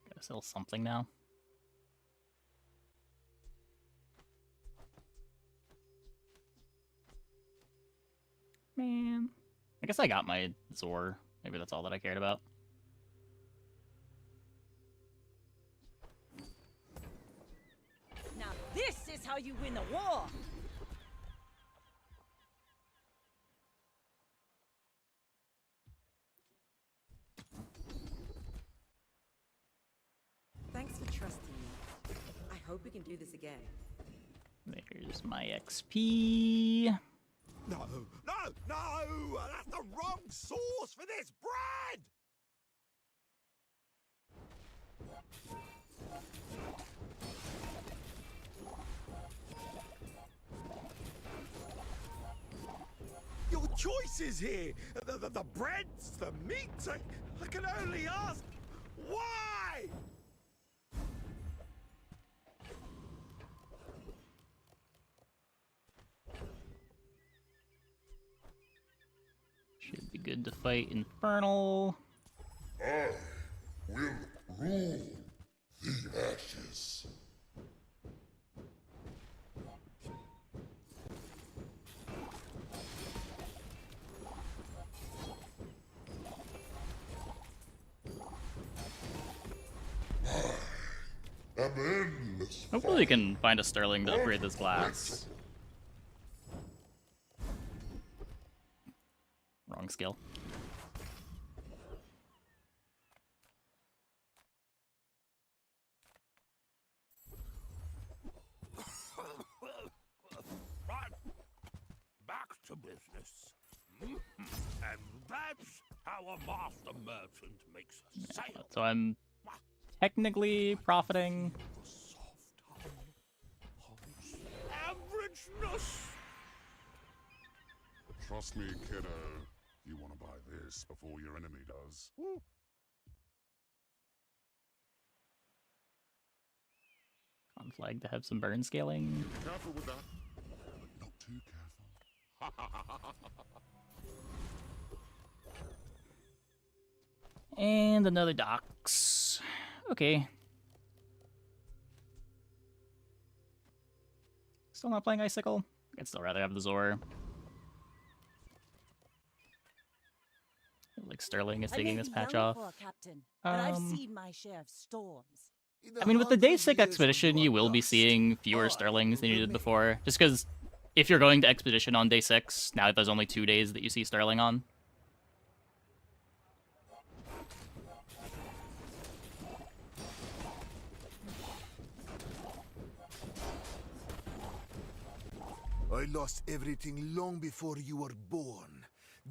[SPEAKER 1] Gotta sell something now. Man. I guess I got my Zor. Maybe that's all that I cared about.
[SPEAKER 3] Now this is how you win a war!
[SPEAKER 6] Thanks for trusting me. I hope we can do this again.
[SPEAKER 1] There's my XP.
[SPEAKER 11] No, no, no! That's the wrong sauce for this bread! Your choices here! The breads, the meats, I can only ask, why?
[SPEAKER 1] Should be good to fight Infernal.
[SPEAKER 10] I will rule the ashes. I am endless.
[SPEAKER 1] Hopefully we can find a Sterling to upgrade this glass. Wrong skill.
[SPEAKER 4] Right. Back to business. And that's how a master merchant makes a sale.
[SPEAKER 1] So I'm technically profiting.
[SPEAKER 4] Averageness.
[SPEAKER 10] Trust me, kiddo. You want to buy this before your enemy does.
[SPEAKER 1] Flag to have some burn scaling.
[SPEAKER 10] Careful with that. Not too careful.
[SPEAKER 1] And another docks. Okay. Still not playing Icicle? I'd still rather have the Zor. Like Sterling is taking this patch off.
[SPEAKER 3] Captain, but I've seen my share of storms.
[SPEAKER 1] I mean, with the Day 6 expedition, you will be seeing fewer Sterlings than you did before. Just because if you're going to expedition on Day 6, now there's only 2 days that you see Sterling on.
[SPEAKER 11] I lost everything long before you were born.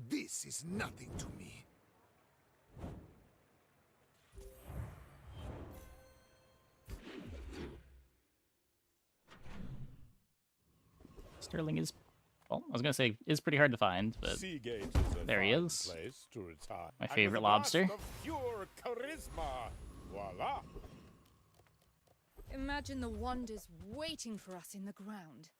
[SPEAKER 11] This is nothing to me.
[SPEAKER 1] Sterling is, well, I was gonna say is pretty hard to find, but there he is. My favorite lobster.
[SPEAKER 20] Pure charisma. Voila.
[SPEAKER 15] Imagine the wonders waiting for us in the ground.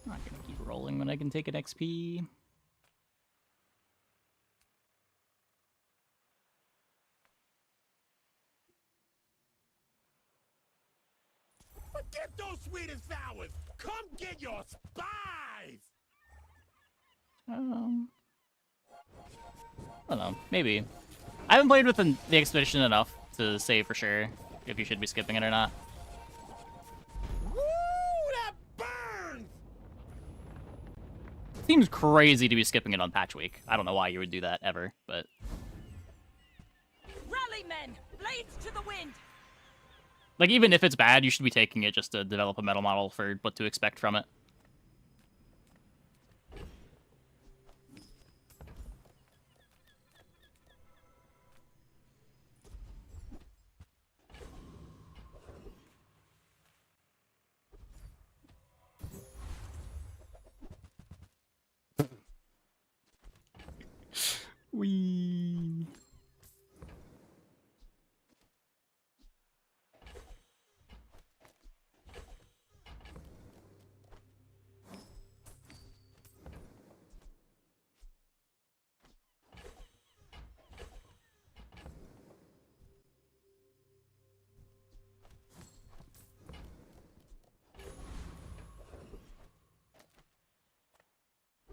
[SPEAKER 1] Not gonna keep rolling when I can take an XP.
[SPEAKER 11] Forget those sweet and sours! Come get your spies!
[SPEAKER 1] I don't know, maybe. I haven't played with the expedition enough to say for sure if you should be skipping it or not.
[SPEAKER 11] Woo! That burns!
[SPEAKER 1] Seems crazy to be skipping it on patch week. I don't know why you would do that ever, but
[SPEAKER 3] Rally, men! Blades to the wind!
[SPEAKER 1] Like, even if it's bad, you should be taking it just to develop a metal model for what to expect from it. Wee.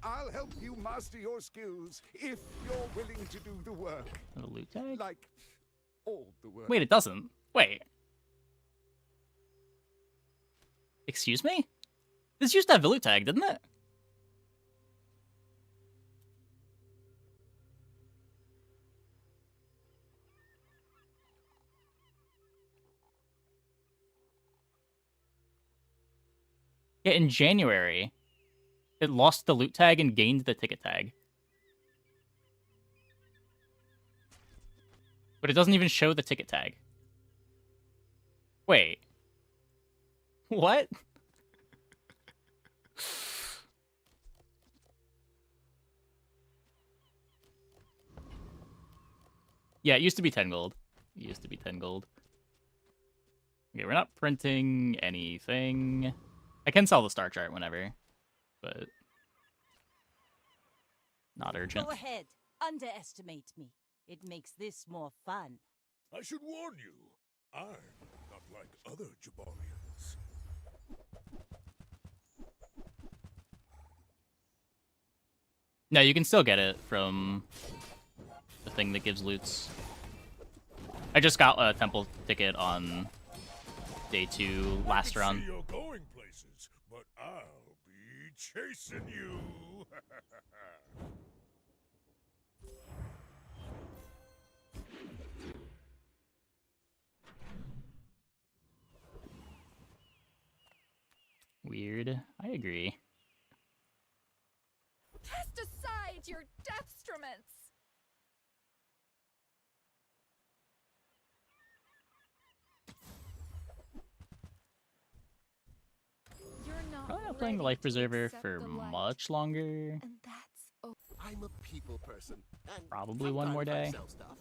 [SPEAKER 13] I'll help you master your skills if you're willing to do the work.
[SPEAKER 1] A loot tag?
[SPEAKER 13] Like, all the work.
[SPEAKER 1] Wait, it doesn't. Wait. Excuse me? This used to have a loot tag, didn't it? Yeah, in January, it lost the loot tag and gained the ticket tag. But it doesn't even show the ticket tag. Wait. What? Yeah, it used to be 10 gold. It used to be 10 gold. Okay, we're not printing anything. I can sell the star chart whenever, but not urgent.
[SPEAKER 3] Go ahead. Underestimate me. It makes this more fun.
[SPEAKER 4] I should warn you, I'm not like other Jabalians.
[SPEAKER 1] No, you can still get it from the thing that gives loots. I just got a temple ticket on day 2 last run.
[SPEAKER 4] You're going places, but I'll be chasing you.
[SPEAKER 1] Weird. I agree.
[SPEAKER 15] Cast aside your deathstruments! You're not
[SPEAKER 1] Probably not playing the life preserver for much longer.
[SPEAKER 15] And that's
[SPEAKER 14] I'm a people person. And
[SPEAKER 1] Probably one more
[SPEAKER 14] sometimes I
[SPEAKER 1] day.
[SPEAKER 14] sell stuff.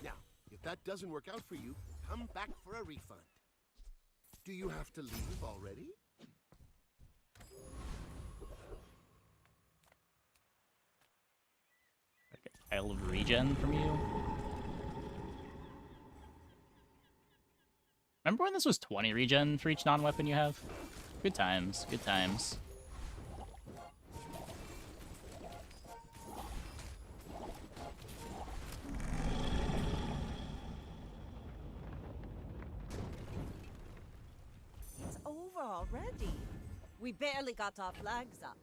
[SPEAKER 14] Now, if that doesn't work out for you, come back for a refund. Do you have to leave already?
[SPEAKER 1] Okay, pile of regen from you. Remember when this was 20 regen for each non-weapon you have? Good times, good times.
[SPEAKER 3] It's over already. We barely got our flags up.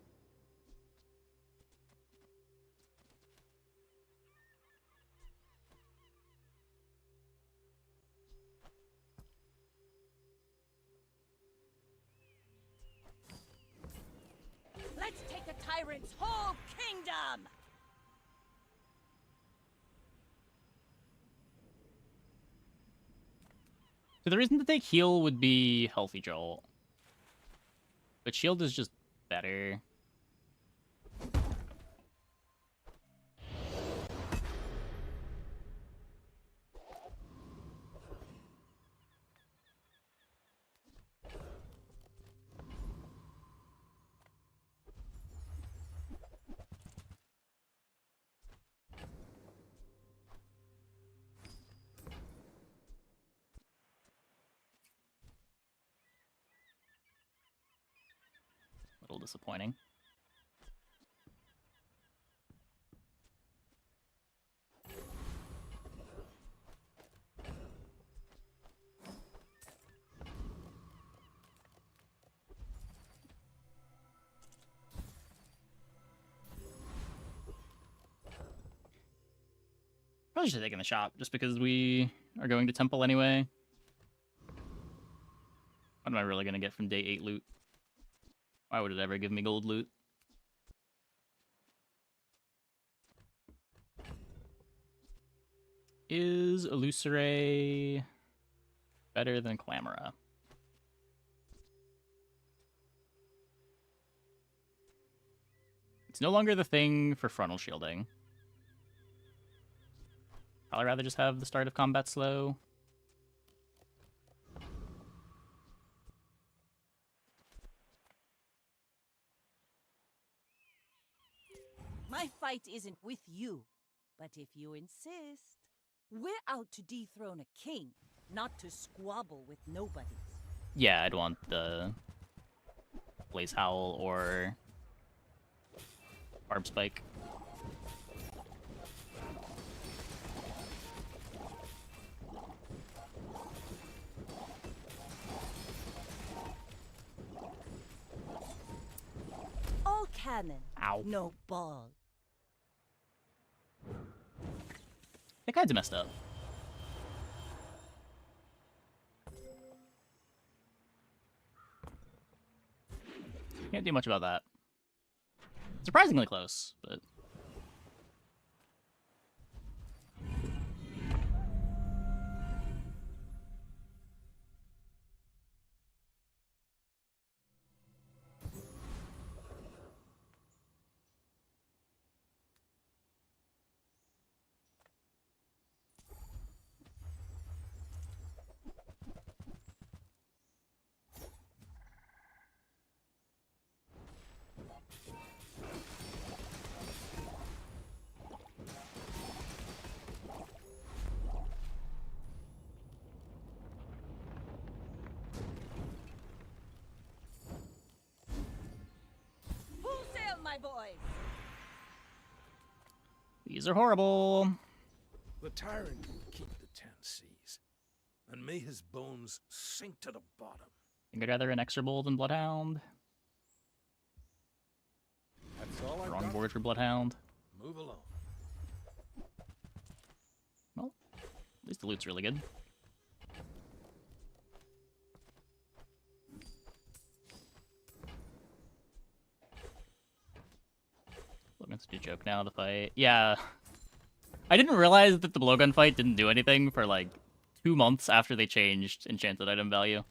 [SPEAKER 3] Let's take the tyrant's whole kingdom!
[SPEAKER 1] So the reason to take heal would be healthy jolt. But shield is just better. A little disappointing. Probably should have taken the shop, just because we are going to temple anyway. What am I really going to get from day 8 loot? Why would it ever give me gold loot? Is Illusoray better than Clamora? It's no longer the thing for frontal shielding. Probably rather just have the start of combat slow.
[SPEAKER 3] My fight isn't with you, but if you insist, we're out to dethrone a king, not to squabble with nobodies.
[SPEAKER 1] Yeah, I'd want the Blaze Howl or Barb Spike.
[SPEAKER 3] All cannon,
[SPEAKER 1] Ow.
[SPEAKER 3] no ball.
[SPEAKER 1] That guy's messed up. Can't do much about that. Surprisingly close, but...
[SPEAKER 3] Full sail, my boys!
[SPEAKER 1] These are horrible.
[SPEAKER 11] The tyrant can keep the 10 seas, and may his bones sink to the bottom.
[SPEAKER 1] Think I'd rather Inexorable than Bloodhound.
[SPEAKER 11] That's all I've
[SPEAKER 1] Wrong
[SPEAKER 11] got.
[SPEAKER 1] board for Bloodhound.
[SPEAKER 11] Move along.
[SPEAKER 1] Well, at least the loot's really good. Blowgun's a joke now to fight. Yeah. I didn't realize that the blowgun fight didn't do anything for like 2 months after they changed enchanted item value.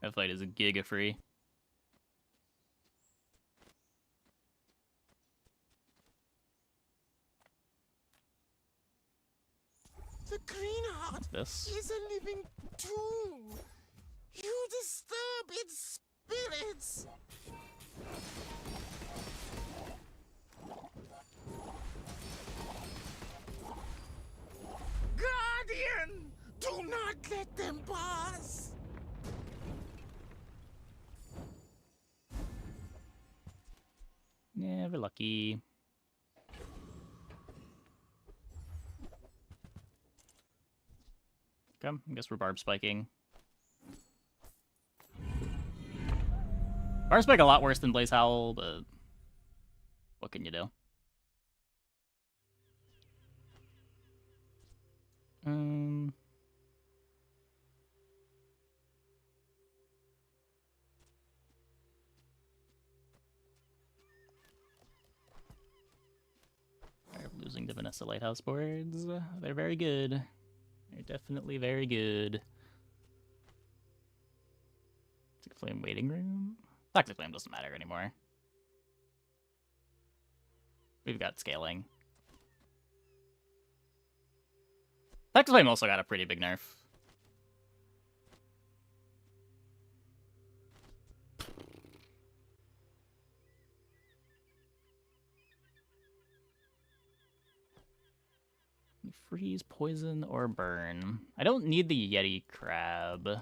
[SPEAKER 1] That fight is giga free.
[SPEAKER 14] The Green Heart
[SPEAKER 1] This.
[SPEAKER 14] is a living tomb. You disturb its spirits. Guardian, do not let them pass.
[SPEAKER 1] Never lucky. Okay, I guess we're barb spiking. Barb spike a lot worse than Blaze Howl, but what can you do? I'm losing to Vanessa Lighthouse boards. They're very good. They're definitely very good. Toxic Flame waiting room? Toxic Flame doesn't matter anymore. We've got scaling. Toxic Flame also got a pretty big nerf. Freeze, poison, or burn. I don't need the Yeti crab.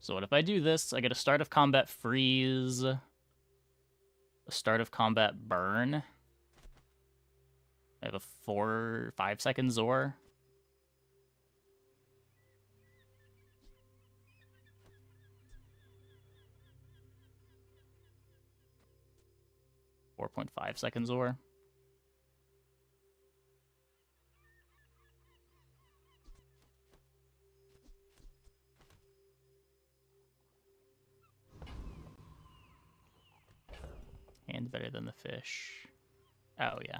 [SPEAKER 1] So what if I do this? I get a start of combat freeze, a start of combat burn. I have a 4 or 5 second Zor. 4.5 seconds or. And better than the fish. Oh, yeah.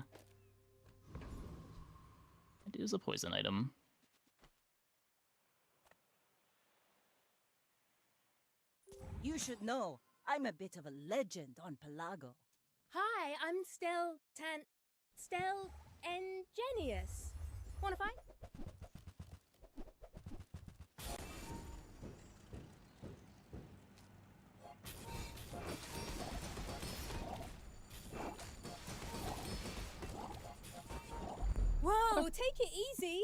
[SPEAKER 1] It is a poison item.
[SPEAKER 3] You should know, I'm a bit of a legend on Pelago.
[SPEAKER 7] Hi, I'm Stel Ingenious. Wanna fight? Whoa, take it easy.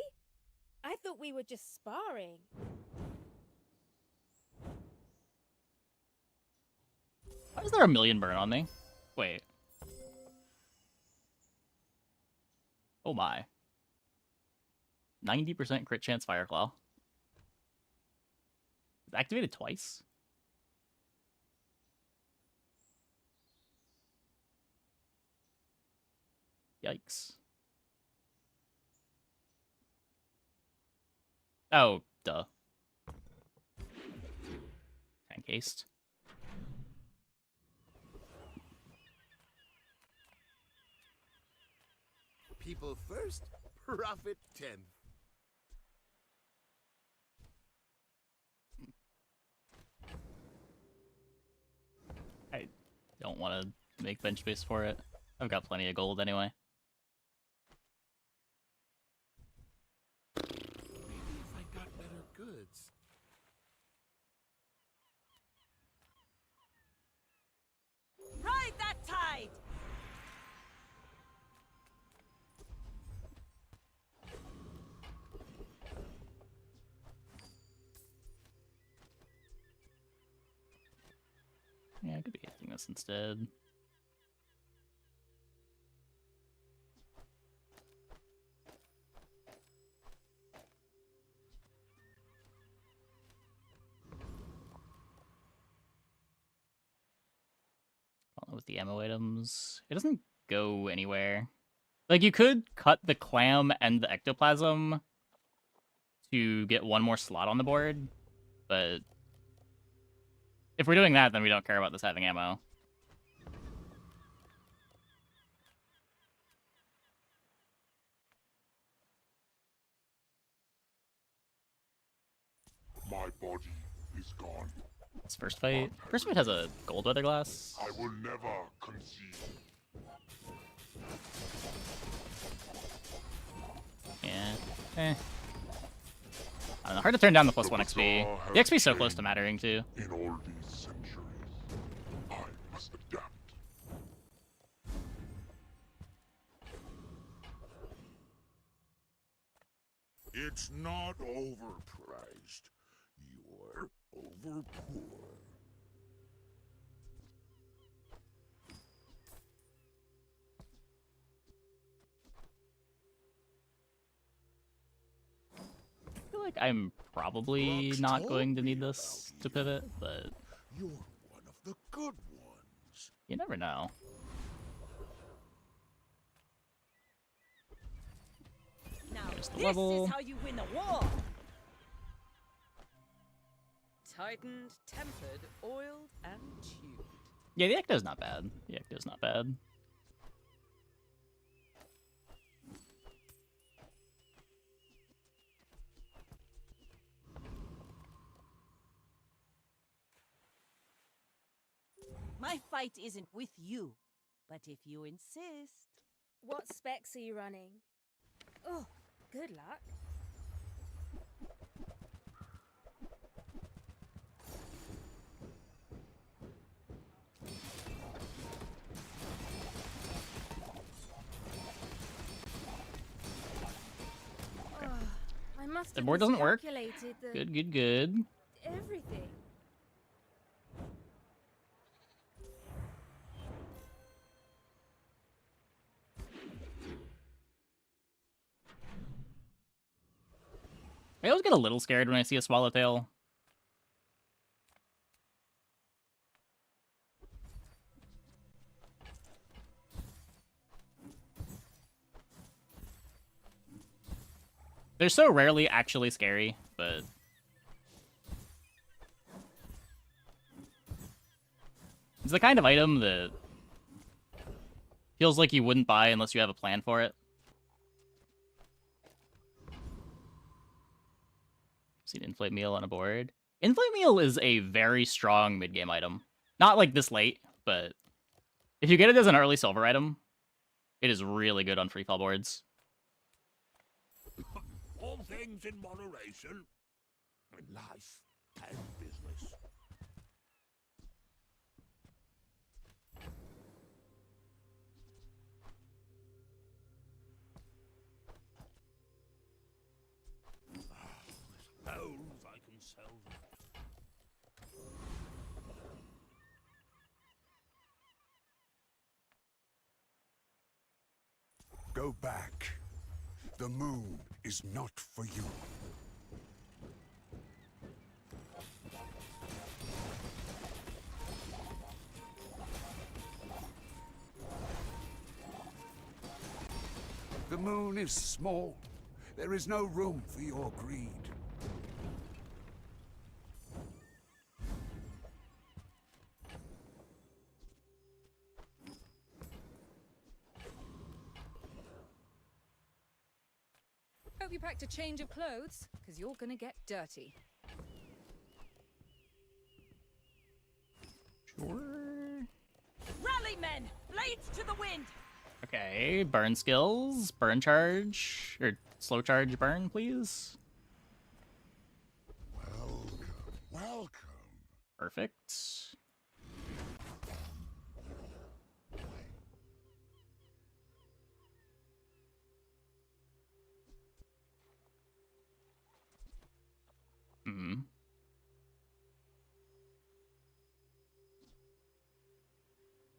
[SPEAKER 7] I thought we were just sparring.
[SPEAKER 1] Why is there a million burn on me? Wait. Oh my. 90% crit chance Fireclaw. It's activated twice? Yikes. Oh, duh. Tank haste.
[SPEAKER 14] People first, profit 10th.
[SPEAKER 1] I don't want to make bench space for it. I've got plenty of gold anyway.
[SPEAKER 14] Maybe if I got better goods.
[SPEAKER 3] Ride that tide!
[SPEAKER 1] Yeah, I could be hitting this instead. With the ammo items, it doesn't go anywhere. Like, you could cut the clam and the ectoplasm to get one more slot on the board, but if we're doing that, then we don't care about this having ammo.
[SPEAKER 10] My body is gone.
[SPEAKER 1] This first fight has a gold weather glass.
[SPEAKER 10] I will never concede.
[SPEAKER 1] Yeah. I don't know. Hard to turn down the +1 XP. The XP is so close to mattering too.
[SPEAKER 10] In all these centuries, I must adapt.
[SPEAKER 19] It's not overpriced. You're overpoor.
[SPEAKER 1] I feel like I'm probably not going to need this to pivot, but
[SPEAKER 19] You're one of the good ones.
[SPEAKER 1] you never know.
[SPEAKER 3] Now,
[SPEAKER 1] There's the
[SPEAKER 3] this
[SPEAKER 1] level.
[SPEAKER 3] is how you win a war!
[SPEAKER 6] Tightened, tempered, oiled, and tubed.
[SPEAKER 1] Yeah, the Ecto's not bad. The Ecto's not bad.
[SPEAKER 3] My fight isn't with you, but if you insist.
[SPEAKER 7] What specs are you running? Oh, good luck.
[SPEAKER 1] Okay.
[SPEAKER 7] I must
[SPEAKER 1] The
[SPEAKER 7] have
[SPEAKER 1] board doesn't work.
[SPEAKER 7] miscalculated the
[SPEAKER 1] Good, good, good.
[SPEAKER 7] everything.
[SPEAKER 1] I always get a little scared when I see a swallowtail. They're so rarely actually scary, but it's the kind of item that feels like you wouldn't buy unless you have a plan for it. Seen inflate meal on a board. Inflate meal is a very strong mid-game item. Not like this late, but if you get it as an early silver item, it is really good on free fall boards.
[SPEAKER 4] All things in moderation. In life and business. Suppose I can sell them.
[SPEAKER 10] Go back. The moon is not for you. The moon is small. There is no room for your greed.
[SPEAKER 15] Hope you packed a change of clothes, because you're gonna get dirty.
[SPEAKER 1] Sure.
[SPEAKER 3] Rally, men! Blades to the wind!
[SPEAKER 1] Okay, burn skills, burn charge, or slow charge burn, please.
[SPEAKER 10] Welcome.
[SPEAKER 1] Perfect. Hmm.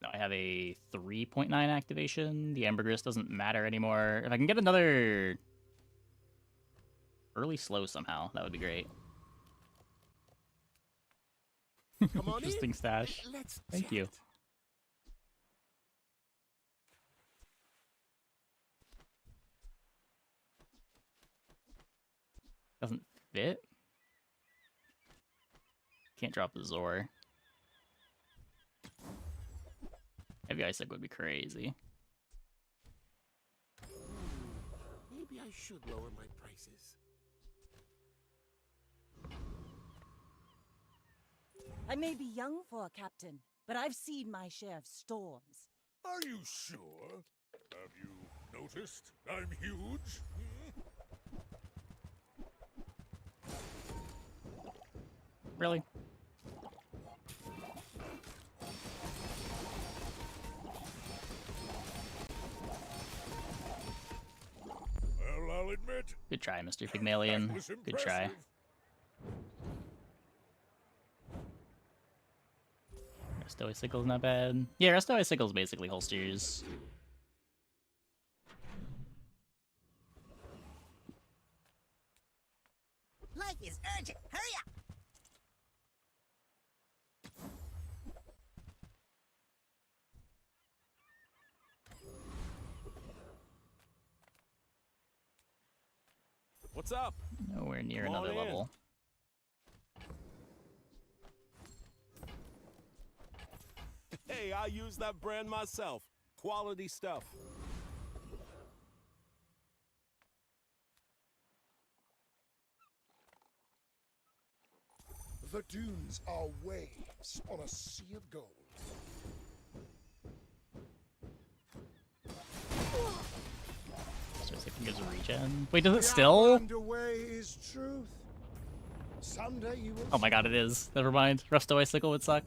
[SPEAKER 1] Now I have a 3.9 activation. The ambergris doesn't matter anymore. If I can get another early slow somehow, that would be great.
[SPEAKER 14] Come on
[SPEAKER 1] Interesting
[SPEAKER 14] in.
[SPEAKER 1] stash.
[SPEAKER 14] Let's
[SPEAKER 1] Thank
[SPEAKER 14] chat.
[SPEAKER 1] you. Doesn't fit. Can't drop the Zor. Heavy Isaac would be crazy.
[SPEAKER 14] Maybe I should lower my prices.
[SPEAKER 3] I may be young for a captain, but I've seen my share of storms.
[SPEAKER 4] Are you sure? Have you noticed I'm huge?
[SPEAKER 1] Really?
[SPEAKER 4] Well, I'll admit.
[SPEAKER 1] Good try, Mr. Pygmalion.
[SPEAKER 4] That was
[SPEAKER 1] Good try.
[SPEAKER 4] impressive.
[SPEAKER 1] Resto Icicle's not bad. Yeah, Resto Icicle's basically holsters.
[SPEAKER 5] Life is urgent. Hurry up!
[SPEAKER 20] What's up?
[SPEAKER 1] Nowhere near
[SPEAKER 20] Come on
[SPEAKER 1] another
[SPEAKER 20] in.
[SPEAKER 1] level.
[SPEAKER 20] Hey, I use that brand myself. Quality stuff.
[SPEAKER 16] The dunes are waves on a sea of gold.
[SPEAKER 1] So Icicle gives a regen. Wait, does it still?
[SPEAKER 16] Underway is truth. Someday you will.
[SPEAKER 1] Oh my god, it is. Never mind. Resto Icicle would suck.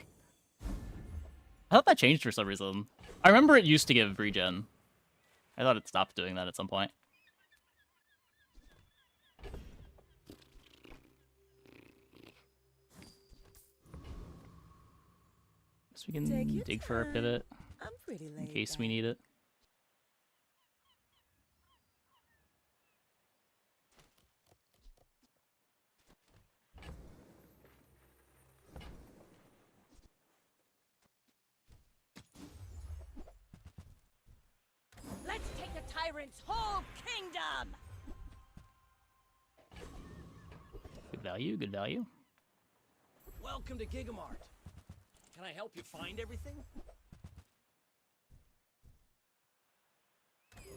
[SPEAKER 1] I thought that changed for some reason. I remember it used to give regen. I thought it stopped doing that at some point. Guess we can dig for a pivot
[SPEAKER 6] I'm pretty
[SPEAKER 1] in
[SPEAKER 6] laid
[SPEAKER 1] case we need it.
[SPEAKER 3] Let's take the tyrant's whole kingdom!
[SPEAKER 1] Good value, good value.
[SPEAKER 17] Welcome to Gigamart. Can I help you find everything?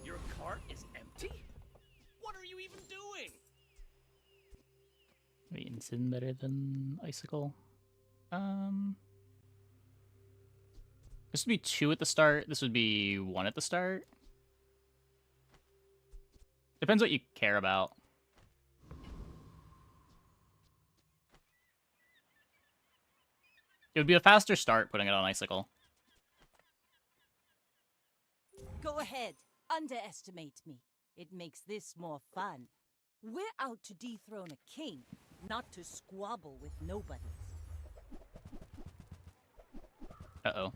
[SPEAKER 17] Your cart is empty? What are you even doing?
[SPEAKER 1] Maybe Ensign better than Icicle. This would be 2 at the start. This would be 1 at the start. Depends what you care about. It would be a faster start putting it on Icicle.
[SPEAKER 3] Go ahead. Underestimate me. It makes this more fun. We're out to dethrone a king, not to squabble with nobodies.
[SPEAKER 1] Uh-oh.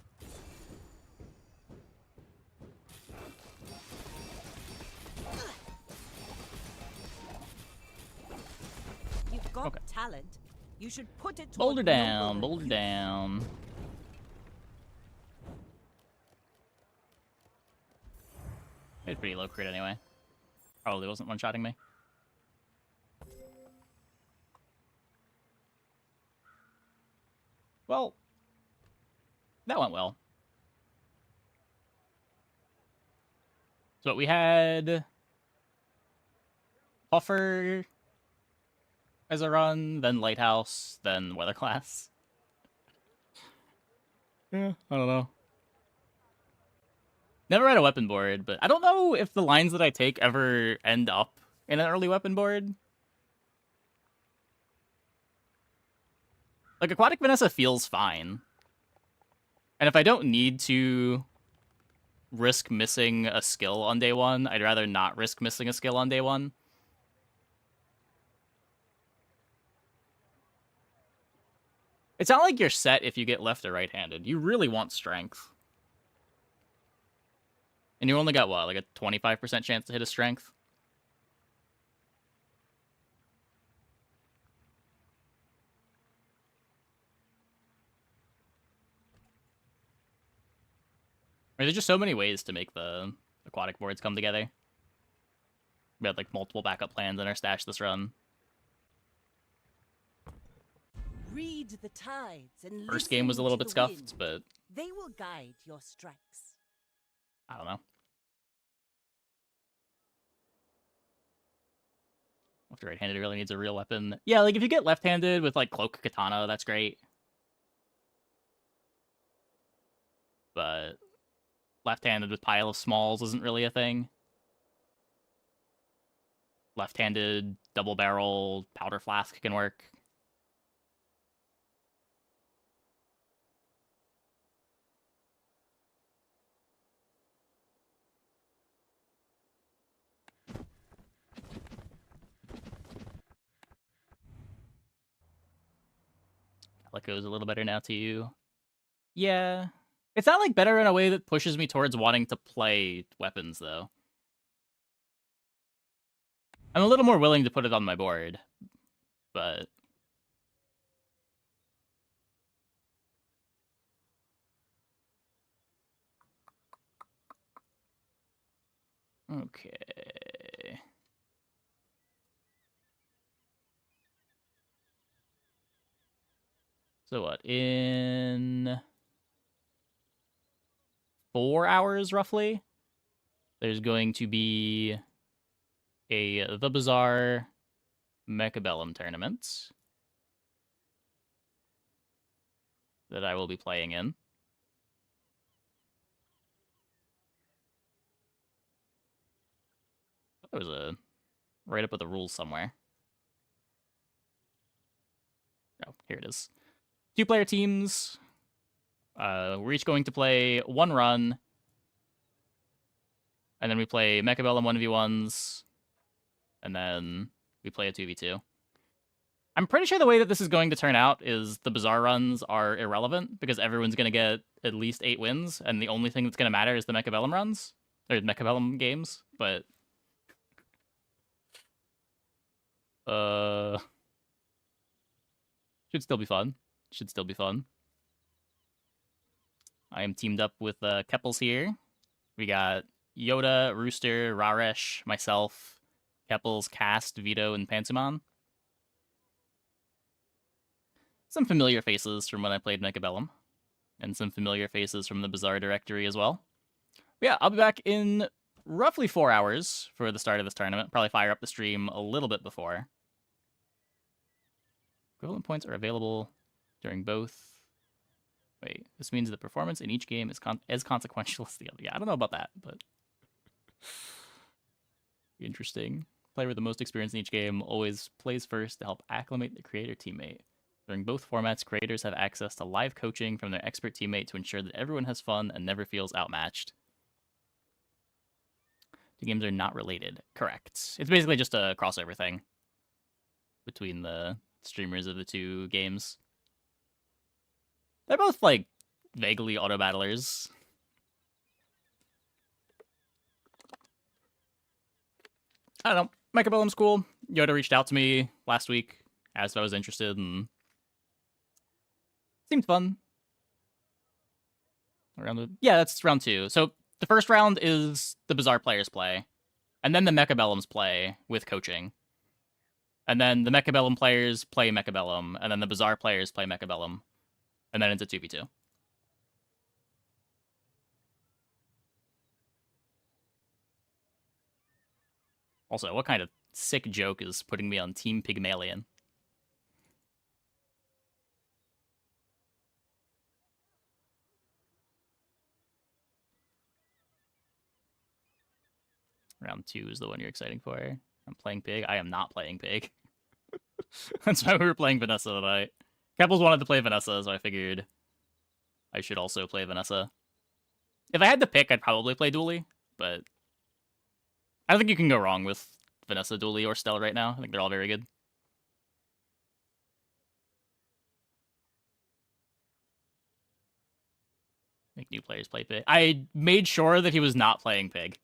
[SPEAKER 3] You've got
[SPEAKER 1] Okay.
[SPEAKER 3] talent. You should put it
[SPEAKER 1] Boulder
[SPEAKER 3] toward
[SPEAKER 1] down,
[SPEAKER 3] nobler
[SPEAKER 1] boulder
[SPEAKER 3] use.
[SPEAKER 1] down. It was pretty low crit anyway. Probably wasn't one-shotting me. Well, that went well. So we had Puffer as a run, then Lighthouse, then Weather Class. Yeah, I don't know. Never had a weapon board, but I don't know if the lines that I take ever end up in an early weapon board. Like, Aquatic Vanessa feels fine. And if I don't need to risk missing a skill on day 1, I'd rather not risk missing a skill on day 1. It's not like you're set if you get left or right-handed. You really want strength. And you only got, what, like a 25% chance to hit a strength? I mean, there's just so many ways to make the aquatic boards come together. We had, like, multiple backup plans in our stash this run.
[SPEAKER 3] Read the tides and
[SPEAKER 1] First game was a little
[SPEAKER 3] listen
[SPEAKER 1] bit
[SPEAKER 3] to the
[SPEAKER 1] scuffed,
[SPEAKER 3] wind.
[SPEAKER 1] but
[SPEAKER 3] They will guide your strikes.
[SPEAKER 1] I don't know. If the right-handed really needs a real weapon. Yeah, like, if you get left-handed with, like, Cloak Katana, that's great. But left-handed with Pile of Smalls isn't really a thing. Left-handed double-barrel Powder Flask can work. Calico's a little better now too. Yeah. It's not like better in a way that pushes me towards wanting to play weapons though. I'm a little more willing to put it on my board, but okay. So what, in 4 hours roughly, there's going to be the Bazaar Mechabellum tournament that I will be playing in. There was a right up with the rules somewhere. Oh, here it is. 2-player teams. We're each going to play 1 run, and then we play Mechabellum 1v1s, and then we play a 2v2. I'm pretty sure the way that this is going to turn out is the Bazaar runs are irrelevant, because everyone's going to get at least 8 wins, and the only thing that's going to matter is the Mechabellum runs, or Mechabellum games, but should still be fun. Should still be fun. I am teamed up with Keppels here. We got Yoda, Rooster, Raresh, myself, Keppels, Cast, Vito, and Pansuman. some familiar faces from when I played Mechabellum, and some familiar faces from the Bazaar directory as well. But yeah, I'll be back in roughly 4 hours for the start of this tournament. Probably fire up the stream a little bit before. Equivalent points are available during both. Wait, this means the performance in each game is as consequential as the other. Yeah, I don't know about that, but interesting. Player with the most experience in each game always plays first to help acclimate the creator teammate. During both formats, creators have access to live coaching from their expert teammate to ensure that everyone has fun and never feels outmatched. The games are not related. Correct. It's basically just a crossover thing between the streamers of the two games. They're both, like, vaguely auto-battlers. I don't know. Mechabellum's cool. Yoda reached out to me last week, asked if I was interested, and seemed fun. Yeah, that's round 2. So the first round is the Bazaar players play, and then the Mechabellums play with coaching. And then the Mechabellum players play Mechabellum, and then the Bazaar players play Mechabellum, and then into 2v2. Also, what kind of sick joke is putting me on Team Pygmalion? Round 2 is the one you're exciting for. I'm playing Pig. I am not playing Pig. That's why we were playing Vanessa tonight. Keppels wanted to play Vanessa, so I figured I should also play Vanessa. If I had to pick, I'd probably play Dooley, but I don't think you can go wrong with Vanessa, Dooley, or Stella right now. I think they're all very good. Make new players play Pig. I made sure that he was not playing Pig.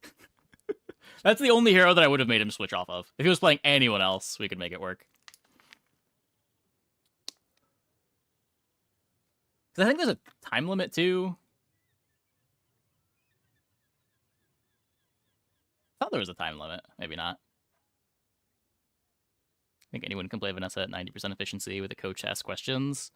[SPEAKER 1] That's the only hero that I would have made him switch off of. If he was playing anyone else, we could make it work. Because I think there's a time limit, too. I thought there was a time limit. Maybe not. I think anyone can play Vanessa at 90% efficiency with a coach ask questions.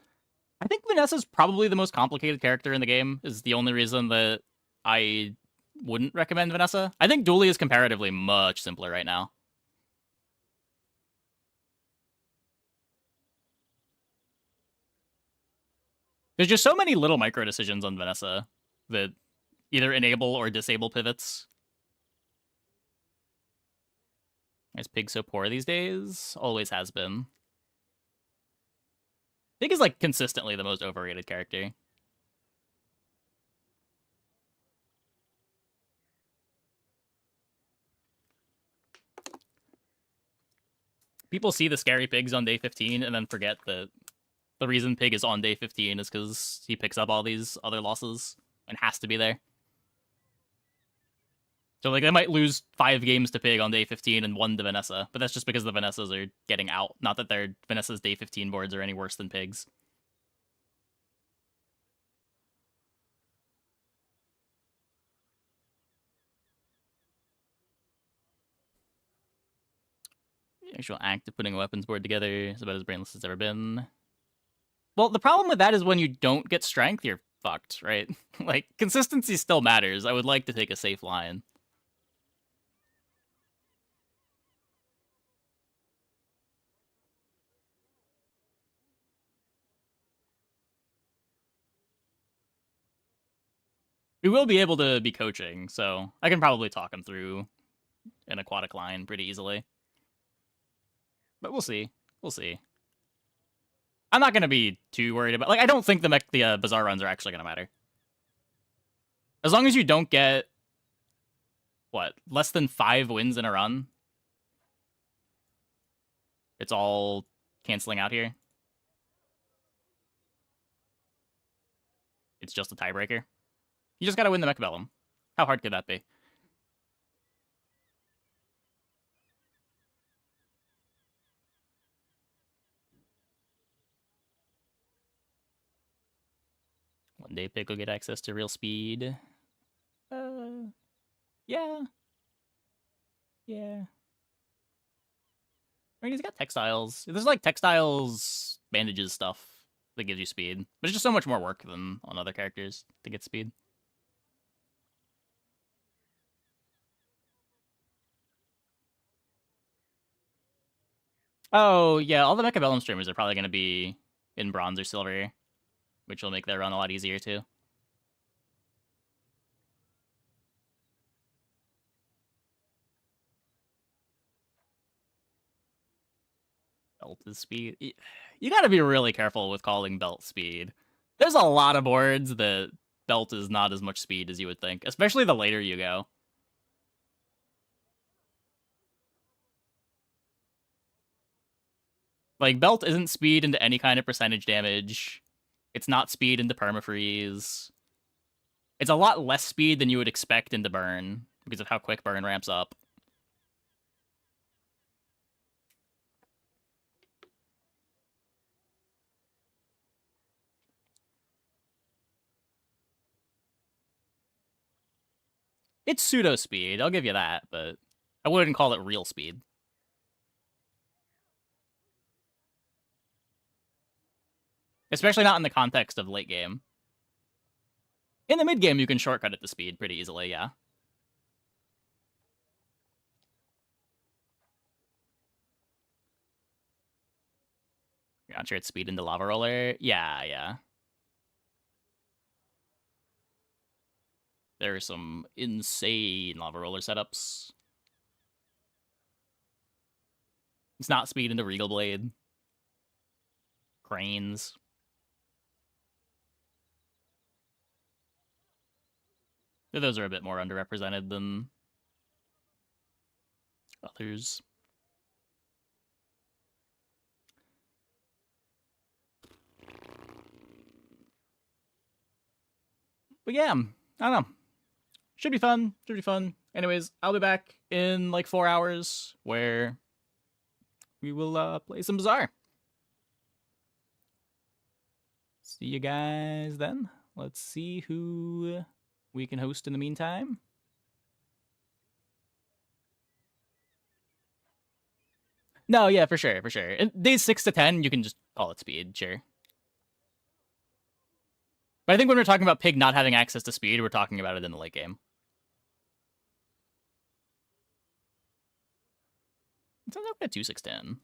[SPEAKER 1] I think Vanessa's probably the most complicated character in the game, is the only reason that I wouldn't recommend Vanessa. I think Dooley is comparatively much simpler right now. There's just so many little micro decisions on Vanessa that either enable or disable pivots. Is Pig so poor these days? Always has been. Pig is, like, consistently the most overrated character. People see the scary pigs on day 15 and then forget that the reason Pig is on day 15 is because he picks up all these other losses and has to be there. So, like, they might lose 5 games to Pig on day 15 and 1 to Vanessa, but that's just because the Vanessas are getting out, not that their Vanessa's day 15 boards are any worse than Pig's. The actual act of putting a weapons board together is about as brainless as it's ever been. Well, the problem with that is when you don't get strength, you're fucked, right? Like, consistency still matters. I would like to take a safe line. We will be able to be coaching, so I can probably talk him through an aquatic line pretty easily. But we'll see. We'll see. I'm not going to be too worried about... Like, I don't think the Bazaar runs are actually going to matter. As long as you don't get... What? Less than 5 wins in a run? It's all canceling out here. It's just a tiebreaker. You just gotta win the Mechabellum. How hard could that be? One day Pig will get access to real speed. Yeah. Yeah. I mean, he's got textiles. There's, like, textiles, bandages stuff that gives you speed. But it's just so much more work than on other characters to get speed. Oh, yeah, all the Mechabellum streamers are probably going to be in bronze or silver, which will make their run a lot easier, too. Belt is speed. You got to be really careful with calling belt speed. There's a lot of boards that belt is not as much speed as you would think, especially the later you go. Like, belt isn't speed into any kind of percentage damage. It's not speed into permafreeze. It's a lot less speed than you would expect into burn because of how quick burn ramps up. It's pseudo speed, I'll give you that, but I wouldn't call it real speed. Especially not in the context of late game. In the mid game, you can shortcut it to speed pretty easily, yeah. You're not sure it's speed into Lava Roller? Yeah, yeah. There are some insane Lava Roller setups. It's not speed into Regal Blade. Cranes. Those are a bit more underrepresented than others. But yeah, I don't know. Should be fun. Should be fun. Anyways, I'll be back in like 4 hours where we will play some Bazaar. See you guys then. Let's see who we can host in the meantime. No, yeah, for sure, for sure. Days 6 to 10, you can just call it speed, sure. But I think when we're talking about Pig not having access to speed, we're talking about it in the late game. It sounds like we had 2, 6, 10.